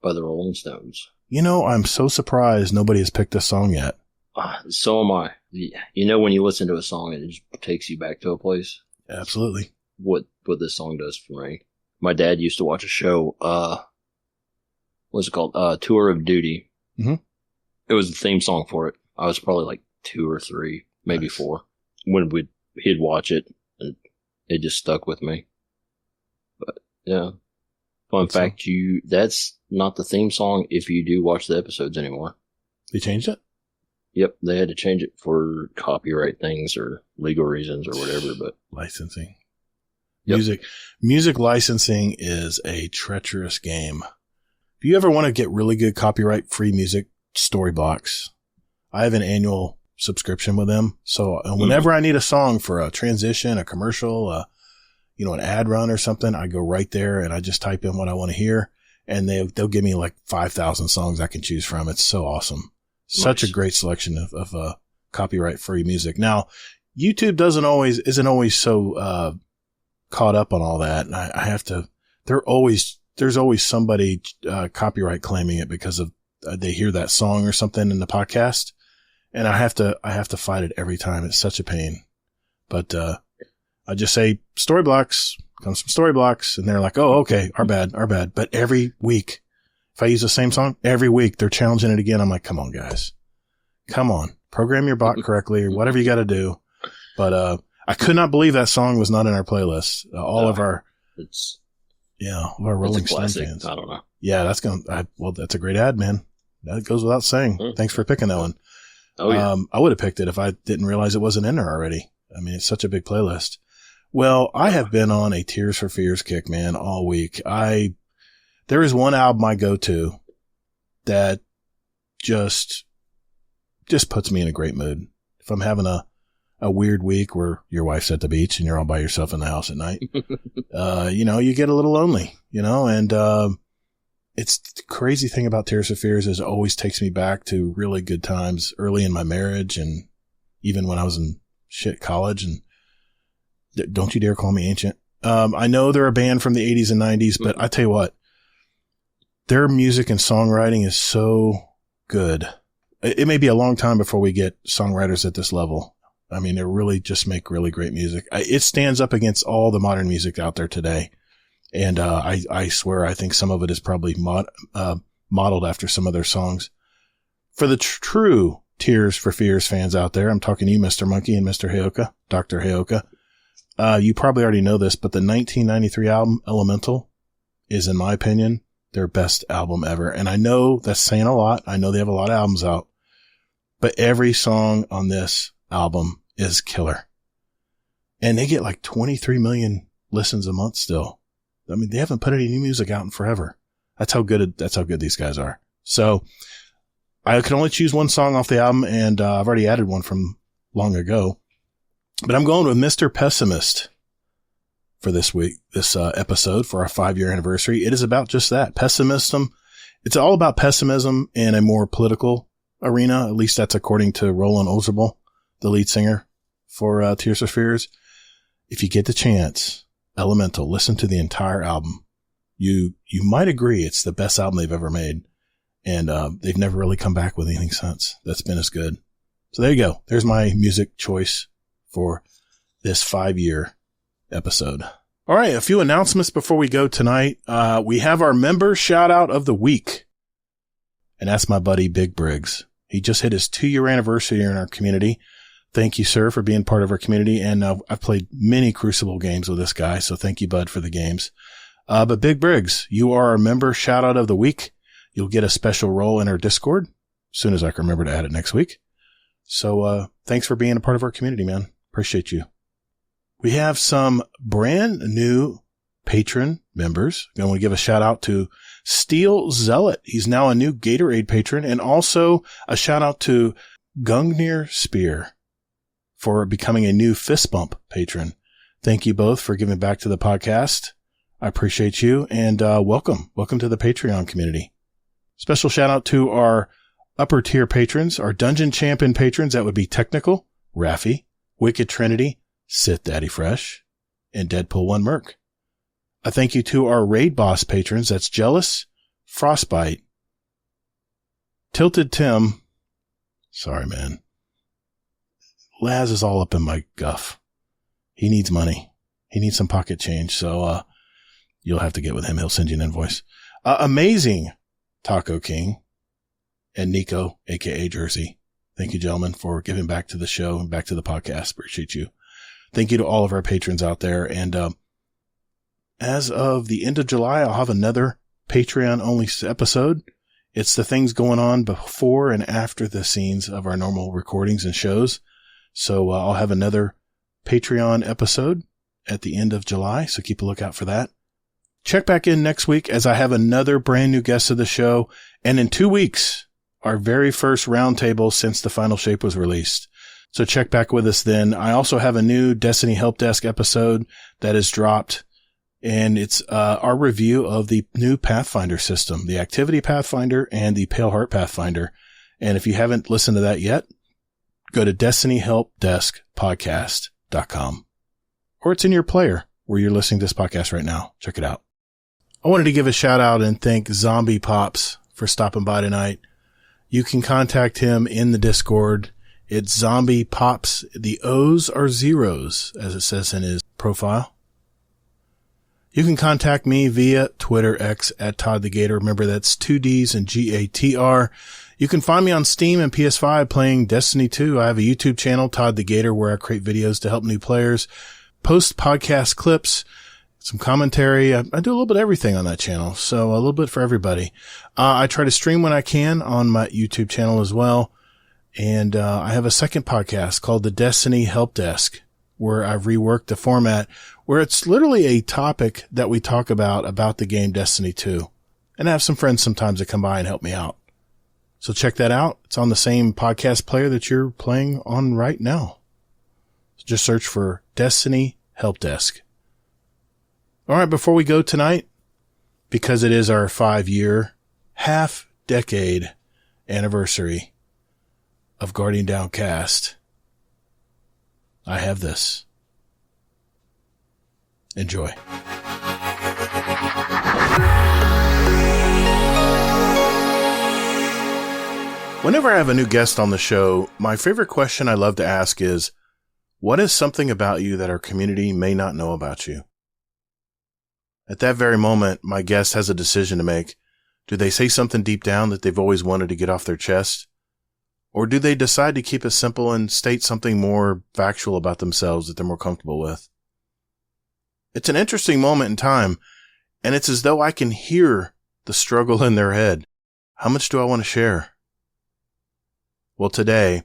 by the Rolling Stones. You know, I'm so surprised nobody has picked this song yet. So am I. You know, when you listen to a song and it just takes you back to a place? Absolutely. What this song does for me. My dad used to watch a show, what's it called? Tour of Duty. Mm-hmm. It was the theme song for it. I was probably like 2 or 3, maybe 4. When he'd watch it, and it just stuck with me. But yeah, fun fact: that's not the theme song if you do watch the episodes anymore. They changed it? Yep, they had to change it for copyright things or legal reasons or whatever. But licensing, yep. music licensing is a treacherous game. If you ever want to get really good copyright-free music, Storybox. I have an annual subscription with them. So whenever I need a song for a transition, a commercial, an ad run or something, I go right there and I just type in what I want to hear, and they'll give me like 5,000 songs I can choose from. It's so awesome. Such a great selection of copyright free music. Now, YouTube isn't always so caught up on all that. And I have to, there's always somebody copyright claiming it because of they hear that song or something in the podcast. And I have to fight it every time. It's such a pain. But, I just say Storyblocks, comes from Storyblocks, and they're like, oh, okay, our bad. But every week, if I use the same song, every week they're challenging it again. I'm like, come on, guys. Come on. Program your bot correctly or whatever you got to do. But, I could not believe that song was not in our playlist. Of our Rolling Stone fans. I don't know. Yeah, that's a great ad, man. That goes without saying. Thanks for picking that one. Oh, yeah. I would have picked it if I didn't realize it wasn't in there already. I mean, it's such a big playlist. Well, I have been on a Tears for Fears kick, man, all week. There is one album I go to that just puts me in a great mood. If I'm having a weird week where your wife's at the beach and you're all by yourself in the house at night, you get a little lonely, and, it's the crazy thing about Tears for Fears is it always takes me back to really good times early in my marriage and even when I was in college. And don't you dare call me ancient. I know they're a band from the 80s and 90s, but I tell you what, their music and songwriting is so good. It may be a long time before we get songwriters at this level. I mean, they really just make really great music. It stands up against all the modern music out there today. And, I swear, I think some of it is probably modeled after some of their songs. For the true Tears for Fears fans out there, I'm talking to you, Mr. Monkey and Mr. Heyoka, Dr. Heyoka. You probably already know this, but the 1993 album Elemental is, in my opinion, their best album ever. And I know that's saying a lot. I know they have a lot of albums out, but every song on this album is killer. And they get like 23 million listens a month still. I mean, they haven't put any new music out in forever. That's how good these guys are. So I can only choose one song off the album, and I've already added one from long ago. But I'm going with Mr. Pessimist for this episode for our 5-year anniversary. It is about just that, pessimism. It's all about pessimism in a more political arena. At least that's according to Roland Ozerbal, the lead singer for Tears for Fears. If you get the chance, Elemental, listen to the entire album. You might agree it's the best album they've ever made. And they've never really come back with anything since that's been as good. So there you go. There's my music choice for this 5-year episode. All right, a few announcements before we go tonight. We have our member shout out of the week. And that's my buddy Big Briggs. He just hit his 2-year anniversary in our community. Thank you, sir, for being part of our community. And I've played many Crucible games with this guy, so thank you, bud, for the games. But Big Briggs, you are our member shout out of the week. You'll get a special role in our Discord as soon as I can remember to add it next week. So thanks for being a part of our community, man. Appreciate you. We have some brand new patron members. I want to give a shout out to Steel Zealot. He's now a new Gatorade patron, and also a shout out to Gungnir Spear for becoming a new Fist Bump patron. Thank you both for giving back to the podcast. I appreciate you, and welcome. Welcome to the Patreon community. Special shout out to our upper tier patrons, our Dungeon Champion patrons. That would be Technical, Raffi, Wicked Trinity, Sith Daddy Fresh, and Deadpool 1 Merc. A thank you to our Raid Boss patrons. That's Jealous, Frostbite, Tilted Tim. Sorry, man. Laz is all up in my guff. He needs money. He needs some pocket change. So, you'll have to get with him. He'll send you an invoice. Amazing Taco King and Nico, aka Jersey. Thank you, gentlemen, for giving back to the show and back to the podcast. Appreciate you. Thank you to all of our patrons out there. And as of the end of July, I'll have another Patreon-only episode. It's the things going on before and after the scenes of our normal recordings and shows. So I'll have another Patreon episode at the end of July, so keep a lookout for that. Check back in next week as I have another brand new guest of the show. And in 2 weeks, our very first roundtable since the Final Shape was released. So check back with us then. I also have a new Destiny Help Desk episode that is dropped. And it's our review of the new Pathfinder system, the Activity Pathfinder and the Pale Heart Pathfinder. And if you haven't listened to that yet, go to destinyhelpdeskpodcast.com. Or it's in your player where you're listening to this podcast right now. Check it out. I wanted to give a shout out and thank Zomb1eP0ps for stopping by tonight. You can contact him in the Discord. It's Zomb1eP0ps. The O's are zeros, as it says in his profile. You can contact me via Twitter X at Todd the Gator. Remember, that's 2 D's and GATR. You can find me on Steam and PS5 playing Destiny 2. I have a YouTube channel, Todd the Gator, where I create videos to help new players, post podcast clips, some commentary. I do a little bit of everything on that channel, so a little bit for everybody. I try to stream when I can on my YouTube channel as well. And I have a second podcast called the Destiny Help Desk, where I've reworked the format, where it's literally a topic that we talk about the game Destiny 2. And I have some friends sometimes that come by and help me out. So check that out. It's on the same podcast player that you're playing on right now. So just search for Destiny Help Desk. All right, before we go tonight, because it is our 5-year, half-decade anniversary of Guardian Downcast, I have this. Enjoy. Whenever I have a new guest on the show, my favorite question I love to ask is, what is something about you that our community may not know about you? At that very moment, my guest has a decision to make. Do they say something deep down that they've always wanted to get off their chest? Or do they decide to keep it simple and state something more factual about themselves that they're more comfortable with? It's an interesting moment in time, and it's as though I can hear the struggle in their head. How much do I want to share? Well, today,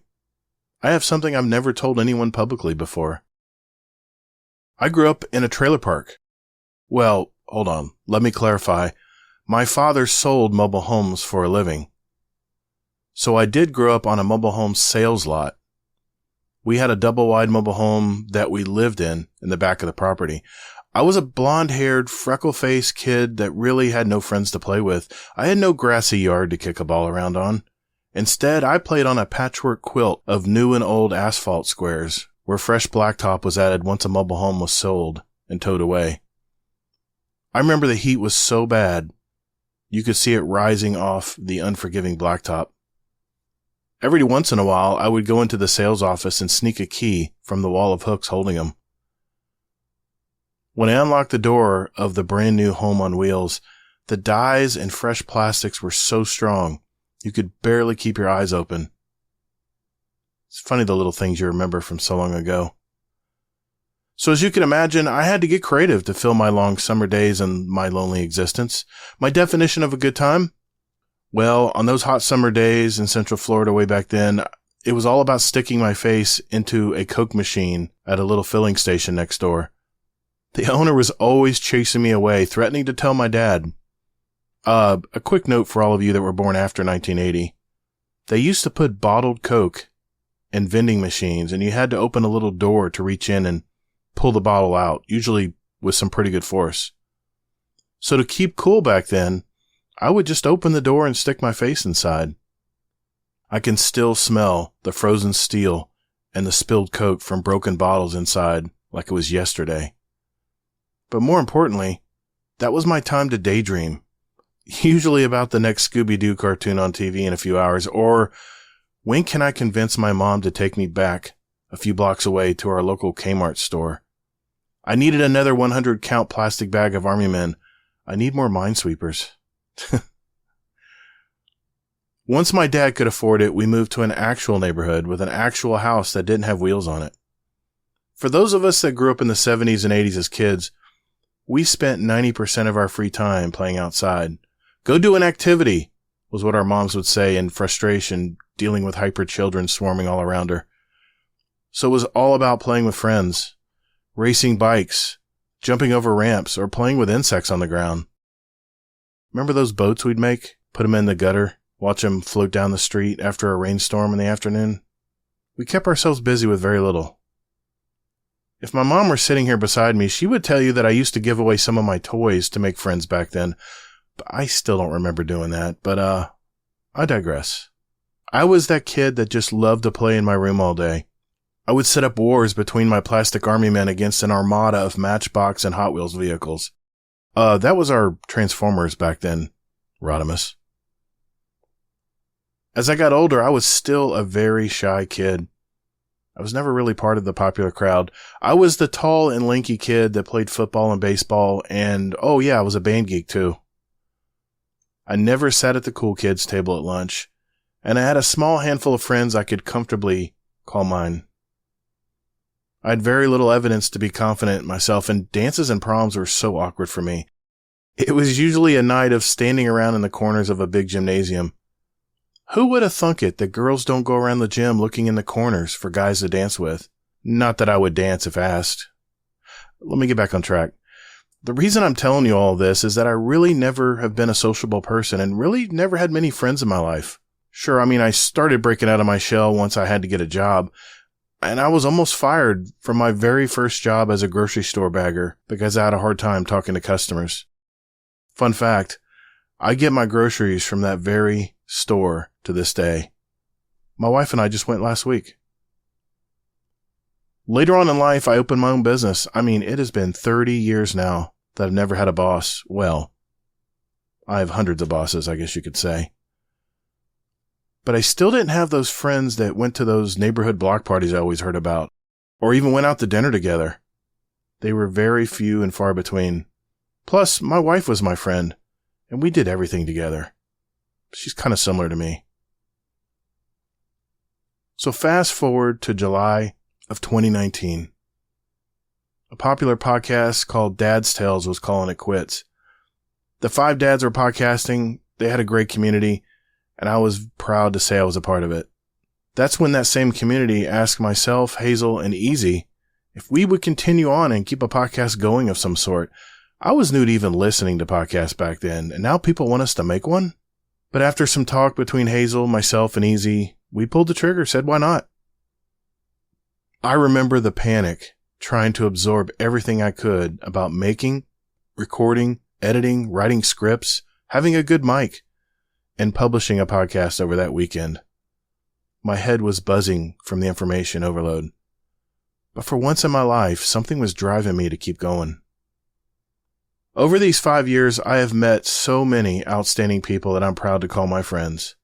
I have something I've never told anyone publicly before. I grew up in a trailer park. Well, hold on. Let me clarify. My father sold mobile homes for a living. So I did grow up on a mobile home sales lot. We had a double-wide mobile home that we lived in the back of the property. I was a blonde-haired, freckle-faced kid that really had no friends to play with. I had no grassy yard to kick a ball around on. Instead, I played on a patchwork quilt of new and old asphalt squares, where fresh blacktop was added once a mobile home was sold and towed away. I remember the heat was so bad, you could see it rising off the unforgiving blacktop. Every once in a while, I would go into the sales office and sneak a key from the wall of hooks holding them. When I unlocked the door of the brand new home on wheels, the dyes and fresh plastics were so strong, you could barely keep your eyes open. It's funny the little things you remember from so long ago. So as you can imagine, I had to get creative to fill my long summer days and my lonely existence. My definition of a good time? Well, on those hot summer days in Central Florida way back then, it was all about sticking my face into a Coke machine at a little filling station next door. The owner was always chasing me away, threatening to tell my dad. A quick note for all of you that were born after 1980. They used to put bottled Coke in vending machines, and you had to open a little door to reach in and pull the bottle out, usually with some pretty good force. So to keep cool back then, I would just open the door and stick my face inside. I can still smell the frozen steel and the spilled Coke from broken bottles inside like it was yesterday. But more importantly, that was my time to daydream, usually about the next Scooby-Doo cartoon on TV in a few hours, or when can I convince my mom to take me back a few blocks away to our local Kmart store. I needed another 100-count plastic bag of Army Men. I need more Minesweepers. Once my dad could afford it, we moved to an actual neighborhood with an actual house that didn't have wheels on it. For those of us that grew up in the 70s and 80s as kids, we spent 90% of our free time playing outside. Go do an activity, was what our moms would say in frustration, dealing with hyper children swarming all around her. So it was all about playing with friends, racing bikes, jumping over ramps, or playing with insects on the ground. Remember those boats we'd make? Put them in the gutter, watch them float down the street after a rainstorm in the afternoon? We kept ourselves busy with very little. If my mom were sitting here beside me, she would tell you that I used to give away some of my toys to make friends back then, but I still don't remember doing that. But, I digress. I was that kid that just loved to play in my room all day. I would set up wars between my plastic army men against an armada of Matchbox and Hot Wheels vehicles. That was our Transformers back then, Rodimus. As I got older, I was still a very shy kid. I was never really part of the popular crowd. I was the tall and lanky kid that played football and baseball, and oh yeah, I was a band geek too. I never sat at the cool kids table at lunch, and I had a small handful of friends I could comfortably call mine. I had very little evidence to be confident in myself, and dances and proms were so awkward for me. It was usually a night of standing around in the corners of a big gymnasium. Who would have thunk it that girls don't go around the gym looking in the corners for guys to dance with? Not that I would dance if asked. Let me get back on track. The reason I'm telling you all this is that I really never have been a sociable person and really never had many friends in my life. Sure, I started breaking out of my shell once I had to get a job, and I was almost fired from my very first job as a grocery store bagger because I had a hard time talking to customers. Fun fact, I get my groceries from that very store to this day. My wife and I just went last week. Later on in life, I opened my own business. It has been 30 years now that I've never had a boss. Well, I have hundreds of bosses, I guess you could say. But I still didn't have those friends that went to those neighborhood block parties I always heard about, or even went out to dinner together. They were very few and far between. Plus, my wife was my friend, and we did everything together. She's kind of similar to me. So fast forward to July of 2019. A popular podcast called Dad's Tales was calling it quits. The 5 dads were podcasting, they had a great community, and I was proud to say I was a part of it. That's when that same community asked myself, Hazel, and Easy if we would continue on and keep a podcast going of some sort. I was new to even listening to podcasts back then, and now people want us to make one? But after some talk between Hazel, myself, and Easy, we pulled the trigger, said why not? I remember the panic, trying to absorb everything I could about making, recording, editing, writing scripts, having a good mic, and publishing a podcast over that weekend. My head was buzzing from the information overload. But for once in my life, something was driving me to keep going. Over these 5 years, I have met so many outstanding people that I'm proud to call my friends.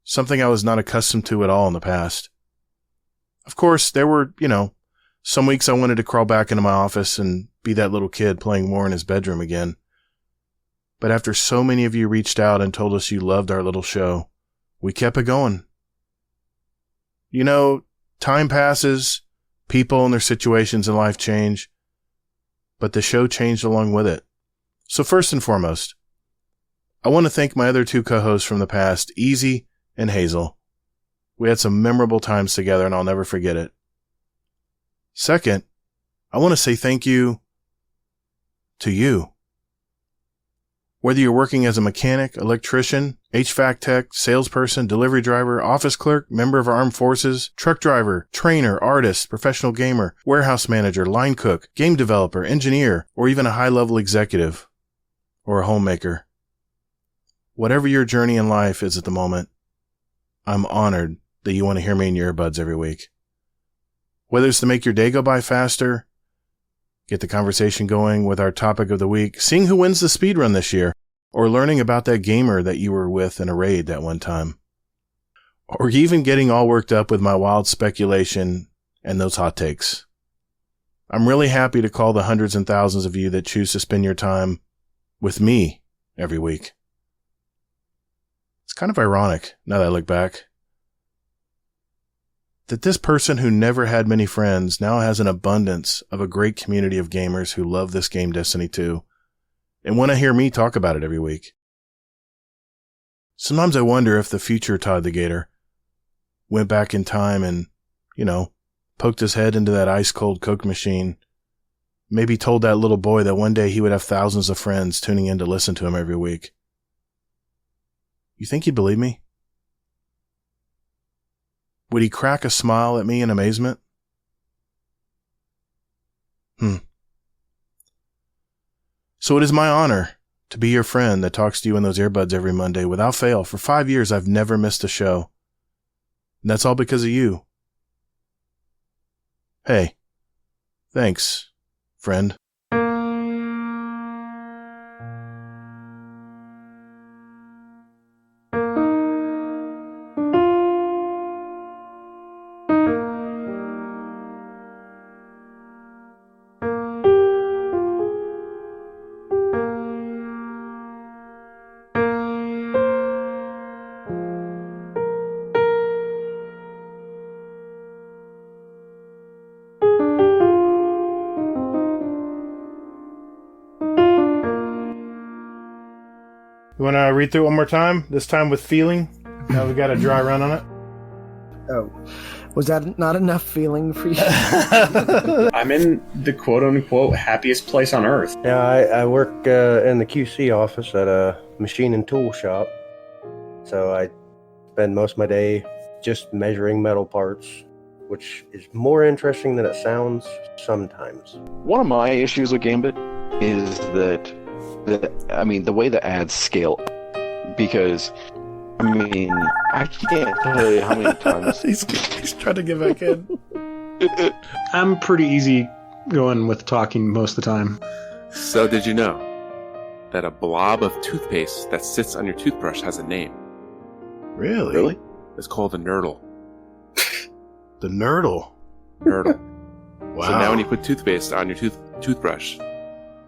Something I was not accustomed to at all in the past. Of course, there were, some weeks I wanted to crawl back into my office and be that little kid playing war in his bedroom again. But after so many of you reached out and told us you loved our little show, we kept it going. Time passes, people and their situations in life change, but the show changed along with it. So first and foremost, I want to thank my other 2 co-hosts from the past, Easy and Hazel. We had some memorable times together and I'll never forget it. Second, I want to say thank you to you. Whether you're working as a mechanic, electrician, HVAC tech, salesperson, delivery driver, office clerk, member of our armed forces, truck driver, trainer, artist, professional gamer, warehouse manager, line cook, game developer, engineer, or even a high-level executive or a homemaker. Whatever your journey in life is at the moment, I'm honored that you want to hear me in your earbuds every week. Whether it's to make your day go by faster, get the conversation going with our topic of the week, seeing who wins the speedrun this year, or learning about that gamer that you were with in a raid that one time. Or even getting all worked up with my wild speculation and those hot takes. I'm really happy to call the hundreds and thousands of you that choose to spend your time with me every week. It's kind of ironic, now that I look back, that this person who never had many friends now has an abundance of a great community of gamers who love this game Destiny 2 and want to hear me talk about it every week. Sometimes I wonder if the future Todd the Gator went back in time and, poked his head into that ice-cold Coke machine, maybe told that little boy that one day he would have thousands of friends tuning in to listen to him every week. You think he'd believe me? Would he crack a smile at me in amazement? So it is my honor to be your friend that talks to you in those earbuds every Monday without fail. For 5 years, I've never missed a show. And that's all because of you. Hey, thanks, friend. You want to read through it one more time? This time with feeling? Now we got a dry run on it. Oh, was that not enough feeling for you? I'm in the quote-unquote happiest place on earth. Yeah, I work in the QC office at a machine and tool shop. So I spend most of my day just measuring metal parts, which is more interesting than it sounds sometimes. One of my issues with Gambit is that the way the ads scale, because I can't tell you how many times he's trying to get back in. I'm pretty easy going with talking most of the time. So did you know that a blob of toothpaste that sits on your toothbrush has a name? Really? It's called a nurdle. The nurdle? Nurdle. Wow. So now when you put toothpaste on your toothbrush,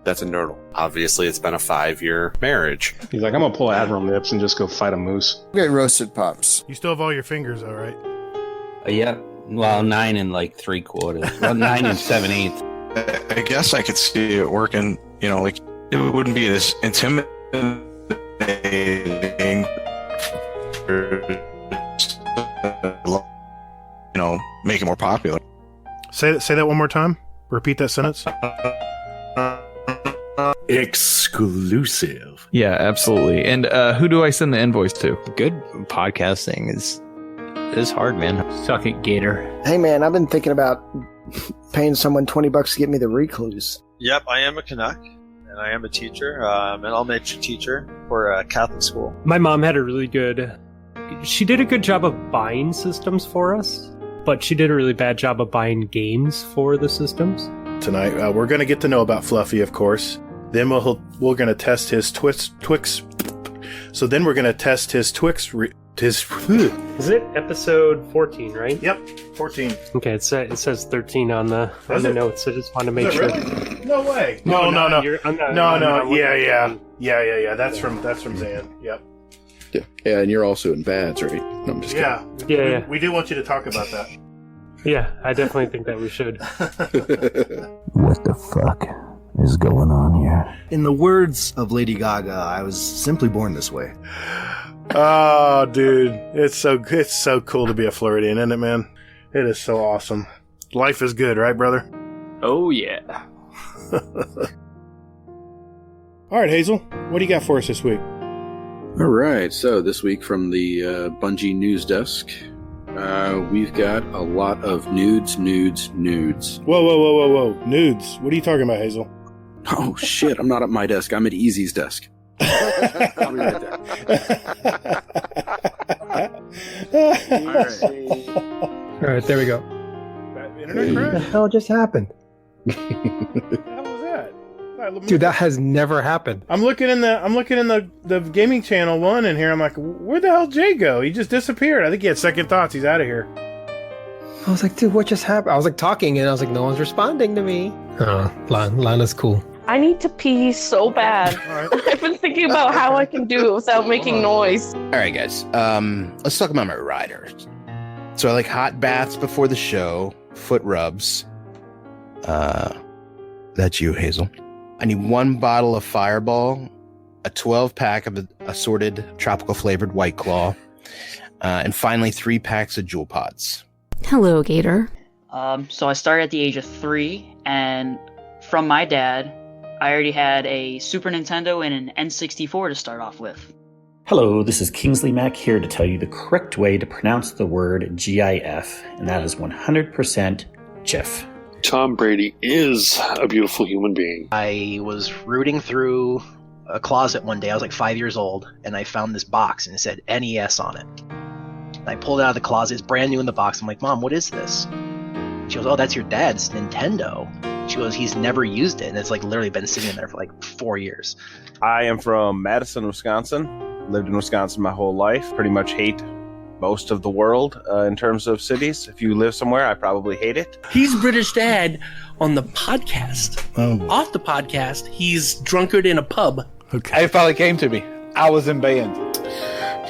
that's a nurdle. Obviously, it's been a 5-year marriage. He's like, I'm gonna pull Admiral Nips and just go fight a moose. Get roasted pops. You still have all your fingers, all right? Yeah. Well, 9 and 3/4. Well, 9 and 7/8. I guess I could see it working. It wouldn't be as intimidating. Make it more popular. Say that one more time. Repeat that sentence. Exclusive. Yeah, absolutely. And who do I send the invoice to? Good podcasting is hard, man. Suck it, Gator. Hey, man, I've been thinking about paying someone $20 to get me the Recluse. Yep, I am a Canuck. and I am a teacher, an elementary teacher for a Catholic school. My mom had a really good... She did a good job of buying systems for us, but she did a really bad job of buying games for the systems. Tonight, we're going to get to know about Fluffy, of course. Then we're going to test his Twix. So then we're going to test his Twix... Is it episode 14, right? Yep, 14. Okay, it says 13 on the notes. I just want to make sure. Really? No way. No. Yeah. That's from Zan. Yep. Yeah, and you're also in Bads, right? No, I'm just kidding. Yeah. We do want you to talk about that. Yeah, I definitely think that we should. What the fuck is going on here? In the words of Lady Gaga, I was simply born this way. Oh, dude, it's so cool to be a Floridian, isn't it, man? It is so awesome. Life is good, right, brother? Oh yeah. All right, Hazel, what do you got for us this week? All right, so this week from the Bungie news desk, we've got a lot of nudes. Whoa. Nudes. What are you talking about, Hazel? Oh, shit, I'm not at my desk. I'm at Easy's desk. I'll be right there. All right, there we go. Internet crash? What the hell just happened? What the hell was that? Dude, that has never happened. I'm looking in the gaming channel one in here. I'm like, where the hell did Jay go? He just disappeared. I think he had second thoughts. He's out of here. I was like, dude, what just happened? I was like talking, and I was like, no one's responding to me. Oh, Lana's cool. I need to pee so bad. I've been thinking about how I can do it without making noise. All right, guys. Let's talk about my riders. So I like hot baths before the show, foot rubs. That's you, Hazel. I need 1 bottle of Fireball, a 12-pack of assorted tropical flavored White Claw, and finally 3 packs of Jewel Pods. Hello, Gator. So I started at the age of 3, and from my dad, I already had a Super Nintendo and an N64 to start off with. Hello, this is Kingsley Mac here to tell you the correct way to pronounce the word GIF, and that is 100% GIF. Tom Brady is a beautiful human being. I was rooting through a closet one day. I was like 5 years old, and I found this box, and it said NES on it. And I pulled it out of the closet. It's brand new in the box. I'm like, Mom, what is this? She goes, oh, that's your dad's Nintendo. She goes, he's never used it, and it's like literally been sitting there for like 4 years. I am from Madison, Wisconsin. Lived in Wisconsin my whole life. Pretty much hate most of the world in terms of cities. If you live somewhere, I probably hate it. He's British Dad on the podcast. Oh. Off the podcast, he's drunkard in a pub. Okay. It finally came to me. I was in band.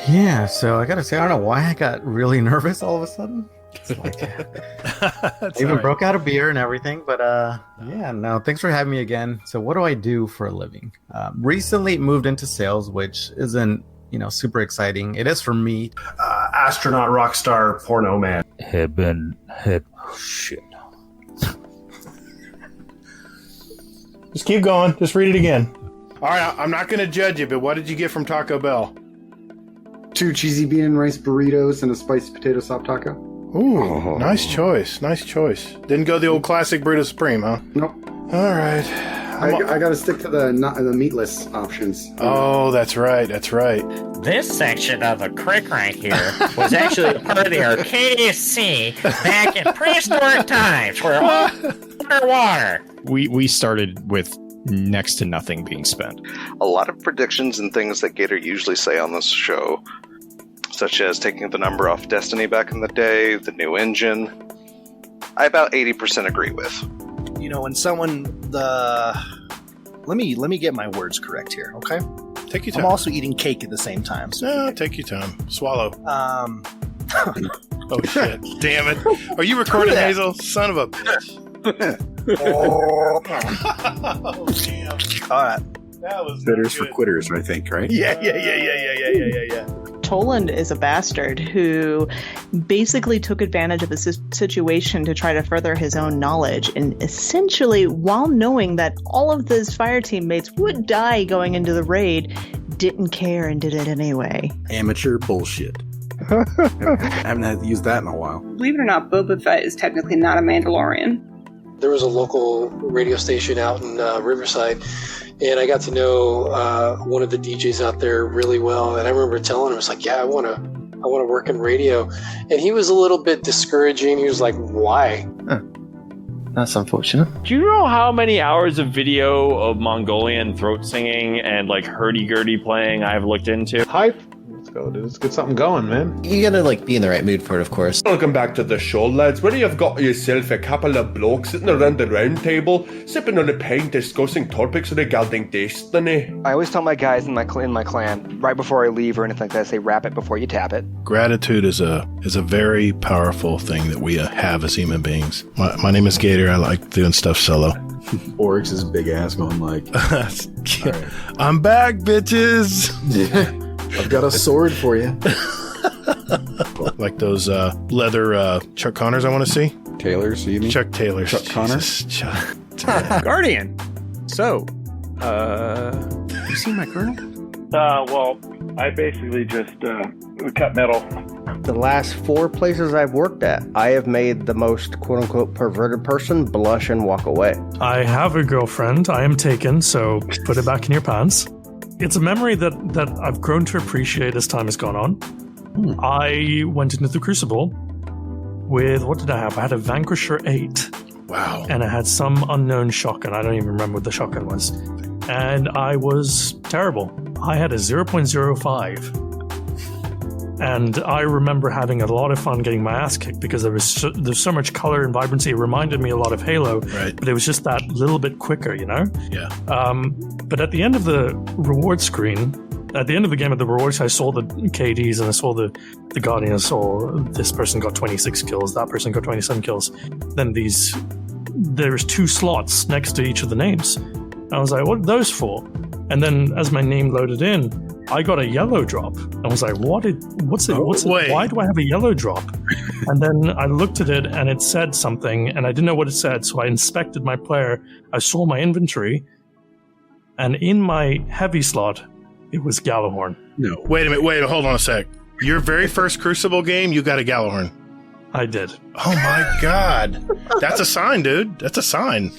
Yeah, so I gotta say, I don't know why I got really nervous all of a sudden. Like, even broke out a beer and everything, but yeah, no, thanks for having me again. So what do I do for a living? Recently moved into sales, which isn't, super exciting. It is for me. Astronaut, rock star, porno man. Shit. Just keep going. Just read it again. All right, I'm not going to judge you, but what did you get from Taco Bell? 2 cheesy bean and rice burritos and a spiced potato sop taco. Ooh, nice choice. Nice choice. Didn't go the old classic Burrito Supreme, huh? Nope. All right. I got to stick to the meatless options. Oh, that's right. This section of the creek right here was actually part of the Arcadia Sea back in prehistoric times where all water. We started with next to nothing being spent. A lot of predictions and things that Gator usually say on this show, such as taking the number off Destiny back in the day, the new engine, I about 80% agree with. When someone let me get my words correct here, okay? Take your time. I'm also eating cake at the same time. So take your time. Swallow. Oh shit! Damn it! Are you recording, Hazel? Son of a bitch! Oh damn! All right. That was Bitters for quitters, I think, right? Yeah. Toland is a bastard who basically took advantage of a situation to try to further his own knowledge, and essentially, while knowing that all of his fire teammates would die going into the raid, didn't care and did it anyway. Amateur bullshit. I haven't had to use that in a while. Believe it or not, Boba Fett is technically not a Mandalorian. There was a local radio station out in Riverside, And I got to know one of the DJs out there really well. And I remember telling him, I was like, yeah, I want to work in radio. And he was a little bit discouraging. He was like, why? That's unfortunate. Do you know how many hours of video of Mongolian throat singing and like hurdy-gurdy playing I've looked into? Hype. Let's go, dude. Let's get something going, man. You gotta like be in the right mood for it, of course. Welcome back to the show, lads. Where you've got yourself a couple of blokes sitting around the round table, sipping on a pint, discussing topics regarding destiny. I always tell my guys in my clan, right before I leave or anything like that, I say wrap it before you tap it. Gratitude is a very powerful thing that we have as human beings. My name is Gator. I like doing stuff solo. Oryx is big ass going like, right. I'm back, bitches. Yeah. I've got a sword for you. Like those leather Chuck Connors I want to see. Taylors, you mean? Chuck Taylors. Chuck Connors? Guardian. So, you seen my colonel? Well, I basically just cut metal. The last 4 places I've worked at, I have made the most quote-unquote perverted person blush and walk away. I have a girlfriend. I am taken, so put it back in your pants. It's a memory that I've grown to appreciate as time has gone on. I went into the Crucible with, what did I have? I had a Vanquisher 8. Wow. And I had some unknown shotgun. I don't even remember what the shotgun was. And I was terrible. I had a 0.05. And I remember having a lot of fun getting my ass kicked because there's so much color and vibrancy. It reminded me a lot of Halo, right. But it was just that little bit quicker, you know? Yeah. But at the end of the reward screen, at the end of the game at the rewards, I saw the KDs and I saw the Guardian. I saw this person got 26 kills, that person got 27 kills. Then there's 2 slots next to each of the names. I was like, what are those for? And then as my name loaded in, I got a yellow drop. I was like, why do I have a yellow drop? And then I looked at it and it said something and I didn't know what it said. So I inspected my player. I saw my inventory and in my heavy slot, it was Gallahorn. No. Wait a minute. Hold on a sec. Your very first Crucible game, you got a Gallahorn. I did. Oh my God. That's a sign, dude. That's a sign.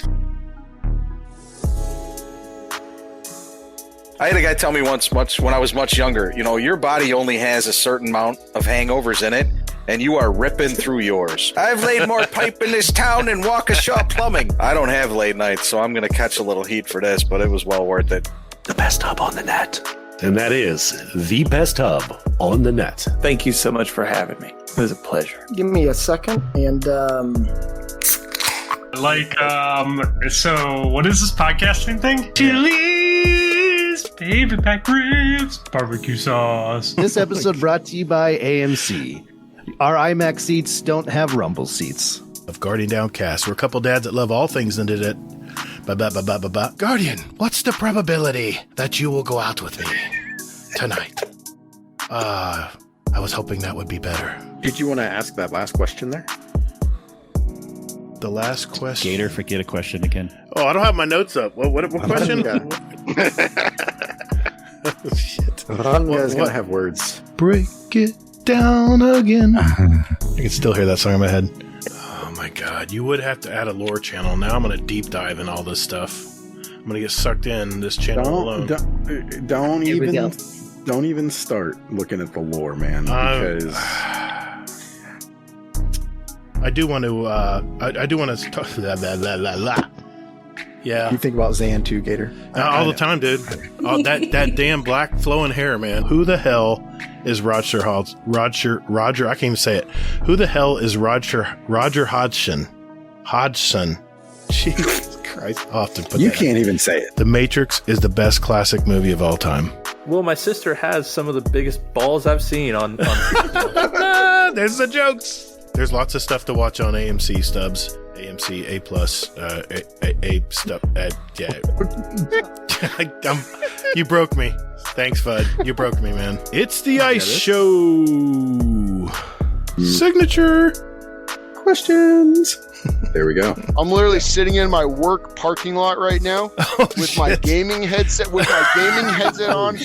I had a guy tell me once, when I was much younger, your body only has a certain amount of hangovers in it, and you are ripping through yours. I've laid more pipe in this town than Waukesha plumbing. I don't have late nights, so I'm going to catch a little heat for this, but it was well worth it. The best hub on the net. And that is the best hub on the net. Thank you so much for having me. It was a pleasure. Give me a second, and so what is this podcasting thing? Chili's, baby back ribs, barbecue sauce. This episode brought to you by AMC. Our iMac seats don't have rumble seats. Of Guardian Downcast, we're a couple dads that love all things into it. Guardian, what's the probability that you will go out with me tonight? I was hoping that would be better. Did you want to ask that last question there? The last question? Gator, forget a question again. Oh, I don't have my notes up. What question? Shit. You guys going to have words. Break it down again. I can still hear that song in my head. Oh my God, you would have to add a lore channel. Now I'm going to deep dive in all this stuff. I'm going to get sucked in this channel alone. Don't even start looking at the lore, man, because I do want to talk. Yeah. You think about Zan too, Gator? All the time, dude. Oh, that damn black flowing hair, man. Who the hell is Roger? I can't even say it. Who the hell is Roger Hodgson? Jesus Christ! I'll have to put you can't even say it. The Matrix is the best classic movie of all time. Well, my sister has some of the biggest balls I've seen on There's the jokes. There's lots of stuff to watch on AMC Stubs. AMC A+, A stuff. Yeah. You broke me. Thanks, Fudd. You broke me, man. It's the Ice Show. Signature questions. There we go. I'm literally sitting in my work parking lot right now with my gaming headset on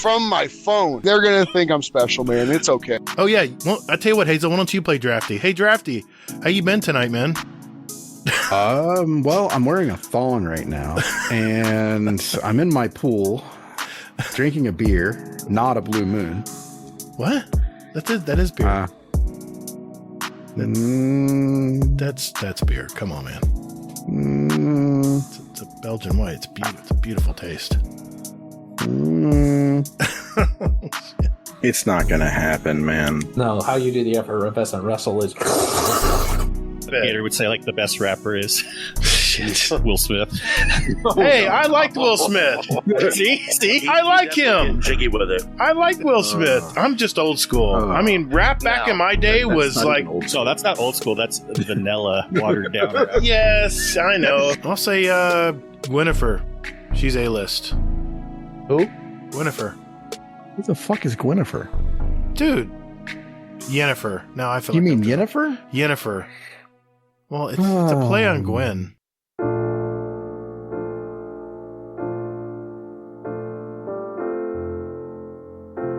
from my phone. They're gonna think I'm special, man. It's okay. Oh yeah. Well, I tell you what, Hazel. Why don't you play Drafty? Hey, Drafty, how you been tonight, man? Well, I'm wearing a thong right now, and I'm in my pool, drinking a beer, not a Blue Moon. What? That is beer. That's beer. Come on, man. It's a Belgian white. It's a beautiful taste. It's not gonna happen, man. No, how you do the effervescent Russell is. Gator would say like the best rapper is Will Smith. Hey, I liked Will Smith. See, I like him. Jiggy with it. I like Will Smith. I'm just old school. I mean, rap back in my day was like. No, that's not old school. That's vanilla, watered down rap. Yes, I know. I'll say Gwynnifer. She's A-list. Who? Gwynnifer. Who the fuck is Gwynnifer? Dude. Yennefer. Now I feel. You mean Yennefer? Yennefer. Well, it's a play on Gwen.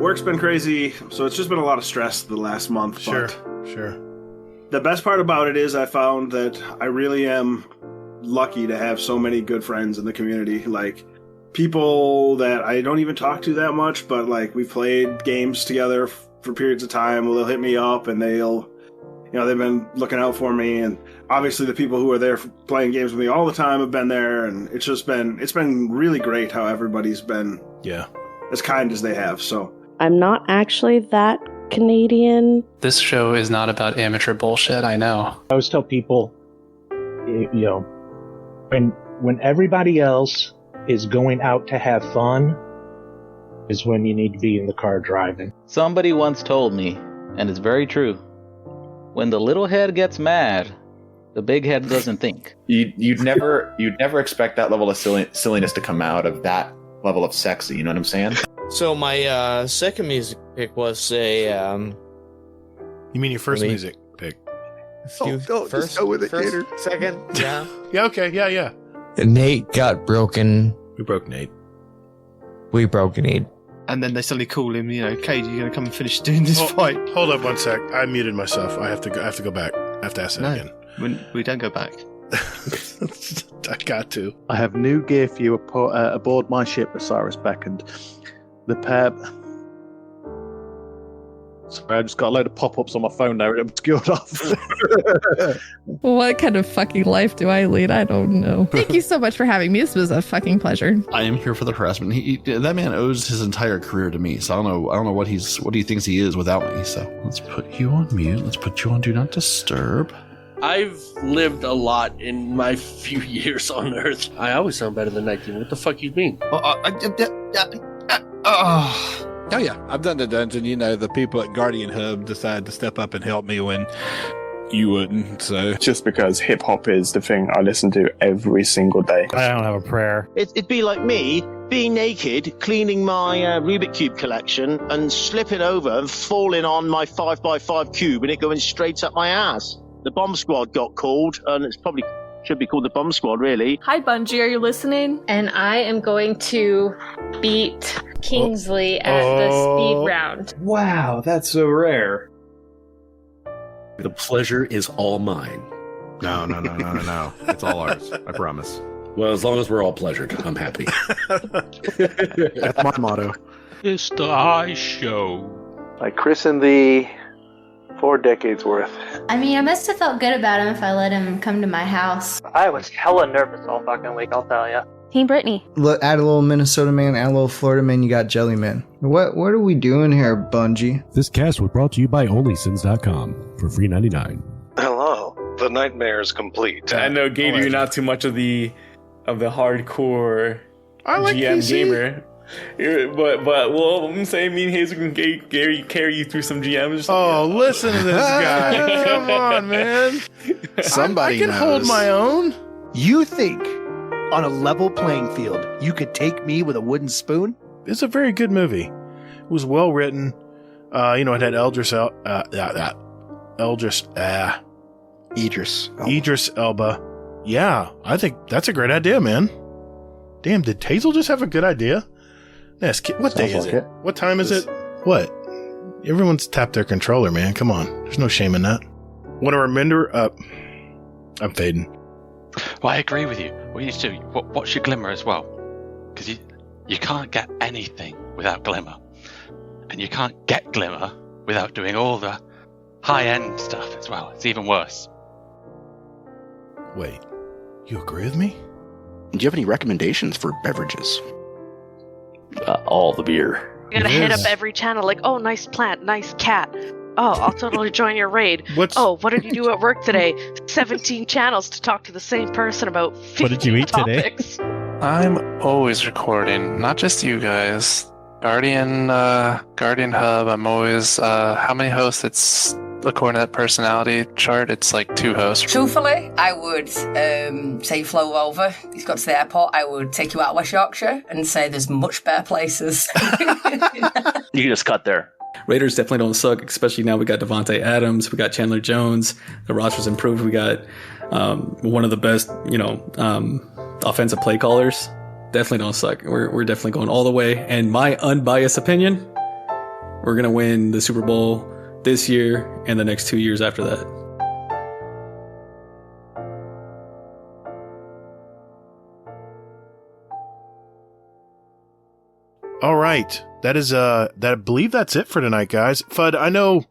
Work's been crazy, so it's just been a lot of stress the last month. Sure. The best part about it is I found that I really am lucky to have so many good friends in the community. Like, people that I don't even talk to that much, but like we've played games together for periods of time. Well, they'll hit me up and they've been looking out for me. And obviously the people who are there playing games with me all the time have been there. And it's been really great how everybody's been as kind as they have. So I'm not actually that Canadian. This show is not about amateur bullshit, I know. I always tell people, when everybody else is going out to have fun is when you need to be in the car driving. Somebody once told me, and it's very true, when the little head gets mad, the big head doesn't think. You'd never expect that level of silliness to come out of that level of sexy, you know what I'm saying? So my second music pick was a You mean your first music pick? First, just go with it, Gator. Second, yeah. Yeah, okay, yeah. Nate got broken. We broke Nate. We broke Nate. And then they suddenly call him, Cade, you're going to come and finish doing this fight. Hold up one sec. I muted myself. I have to go back. I have to ask that again. We don't go back. I got to. I have new gear for you aboard my ship, Osiris Beckoned. The pep. Sorry, I just got a load of pop-ups on my phone now. It obscured off. What kind of fucking life do I lead? I don't know. Thank you so much for having me. This was a fucking pleasure. I am here for the harassment. That man owes his entire career to me, so I don't know what he thinks he is without me. So let's put you on mute. Let's put you on Do Not Disturb. I've lived a lot in my few years on Earth. I always sound better than 19. What the fuck you mean? Oh yeah, I've done the dungeon. The people at Guardian Hub decided to step up and help me when you wouldn't. So just because hip hop is the thing I listen to every single day. I don't have a prayer. It'd be like me being naked, cleaning my Rubik Cube collection, and slipping over and falling on my 5x5 cube, and it going straight up my ass. The bomb squad got called, and it's probably should be called the bomb squad, really. Hi, Bungie, are you listening? And I am going to beat Kingsley at the speed round. Wow, that's so rare. The pleasure is all mine. No. It's all ours. I promise. Well, as long as we're all pleasured, I'm happy. That's my motto. It's the I Show. I christened thee 4 decades worth. I mean, I must have felt good about him if I let him come to my house. I was hella nervous all fucking week, I'll tell ya. Team Brittany. Look, add a little Minnesota man, add a little Florida man, you got Jelly Man. What are we doing here, Bungie? This cast was brought to you by OnlySins.com for free $99. Hello, the nightmare is complete. I know, Gator, you're not too much of the hardcore GM gamer. But well, I'm saying me and Hazel can carry you through some GMs. Listen to this guy. Come on, man. Somebody I can hold my own. You think on a level playing field you could take me with a wooden spoon? It's a very good movie. It was well written. It had Idris Elba. Yeah, I think that's a great idea, man. Damn, did Hazel just have a good idea? Yes, what day is it? What time is it? What? Everyone's tapped their controller, man. Come on. There's no shame in that. Want to remember? I'm fading. Well, I agree with you. What you need to do, watch your Glimmer as well. Because you can't get anything without Glimmer. And you can't get Glimmer without doing all the high-end stuff as well. It's even worse. Wait, you agree with me? Do you have any recommendations for beverages? All the beer. You gotta hit up every channel like, oh, nice plant, nice cat. Oh, I'll totally join your raid. Oh, what did you do at work today? 17 channels to talk to the same person about 50 What did you eat topics. today? I'm always recording, not just you guys. Guardian Hub, I'm always, how many hosts? It's, according to that personality chart, it's like 2 hosts. Truthfully, I would say you flew over, you've got to the airport, I would take you out of West Yorkshire and say there's much better places. You can just cut there. Raiders definitely don't suck, especially now we got Devontae Adams, we got Chandler Jones, the roster's improved, we got one of the best, offensive play callers. Definitely don't suck. We're definitely going all the way. And my unbiased opinion, we're going to win the Super Bowl this year and the next 2 years after that. All right. I believe that's it for tonight, guys. Fudd, I know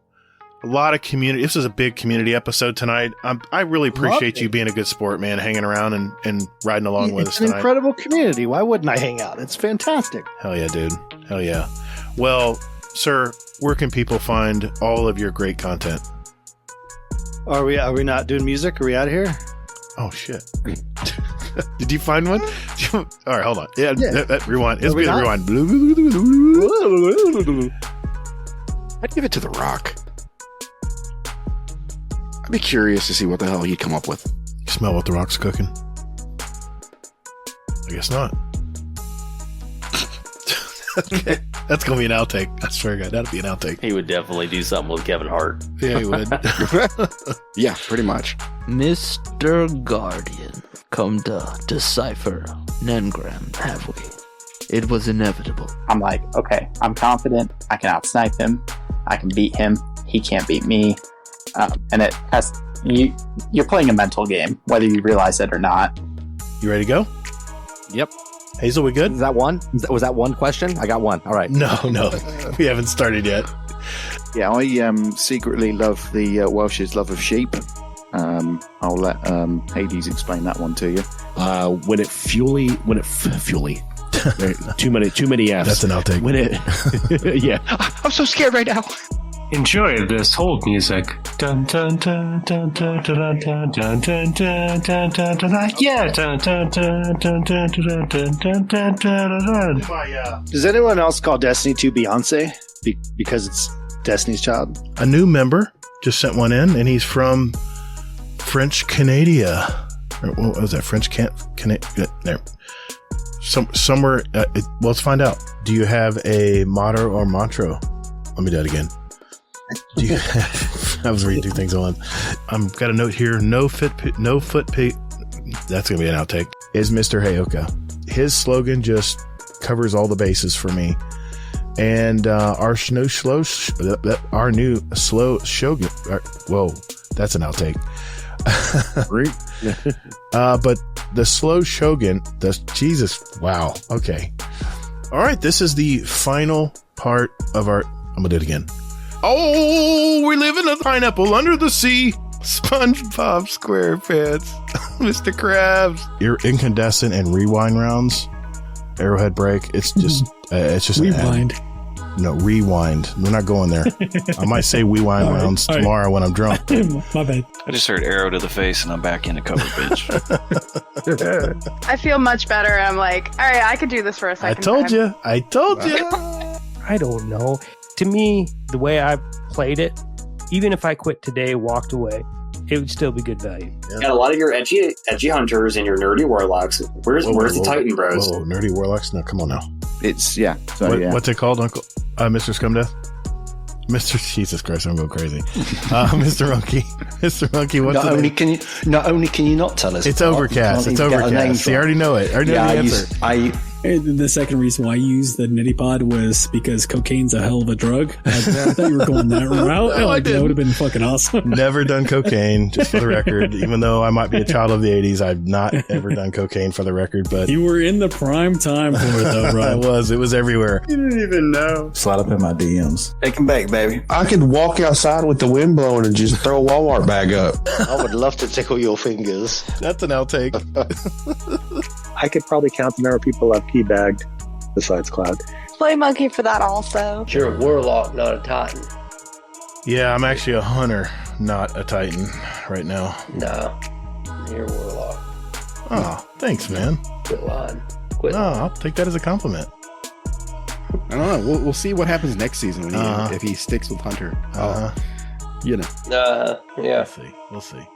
a lot of community. This was a big community episode tonight. I really appreciate you being a good sport, man, hanging around and riding along with us tonight. It's an incredible community. Why wouldn't I hang out? It's fantastic. Hell yeah, dude. Hell yeah. Well, sir, where can people find all of your great content? Are we not doing music? Are we out of here? Oh, shit. Did you find one? All right, hold on. Yeah. Rewind. It's good. Rewind. I'd give it to The Rock. I'd be curious to see what the hell he'd come up with. You smell what The Rock's cooking? I guess not. Okay. That's going to be an outtake. I swear to God, that'll be an outtake. He would definitely do something with Kevin Hart. Yeah, he would. Yeah, pretty much. Mr. Guardian, come to decipher Nengram, have we? It was inevitable. I'm like, okay, I'm confident. I can outsnipe him. I can beat him. He can't beat me. And it has you're playing a mental game, whether you realize it or not. You ready to go? Yep. Hazel, we good? Is that one? Was that one question? I got one. All right. No. We haven't started yet. Yeah, I secretly love the Welsh's love of sheep. I'll let Hades explain that one to you. When it fuely. too many F's. That's an outtake. When it, yeah. I'm so scared right now. Enjoy this hold music. Dun dun dun dun dun dun dun dun dun dun dun dun dun. Yeah. Dun dun dun dun dun dun dun dun dun dun. Does anyone else call Destiny 2 Beyonce because it's Destiny's Child? A new member just sent one in, and he's from French Canada. What was that? French Canada. Somewhere. Let's find out. Do you have a motto or mantra? Let me do that again. I was reading 2 things on. I've got a note here. No foot pig. That's gonna be an outtake. Is Mr. Heyoka. His slogan just covers all the bases for me. And our new slow shogun. Whoa, that's an outtake. But the slow shogun. Jesus. Wow. Okay. All right. This is the final part of our. I'm gonna do it again. Oh, we live in a pineapple under the sea. SpongeBob SquarePants. Mr. Krabs. Your incandescent and rewind rounds. Arrowhead break. It's just rewind. No, rewind. We're not going there. I might say rewind rounds tomorrow when I'm drunk. My bad. I just heard arrow to the face and I'm back in the cover, bitch. I feel much better. I'm like, all right, I could do this for a second. I told you. I don't know. To me, the way I played it, even if I quit today, walked away, it would still be good value. Yeah, a lot of your edgy hunters and your nerdy warlocks. Where's the Titan Bros? Whoa, nerdy warlocks? No, come on now. It's what's it called, Uncle? Mr. Scumdeath? Mr. Jesus Christ, I'm going crazy. Mr. Monkey. Mr. Monkey, what's not only can you not tell us? It's Overcast. It's Overcast. You already know it. I know the answer. And the second reason why I used the nitty pod was because cocaine's a hell of a drug. I thought you were going that route. No, that would have been fucking awesome. Never done cocaine, just for the record. Even though I might be a child of the 80s, I've not ever done cocaine for the record. But you were in the prime time for it, though, bro. I was. It was everywhere. You didn't even know. Slide up in my DMs. Take him back, baby. I could walk outside with the wind blowing and just throw a Walmart bag up. I would love to tickle your fingers. That's an outtake. I could probably count the number of people I've teabagged besides Cloud. Play monkey for that also. You're a warlock, not a titan. Yeah, I'm actually a hunter, not a titan right now. No, you're a warlock. Oh, thanks, man. Quit lying. I'll take that as a compliment. I don't know. We'll see what happens next season when if he sticks with Hunter. You know. Yeah. We'll see.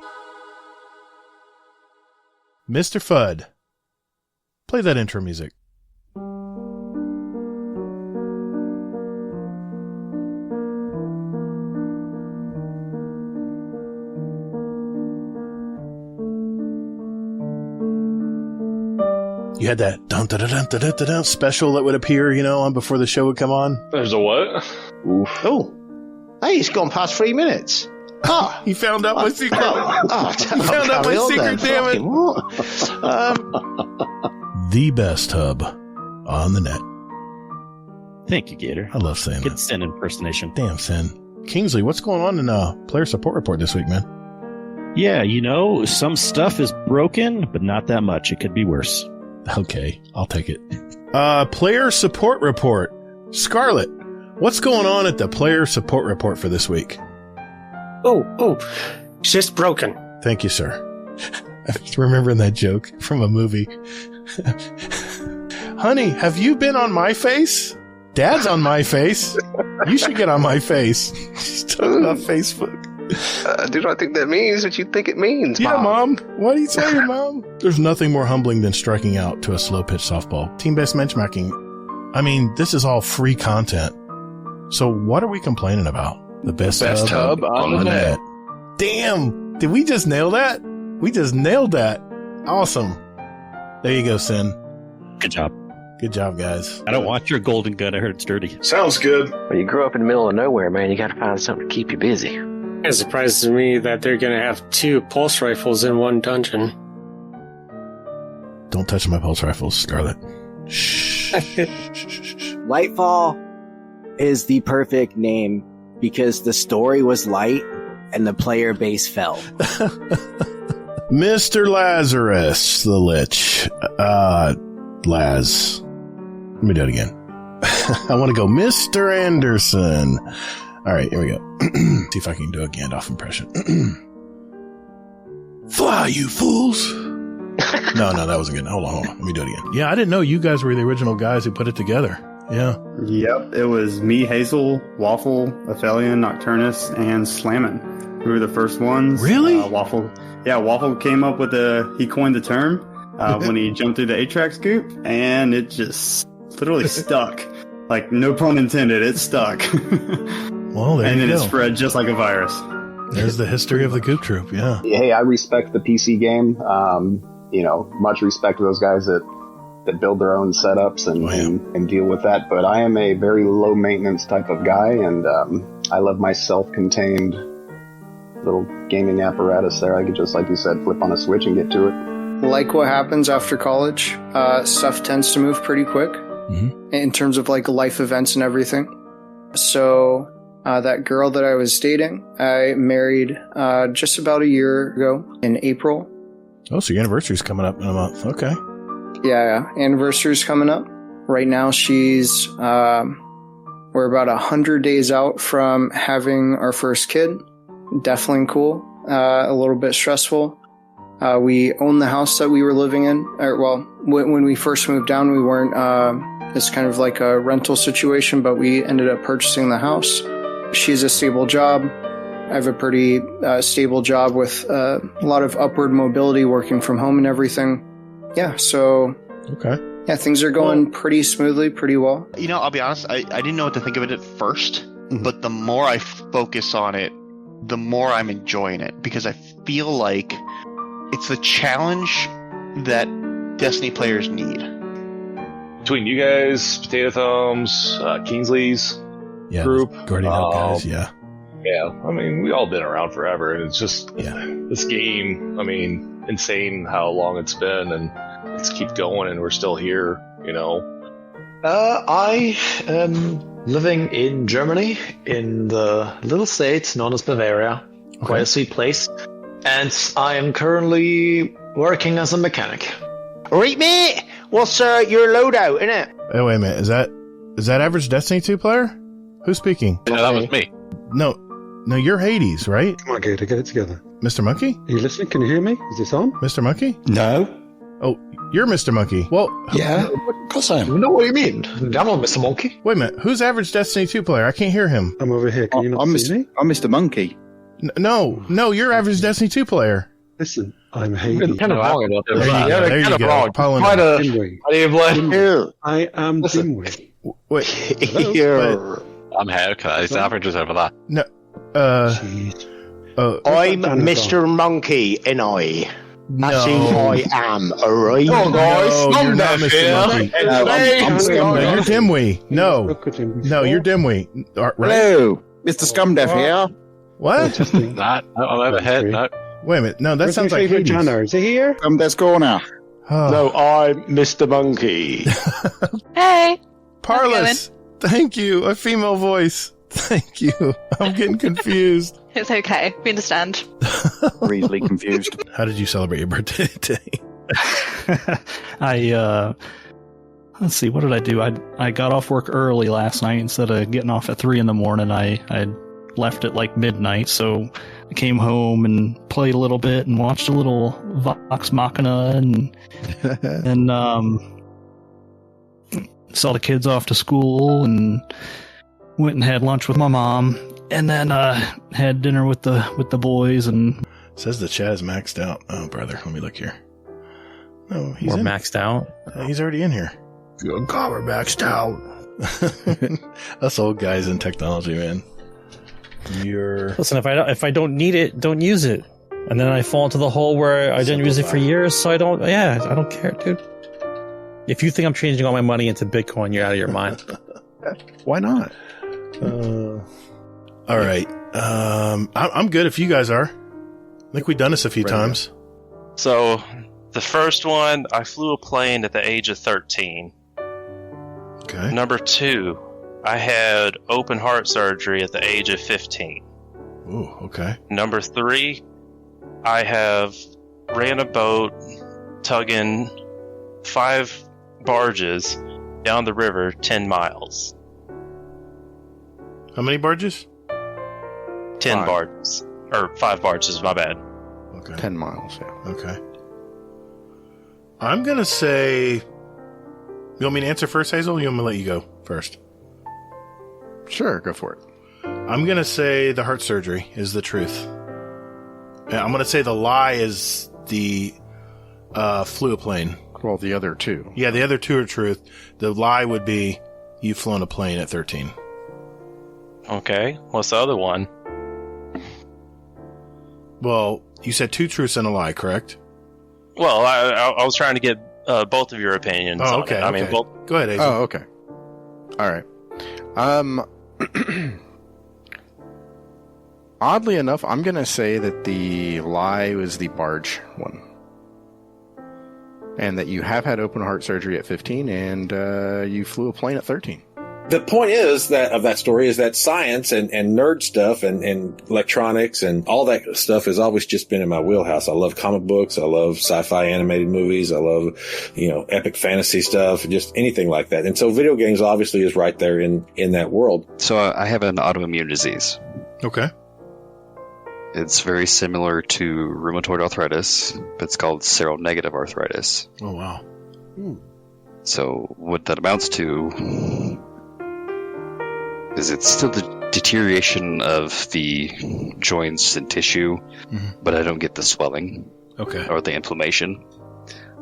Mr. Fudd, play that intro music. You had that dun dun dun dun dun dun dun special that would appear, on before the show would come on. There's a what? Oof. Oh, hey, it's gone past 3 minutes. Oh, he found out my secret. He found out my secret, damn it. What? The best hub on the net. Thank you, Gator. I love saying Good that. Sin impersonation. Damn, Sin. Kingsley, what's going on in Player Support Report this week, man? Yeah, some stuff is broken, but not that much. It could be worse. Okay, I'll take it. Player Support Report. Scarlett, what's going on at the Player Support Report for this week? Oh, it's just broken. Thank you, sir. I was remembering that joke from a movie. Honey, have you been on my face? Dad's on my face. You should get on my face. She's talking about Facebook. I do not think that means what you think it means, Yeah, Mom. What are you saying, Mom? There's nothing more humbling than striking out to a slow-pitch softball. Team-based benchmarking. I mean, this is all free content. So what are we complaining about? The best hub on the net. Damn! Did we just nail that? We just nailed that. Awesome. There you go, Sin. Good job. Good job, guys. I don't want your golden gun. I heard it's dirty. Sounds good. When you grow up in the middle of nowhere, man, you gotta find something to keep you busy. It surprises me that they're going to have 2 pulse rifles in one dungeon. Don't touch my pulse rifles, Scarlet. Shh. Lightfall is the perfect name because the story was light and the player base fell. Mr. Lazarus, the Lich. Laz. Let me do it again. I want to go Mr. Anderson. All right, here we go. See if I can do a Gandalf impression. Fly, you fools! No, that wasn't good. Hold on. Let me do it again. Yeah, I didn't know you guys were the original guys who put it together. Yeah. Yep, it was me, Hazel, Waffle, Aphelion, Nocturnus, and Slammin'. We were the first ones. Really? Waffle came up with he coined the term when he jumped through the 8-track scoop, and it just literally stuck. Like, no pun intended, it stuck. Well, there you go. And then it spread just like a virus. There's the history of the Goop Troop, yeah. Hey, I respect the PC game. Much respect to those guys that build their own setups and deal with that. But I am a very low maintenance type of guy, and I love my self-contained little gaming apparatus there. I could just, like you said, flip on a switch and get to it. Like what happens after college, stuff tends to move pretty quick in terms of like life events and everything. So that girl that I was dating, I married just about a year ago in April. Oh, so your anniversary's coming up in a month. Okay. Yeah, anniversary's coming up. Right now she's, we're about 100 days out from having our first kid. Definitely cool. A little bit stressful. We own the house that we were living in. When we first moved down, we weren't, it's kind of like a rental situation, but we ended up purchasing the house. She has a stable job. I have a pretty stable job with a lot of upward mobility, working from home and everything. Yeah, so... Okay. Yeah, things are going pretty smoothly, pretty well. I'll be honest, I didn't know what to think of it at first, but the more I focus on it, the more I'm enjoying it, because I feel like it's the challenge that Destiny players need. between you guys, Potato Thumbs, Kingsley's group, Guardian Hub guys, yeah. Yeah, I mean, we all been around forever, and it's just this game. I mean, insane how long it's been, and let's keep going, and we're still here. You know. I am living in Germany, in the little state known as Bavaria, quite a sweet place, and I am currently working as a mechanic. Right, mate. What's your loadout, innit? Hey, wait a minute. Is that average Destiny 2 player? Who's speaking? Yeah, that was me. No, you're Hades, right? Come on, Gator, get it together. Mr. Monkey? Are you listening? Can you hear me? Is this on? Mr. Monkey? No. Oh, you're Mr. Monkey. Well, yeah, of course I am. No, what do you mean? I'm not Mr. Monkey. Wait a minute. Who's average Destiny 2 player? I can't hear him. I'm over here. Can you not see me? I'm Mr. Monkey. No, you're average Destiny 2 player. Listen, I'm Hades. Kind of wrong about that. There you go. Quite a Dimwit. I am Dimwit. Wait. Hello? I'm Haircut. It's averages over that. No. I'm Mr. Monkey, and I. That's who I am, alright? Oh, guys, no, you're not Mr. Monkey. No, you're Dimwee. No, you're Dimwee. Right? Hello, Mr. Scumdeath here. What? Not. I'm overhead. No. Wait a minute. No, that sounds like Hades. Is he here? Scumdeath's corner. No, I'm Mr. Monkey. Hey. Parlous. Thank you. A female voice. Thank you. I'm getting confused. It's okay. We understand. Reasonably confused. How did you celebrate your birthday today? Let's see, what did I do? I got off work early last night instead of getting off at 3 a.m. I left at like midnight, so I came home and played a little bit and watched a little Vox Machina and saw the kids off to school and went and had lunch with my mom, and then had dinner with the boys. And says the chat is maxed out. Oh, brother, let me look here. No, we're maxed out. He's already in here. Good God, we're maxed out. Us old guys in technology, man. Listen. If I don't need it, don't use it, and then I fall into the hole where I didn't use it for years. So I don't care, dude. If you think I'm changing all my money into Bitcoin, you're out of your mind. Why not? All right. I'm good if you guys are. I think we've done this a few times. So, the first one, I flew a plane at the age of 13. Okay. Number 2, I had open heart surgery at the age of 15. Ooh, okay. Number 3, I have ran a boat tugging 5 barges down the river 10 miles. How many barges? 10 barges. Or 5 barges, my bad. Okay. 10 miles, yeah. Okay. I'm going to say... You want me to answer first, Hazel, or you want me to let you go first? Sure, go for it. I'm going to say the heart surgery is the truth. Yeah, I'm going to say the lie is the flew a plane. Well, the other two. Yeah, the other two are truth. The lie would be you've flown a plane at 13. Okay, what's the other one? Well, you said 2 truths and a lie, correct? Well, I was trying to get both of your opinions. Oh, okay. On it. I mean, both. Go ahead, Hazel. Oh, okay. All right. Oddly enough, I'm going to say that the lie was the barge one. And that you have had open heart surgery at 15 and you flew a plane at 13. The point is that story is that science and nerd stuff and electronics and all that stuff has always just been in my wheelhouse. I love comic books. I love sci-fi animated movies. I love, epic fantasy stuff, just anything like that. And so video games obviously is right there in that world. So I have an autoimmune disease. Okay. It's very similar to rheumatoid arthritis, but it's called seronegative arthritis. Oh, wow. So what that amounts to is it's still the deterioration of the joints and tissue, but I don't get the swelling or the inflammation.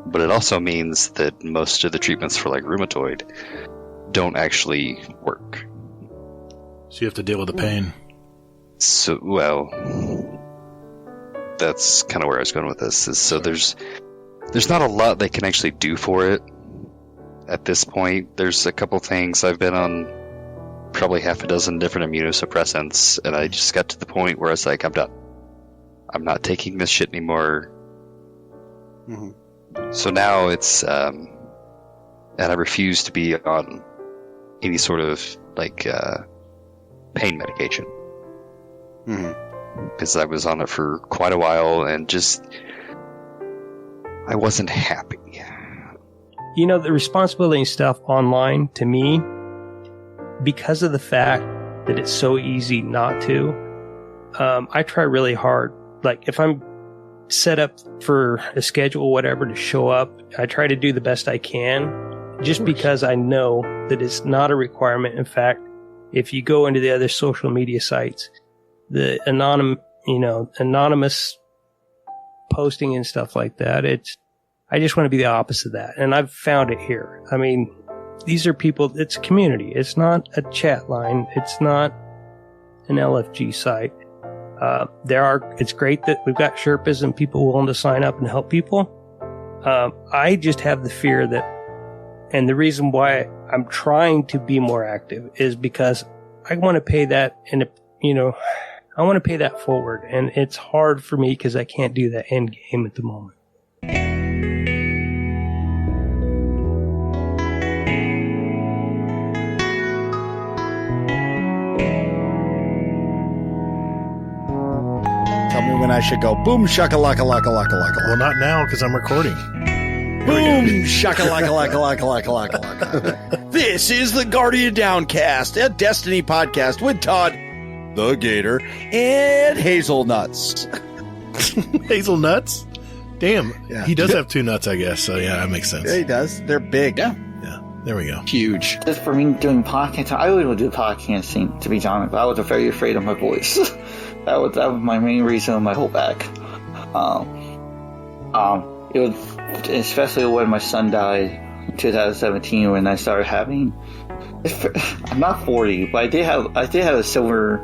But it also means that most of the treatments for like rheumatoid don't actually work. So you have to deal with the pain. So, well, that's kind of where I was going with this. So there's not a lot they can actually do for it. at this point. There's a couple things. I've been on probably half a dozen different immunosuppressants, and I just got to the point where it's like, I'm done. I'm not taking this shit anymore. Mm-hmm. So now it's, and I refuse to be on any sort of like pain medication. Because I was on it for quite a while and just I wasn't happy. You know, the responsibility stuff online, to me, because of the fact that it's so easy not to, I try really hard. Like, if I'm set up for a schedule or whatever to show up, I try to do the best I can, just because I know that it's not a requirement. In fact, if you go into the other social media sites, the anonymous posting and stuff like that, I just want to be the opposite of that. And I've found it here. I mean, these are people, it's a community. It's not a chat line. It's not an LFG site. It's great that we've got Sherpas and people willing to sign up and help people. I just have the fear that, and the reason why I'm trying to be more active is because I want to pay that I want to pay that forward. And it's hard for me because I can't do that end game at the moment. Tell me when I should go. Boom, shakalaka, laka, laka, laka. Well, not now because I'm recording. Boom, shakalaka, laka, laka, laka, laka, laka. This is the Guardian Downcast, a Destiny podcast with Todd, the Gator, and Hazelnuts. Hazelnuts? Damn, Yeah. he does have two nuts, I guess. So yeah, that makes sense. Yeah, he does. They're big. Yeah, there we go. Huge. Just for me doing podcasting, I really would do podcasting, to be honest. I was very afraid of my voice. that was my main reason of my whole back. It was especially when my son died in 2017 when I started having. I'm not 40, but I did have a silver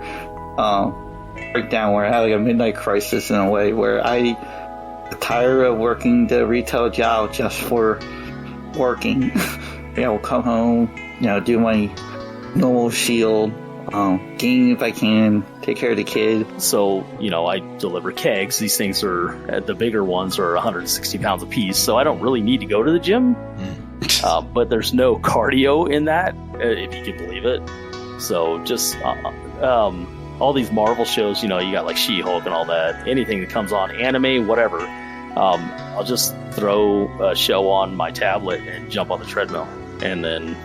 breakdown where I had like a midnight crisis in a way where I was tired of working the retail job just for working. I'll come home, do my normal shield, game if I can, take care of the kid. So, I deliver kegs. These things the bigger ones are 160 pounds a piece, so I don't really need to go to the gym. But there's no cardio in that, if you can believe it. So just all these Marvel shows, you got like She-Hulk and all that. Anything that comes on, anime, whatever. I'll just throw a show on my tablet and jump on the treadmill. And then,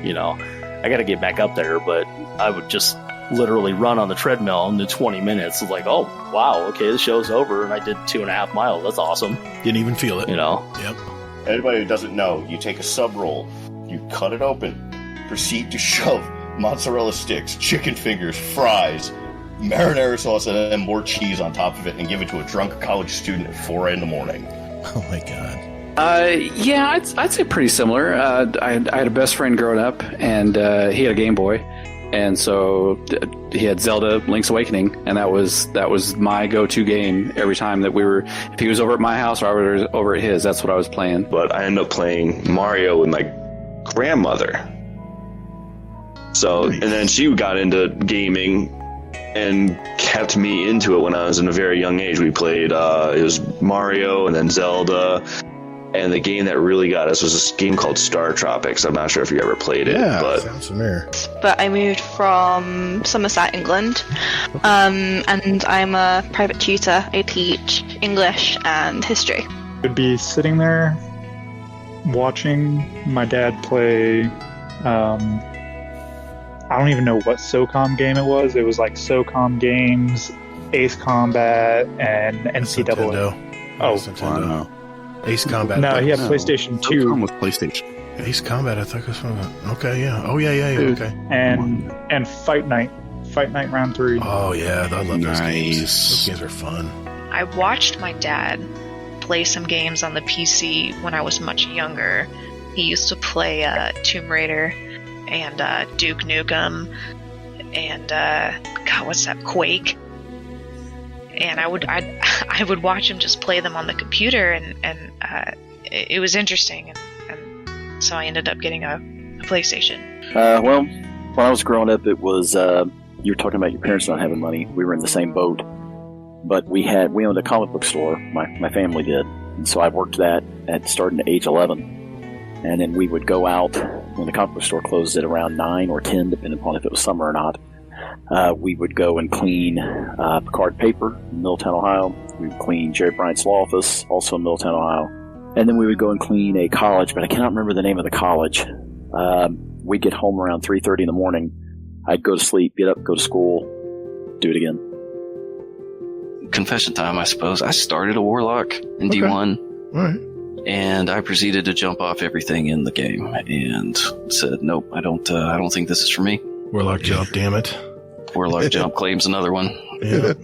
I got to get back up there, but I would just literally run on the treadmill in the 20 minutes. It's like, oh, wow, okay, the show's over, and I did 2.5 miles. That's awesome. Didn't even feel it. Yep. Anybody who doesn't know, you take a sub roll, you cut it open, proceed to shove mozzarella sticks, chicken fingers, fries, marinara sauce, and then more cheese on top of it, and give it to a drunk college student at 4 a.m. Oh my god. Yeah, I'd say pretty similar. I had a best friend growing up, and he had a Game Boy, and so he had Zelda: Link's Awakening, and that was my go-to game every time that if he was over at my house or I was over at his, that's what I was playing. But I ended up playing Mario with my grandmother. So, and then she got into gaming and kept me into it when I was in a very young age. We played, it was Mario and then Zelda. And the game that really got us was this game called Star Tropics. I'm not sure if you ever played it. Yeah, but sounds familiar. But I moved from Somerset, England, and I'm a private tutor. I teach English and history. I'd be sitting there watching my dad play. I don't even know what SOCOM game it was. It was like SOCOM Games, Ace Combat, and NCAA. Nintendo. Ace Combat. No, he had PlayStation 2. SOCOM was PlayStation. Ace Combat, I think was one of them. Okay, yeah. Oh, yeah, okay. And Fight Night. Fight Night Round 3. Oh, yeah, I love those games. Those games are fun. I watched my dad play some games on the PC when I was much younger. He used to play Tomb Raider and Duke Nukem and God, what's that? Quake. And I would watch him just play them on the computer, and it was interesting. And so I ended up getting a PlayStation. Well, when I was growing up, it was you were talking about your parents not having money. We were in the same boat, but we owned a comic book store. My family did, and so I worked that at starting at age 11, and then we would go out when the comic book store closed at around 9 or 10, depending upon if it was summer or not. We would go and clean Picard paper in Middletown, Ohio. We would clean Jerry Bryant's law office, also in Middletown, Ohio. And then we would go and clean a college, but I cannot remember the name of the college. We'd get home around 3:30 in the morning. I'd go to sleep, get up, go to school, do it again. Confession time, I suppose. I started a warlock in D1. All right. And I proceeded to jump off everything in the game and said, nope, I don't think this is for me. Warlock jump, damn it. Warlock jump claims another one. Yeah.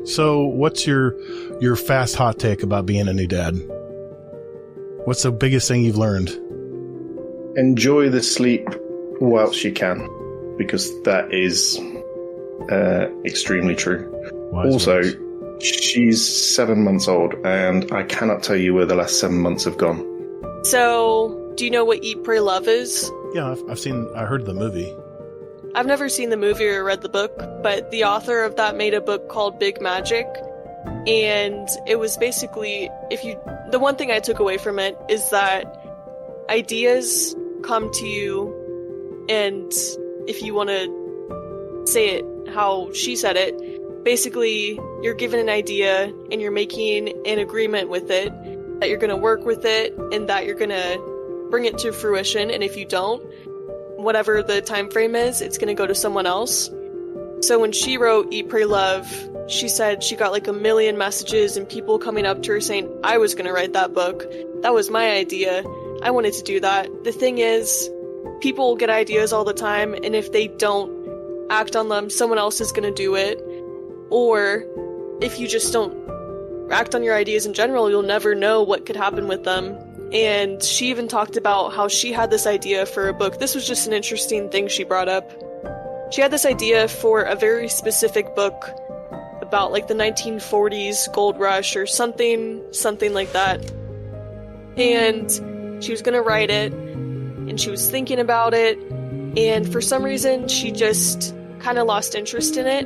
So what's your fast hot take about being a new dad? What's the biggest thing you've learned? Enjoy the sleep whilst you can, because that is extremely true. Also, she's 7 months old, and I cannot tell you where the last 7 months have gone. So, do you know what Eat, Pray, Love is? Yeah, I heard the movie. I've never seen the movie or read the book, but the author of that made a book called Big Magic, and it was basically, the one thing I took away from it is that ideas come to you, and if you want to say it how she said it, basically you're given an idea and you're making an agreement with it that you're going to work with it and that you're going to bring it to fruition, and if you don't, whatever the time frame is, it's going to go to someone else. So when she wrote Eat, Pray, Love, she said she got like 1 million messages and people coming up to her saying, I was going to write that book. That was my idea. I wanted to do that. The thing is, people get ideas all the time, and if they don't act on them, someone else is going to do it. Or if you just don't act on your ideas in general, you'll never know what could happen with them. And she even talked about how she had this idea for a book. This was just an interesting thing she brought up. She had this idea for a very specific book about like the 1940s gold rush or something like that. And she was going to write it, and she was thinking about it, and for some reason she just kind of lost interest in it.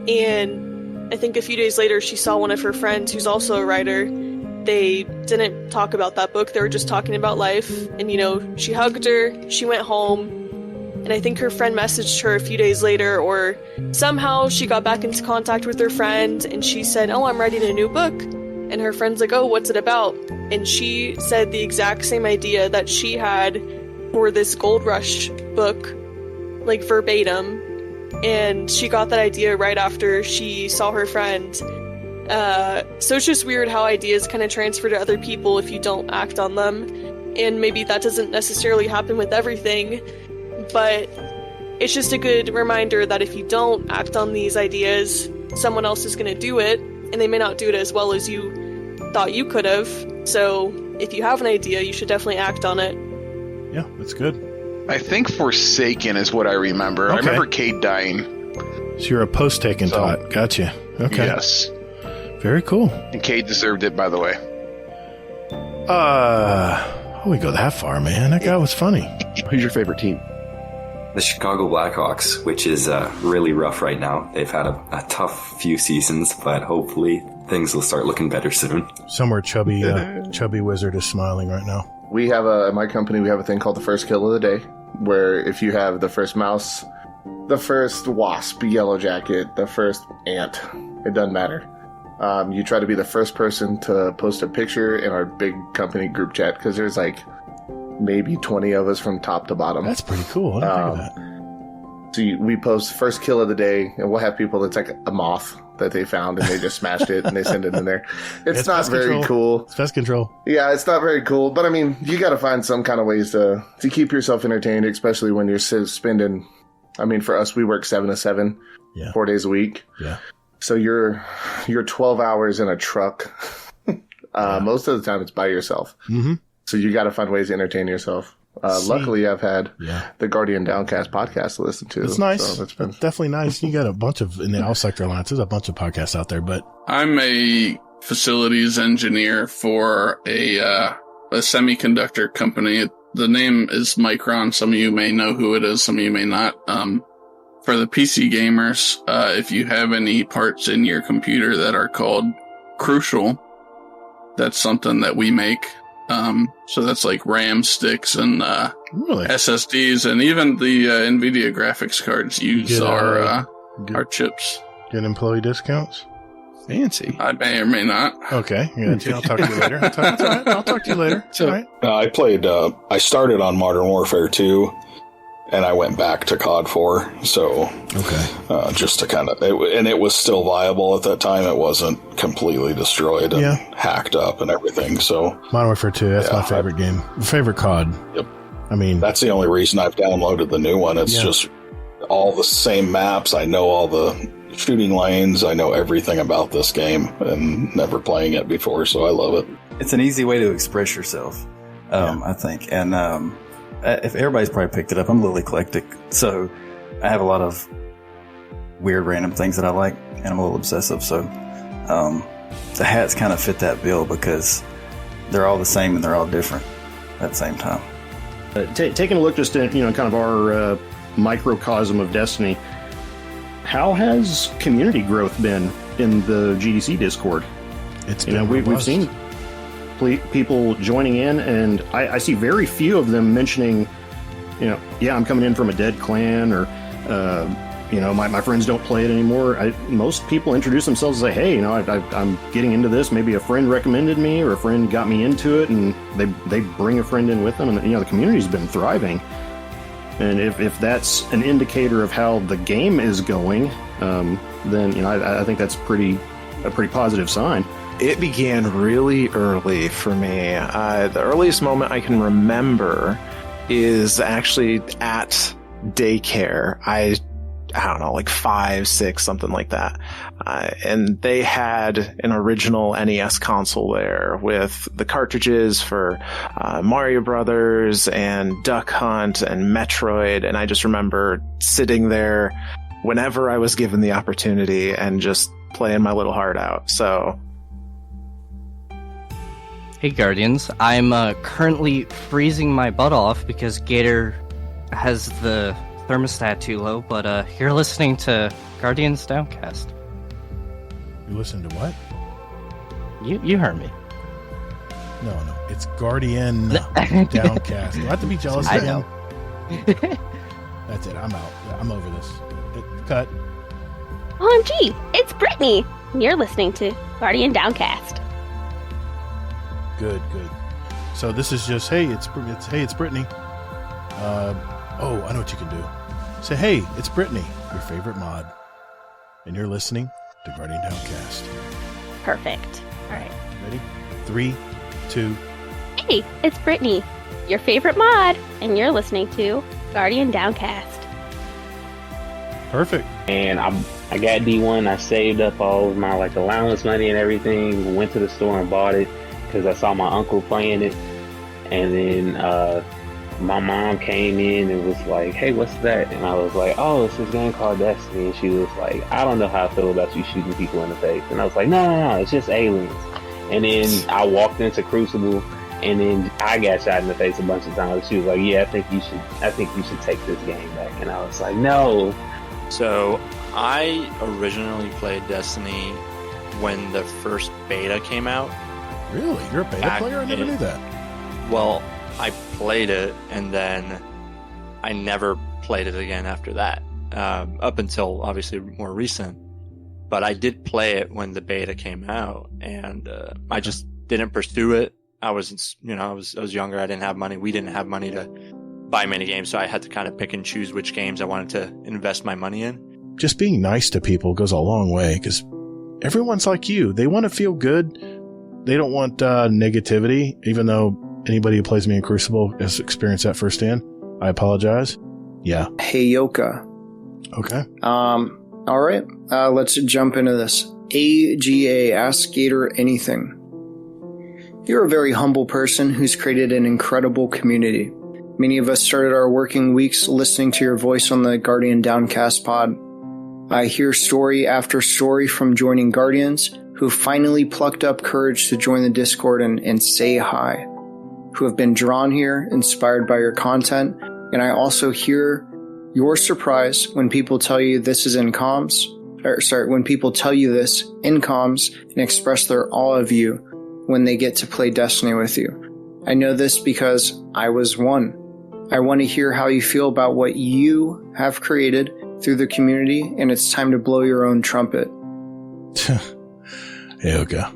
And I think a few days later she saw one of her friends who's also a writer. They didn't talk about that book, they were just talking about life, and she hugged her, she went home, and I think her friend messaged her a few days later, or somehow she got back into contact with her friend, and she said, oh, I'm writing a new book. And her friend's like, oh, what's it about? And she said the exact same idea that she had for this Gold Rush book, like verbatim. And she got that idea right after she saw her friend. So it's just weird how ideas kind of transfer to other people if you don't act on them. And maybe that doesn't necessarily happen with everything, but it's just a good reminder that if you don't act on these ideas, someone else is going to do it, and they may not do it as well as you thought you could have. So if you have an idea, you should definitely act on it. Yeah, that's good. I think Forsaken is what I remember. Okay. I remember Cade dying. So you're a post-taken tot. Gotcha. Okay. Yes. Very cool. And Cade deserved it, by the way. We go that far, man. That guy was funny. Who's your favorite team? The Chicago Blackhawks, which is really rough right now. They've had a tough few seasons, but hopefully things will start looking better soon. Somewhere chubby wizard is smiling right now. We have at my company, we have a thing called the first kill of the day, where if you have the first mouse, the first wasp, yellow jacket, the first ant, it doesn't matter. You try to be the first person to post a picture in our big company group chat, because there's like maybe 20 of us from top to bottom. That's pretty cool. I didn't think of that. So we post first kill of the day, and we'll have people, it's like a moth that they found, and they just smashed it, and they send it in there. It's not very cool. It's pest control. Yeah, it's not very cool, but I mean, you got to find some kind of ways to keep yourself entertained, especially when you're spending, I mean, for us, we work 7 to 7, 4 days a week. Yeah. So you're 12 hours in a truck. Most of the time it's by yourself. Mm-hmm. So you got to find ways to entertain yourself. Luckily, I've had the Guardian Downcast podcast to listen to. It's nice. So it's been definitely nice. You got a bunch of, in the All Sector Alliance, there's a bunch of podcasts out there, but I'm a facilities engineer for a semiconductor company. the name is Micron. Some of you may know who it is. Some of you may not. For the PC gamers, if you have any parts in your computer that are called Crucial, that's something that we make. So that's like RAM sticks and SSDs, and even the NVIDIA graphics cards use our chips. Get employee discounts? Fancy. I may or may not. Okay. Yeah, I'll talk to you later. That's all right. I'll talk to you later. So, all right. I played, I started on Modern Warfare 2, and I went back to COD 4. So, just to kind of, and it was still viable at that time. It wasn't completely destroyed and hacked up and everything. So, Modern Warfare 2, that's my favorite game. Favorite COD. Yep. I mean, that's the only reason I've downloaded the new one. It's just all the same maps. I know all the shooting lanes. I know everything about this game and never playing it before, so I love it. It's an easy way to express yourself, I think. And if everybody's probably picked it up, I'm a little eclectic, so I have a lot of weird random things that I like, and I'm a little obsessive, so the hats kind of fit that bill because they're all the same and they're all different at the same time. Taking a look just at, kind of our microcosm of Destiny, how has community growth been in the GDC Discord? It's we've seen people joining in, and I see very few of them mentioning, I'm coming in from a dead clan, or my friends don't play it anymore. Most people introduce themselves and say, hey, I'm getting into this. Maybe a friend recommended me, or a friend got me into it, and they bring a friend in with them, and the community's been thriving. And if that's an indicator of how the game is going, then I think that's a pretty positive sign. It began really early for me. The earliest moment I can remember is actually at daycare. I don't know, like 5, 6, something like that. And they had an original NES console there with the cartridges for Mario Brothers and Duck Hunt and Metroid. And I just remember sitting there whenever I was given the opportunity and just playing my little heart out. So, hey Guardians, I'm currently freezing my butt off because Gator has the thermostat too low, but you're listening to Guardians Downcast. You listen to what? You heard me. No, it's Guardian Downcast. Do I have to be jealous of him? That's it. I'm out. I'm over this. Cut. OMG, it's Brittany. You're listening to Guardian Downcast. Good. So this is just, hey, it's Brittany. I know what you can do. Say, hey, it's Brittany, your favorite mod, and you're listening to Guardian Downcast. Perfect. All right. Ready? 3, 2. Hey, it's Brittany, your favorite mod, and you're listening to Guardian Downcast. Perfect. And I got D1. I saved up all of my allowance money and everything. Went to the store and bought it because I saw my uncle playing it, and then my mom came in and was like, hey, what's that? And I was like, oh, it's this game called Destiny. And she was like, I don't know how I feel about you shooting people in the face. And I was like, no, it's just aliens. And then I walked into Crucible, and then I got shot in the face a bunch of times. She was like, yeah, I think you should take this game back. And I was like, no. So I originally played Destiny when the first beta came out. Really? You're a beta player? I never knew that. Well, I played it, and then I never played it again after that, up until obviously more recent. But I did play it when the beta came out, and I just didn't pursue it. I was younger. I didn't have money. We didn't have money to buy many games, so I had to kind of pick and choose which games I wanted to invest my money in. Just being nice to people goes a long way, because everyone's like you. They want to feel good. They don't want negativity, even though anybody who plays me in Crucible has experienced that firsthand. I apologize. Yeah. Hey, Yoka. Okay. All right. Let's jump into this. AGA, Ask Gator Anything. You're a very humble person who's created an incredible community. Many of us started our working weeks listening to your voice on the Guardian Downcast pod. I hear story after story from joining Guardians who finally plucked up courage to join the Discord and say hi. who have been drawn here, inspired by your content, and I also hear your surprise when people tell you this is in comms, when people tell you this in comms and express their awe of you when they get to play Destiny with you. I know this because I was one. I want to hear how you feel about what you have created through the community, and it's time to blow your own trumpet. Heyoka.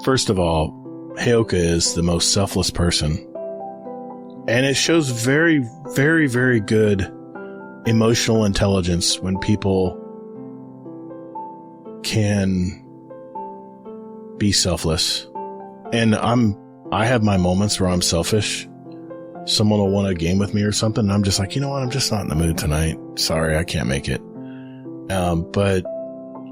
First of all, Heyoka is the most selfless person. And it shows very, very, very good emotional intelligence when people can be selfless. And I have my moments where I'm selfish. Someone will want a game with me or something, and I'm just like, you know what? I'm just not in the mood tonight. Sorry, I can't make it. But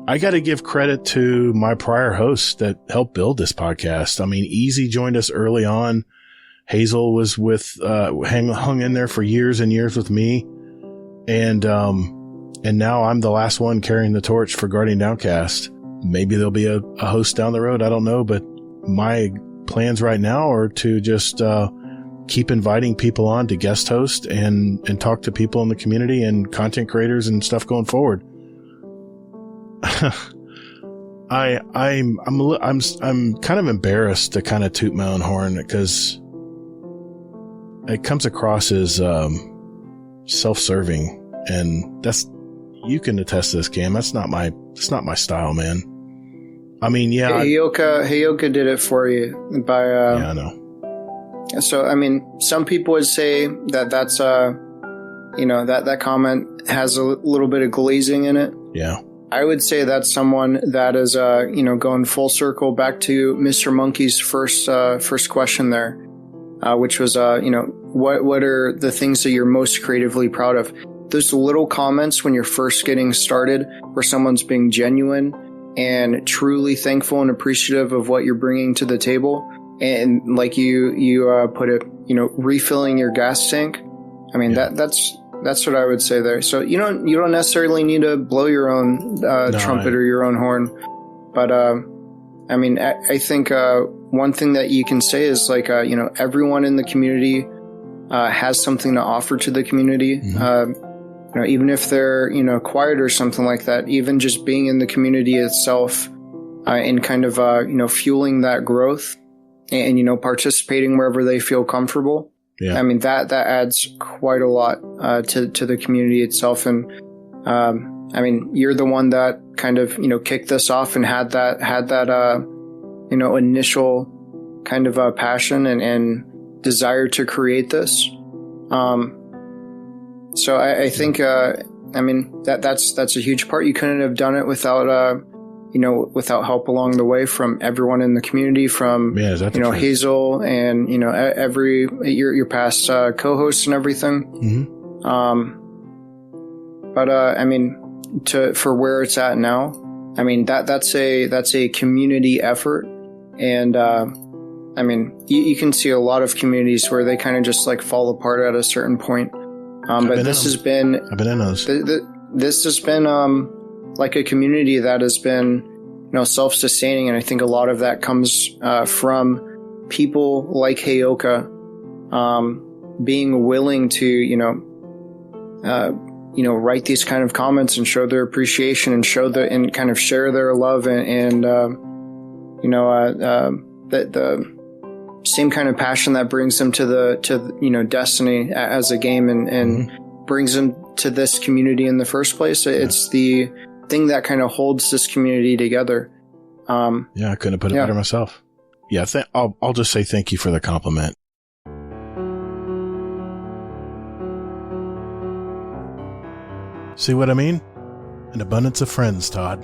I got to give credit to my prior hosts that helped build this podcast. I mean, Easy joined us early on. Hazel was hung in there for years and years with me. And now I'm the last one carrying the torch for Guardian Downcast. Maybe there'll be a host down the road. I don't know, but my plans right now are to just, keep inviting people on to guest host and talk to people in the community and content creators and stuff going forward. I'm kind of embarrassed to kind of toot my own horn because it comes across as self-serving, and you can attest to this, Cam. It's not my style, man. I mean, yeah. Heyoka did it for you by yeah, I know. So, I mean, some people would say that's that comment has a little bit of glazing in it. Yeah. I would say that's someone that is, going full circle back to Mr. Monkey's first question there, which was, what are the things that you're most creatively proud of? Those little comments when you're first getting started where someone's being genuine and truly thankful and appreciative of what you're bringing to the table. And like you put it, refilling your gas tank. I mean, that's what I would say there. So you don't necessarily need to blow your own trumpet or your own horn, but I mean, I think one thing that you can say is like everyone in the community has something to offer to the community. Mm-hmm. Even if they're quiet or something like that, even just being in the community itself and kind of fueling that growth. And, participating wherever they feel comfortable. Yeah. I mean, that adds quite a lot to the community itself. And, I mean, you're the one that kind of, kicked this off and had that initial kind of passion and desire to create this. So I think, I mean, that's a huge part. You couldn't have done it without, without help along the way from everyone in the community, from, Hazel and, every, your past, co-hosts and everything. Mm-hmm. But, I mean, for where it's at now, I mean, that's a community effort. And, I mean, you can see a lot of communities where they kind of just like fall apart at a certain point. But this has been, I've been in those. This has been, like a community that has been, self-sustaining. And I think a lot of that comes, from people like Heyoka, being willing to, write these kind of comments and show their appreciation and and kind of share their love and the same kind of passion that brings them to Destiny as a game and mm-hmm. brings them to this community in the first place. It's the thing that kind of holds this community together. I couldn't have put it better myself. Yeah, I'll just say thank you for the compliment. See what I mean? An abundance of friends, Todd.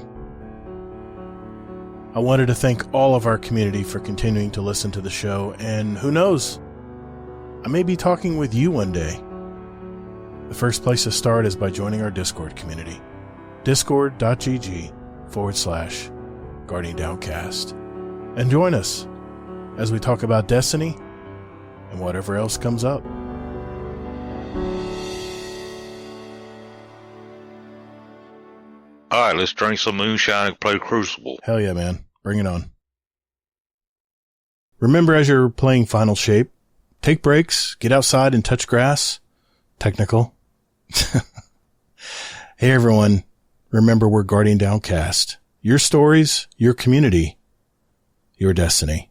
I wanted to thank all of our community for continuing to listen to the show, and who knows, I may be talking with you one day. The first place to start is by joining our Discord community. discord.gg/Guardian Downcast. And join us as we talk about Destiny and whatever else comes up. Alright, let's drink some moonshine and play Crucible. Hell yeah, man. Bring it on. Remember, as you're playing Final Shape, take breaks, get outside and touch grass. Technical. Hey, everyone. Remember, we're Guardian Downcast. Your stories, your community, your destiny.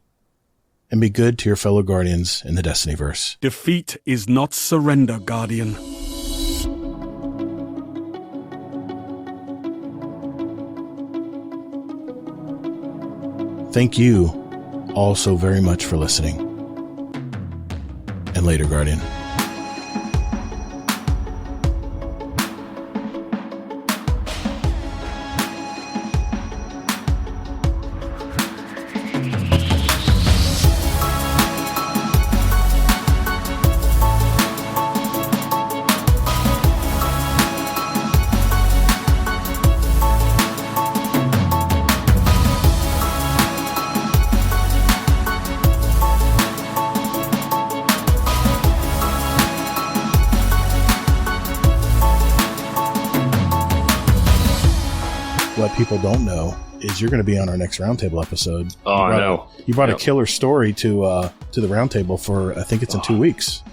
And be good to your fellow Guardians in the Destinyverse. Defeat is not surrender, Guardian. Thank you all so very much for listening. And later, Guardian. What people don't know is you're going to be on our next roundtable episode. Oh, I know. You brought a killer story to the roundtable for, I think it's in 2 weeks.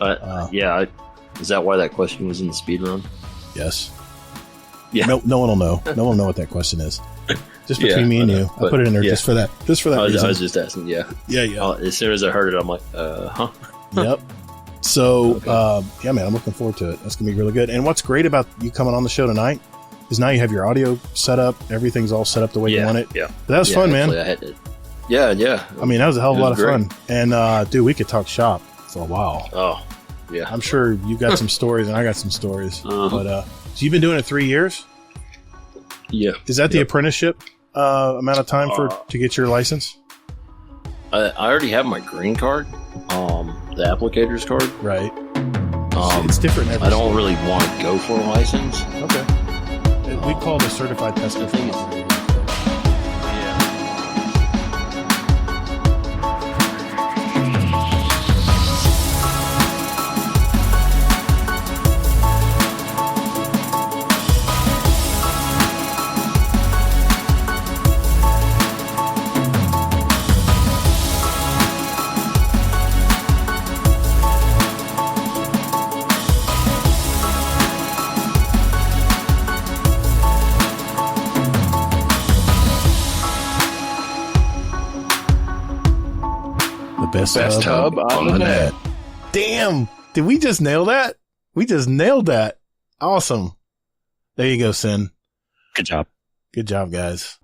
Yeah. Is that why that question was in the speed run? Yes. Yeah. No one will know. No one will know what that question is. Just between me and you. I put it in there just for that. Just for that reason. I was just asking. Yeah. Yeah. As soon as I heard it, I'm like, huh? Yep. So, yeah, man, I'm looking forward to it. That's going to be really good. And what's great about you coming on the show tonight is now you have your audio set up. Everything's all set up the way you want it. Yeah. But that was fun, man. Yeah. I mean, that was a hell of a lot of great. fun. And, dude, we could talk shop for a while. Oh, yeah. I'm sure you got some stories and I got some stories. But, so you've been doing it 3 years? Yeah. Is that the apprenticeship amount of time to get your license? I already have my green card, the applicator's card. Right. It's different every I don't really want to go for a license. Okay. We call it a certified tester. Best hub on the net. Damn. Did we just nail that? We just nailed that. Awesome. There you go, Sin. Good job. Good job, guys.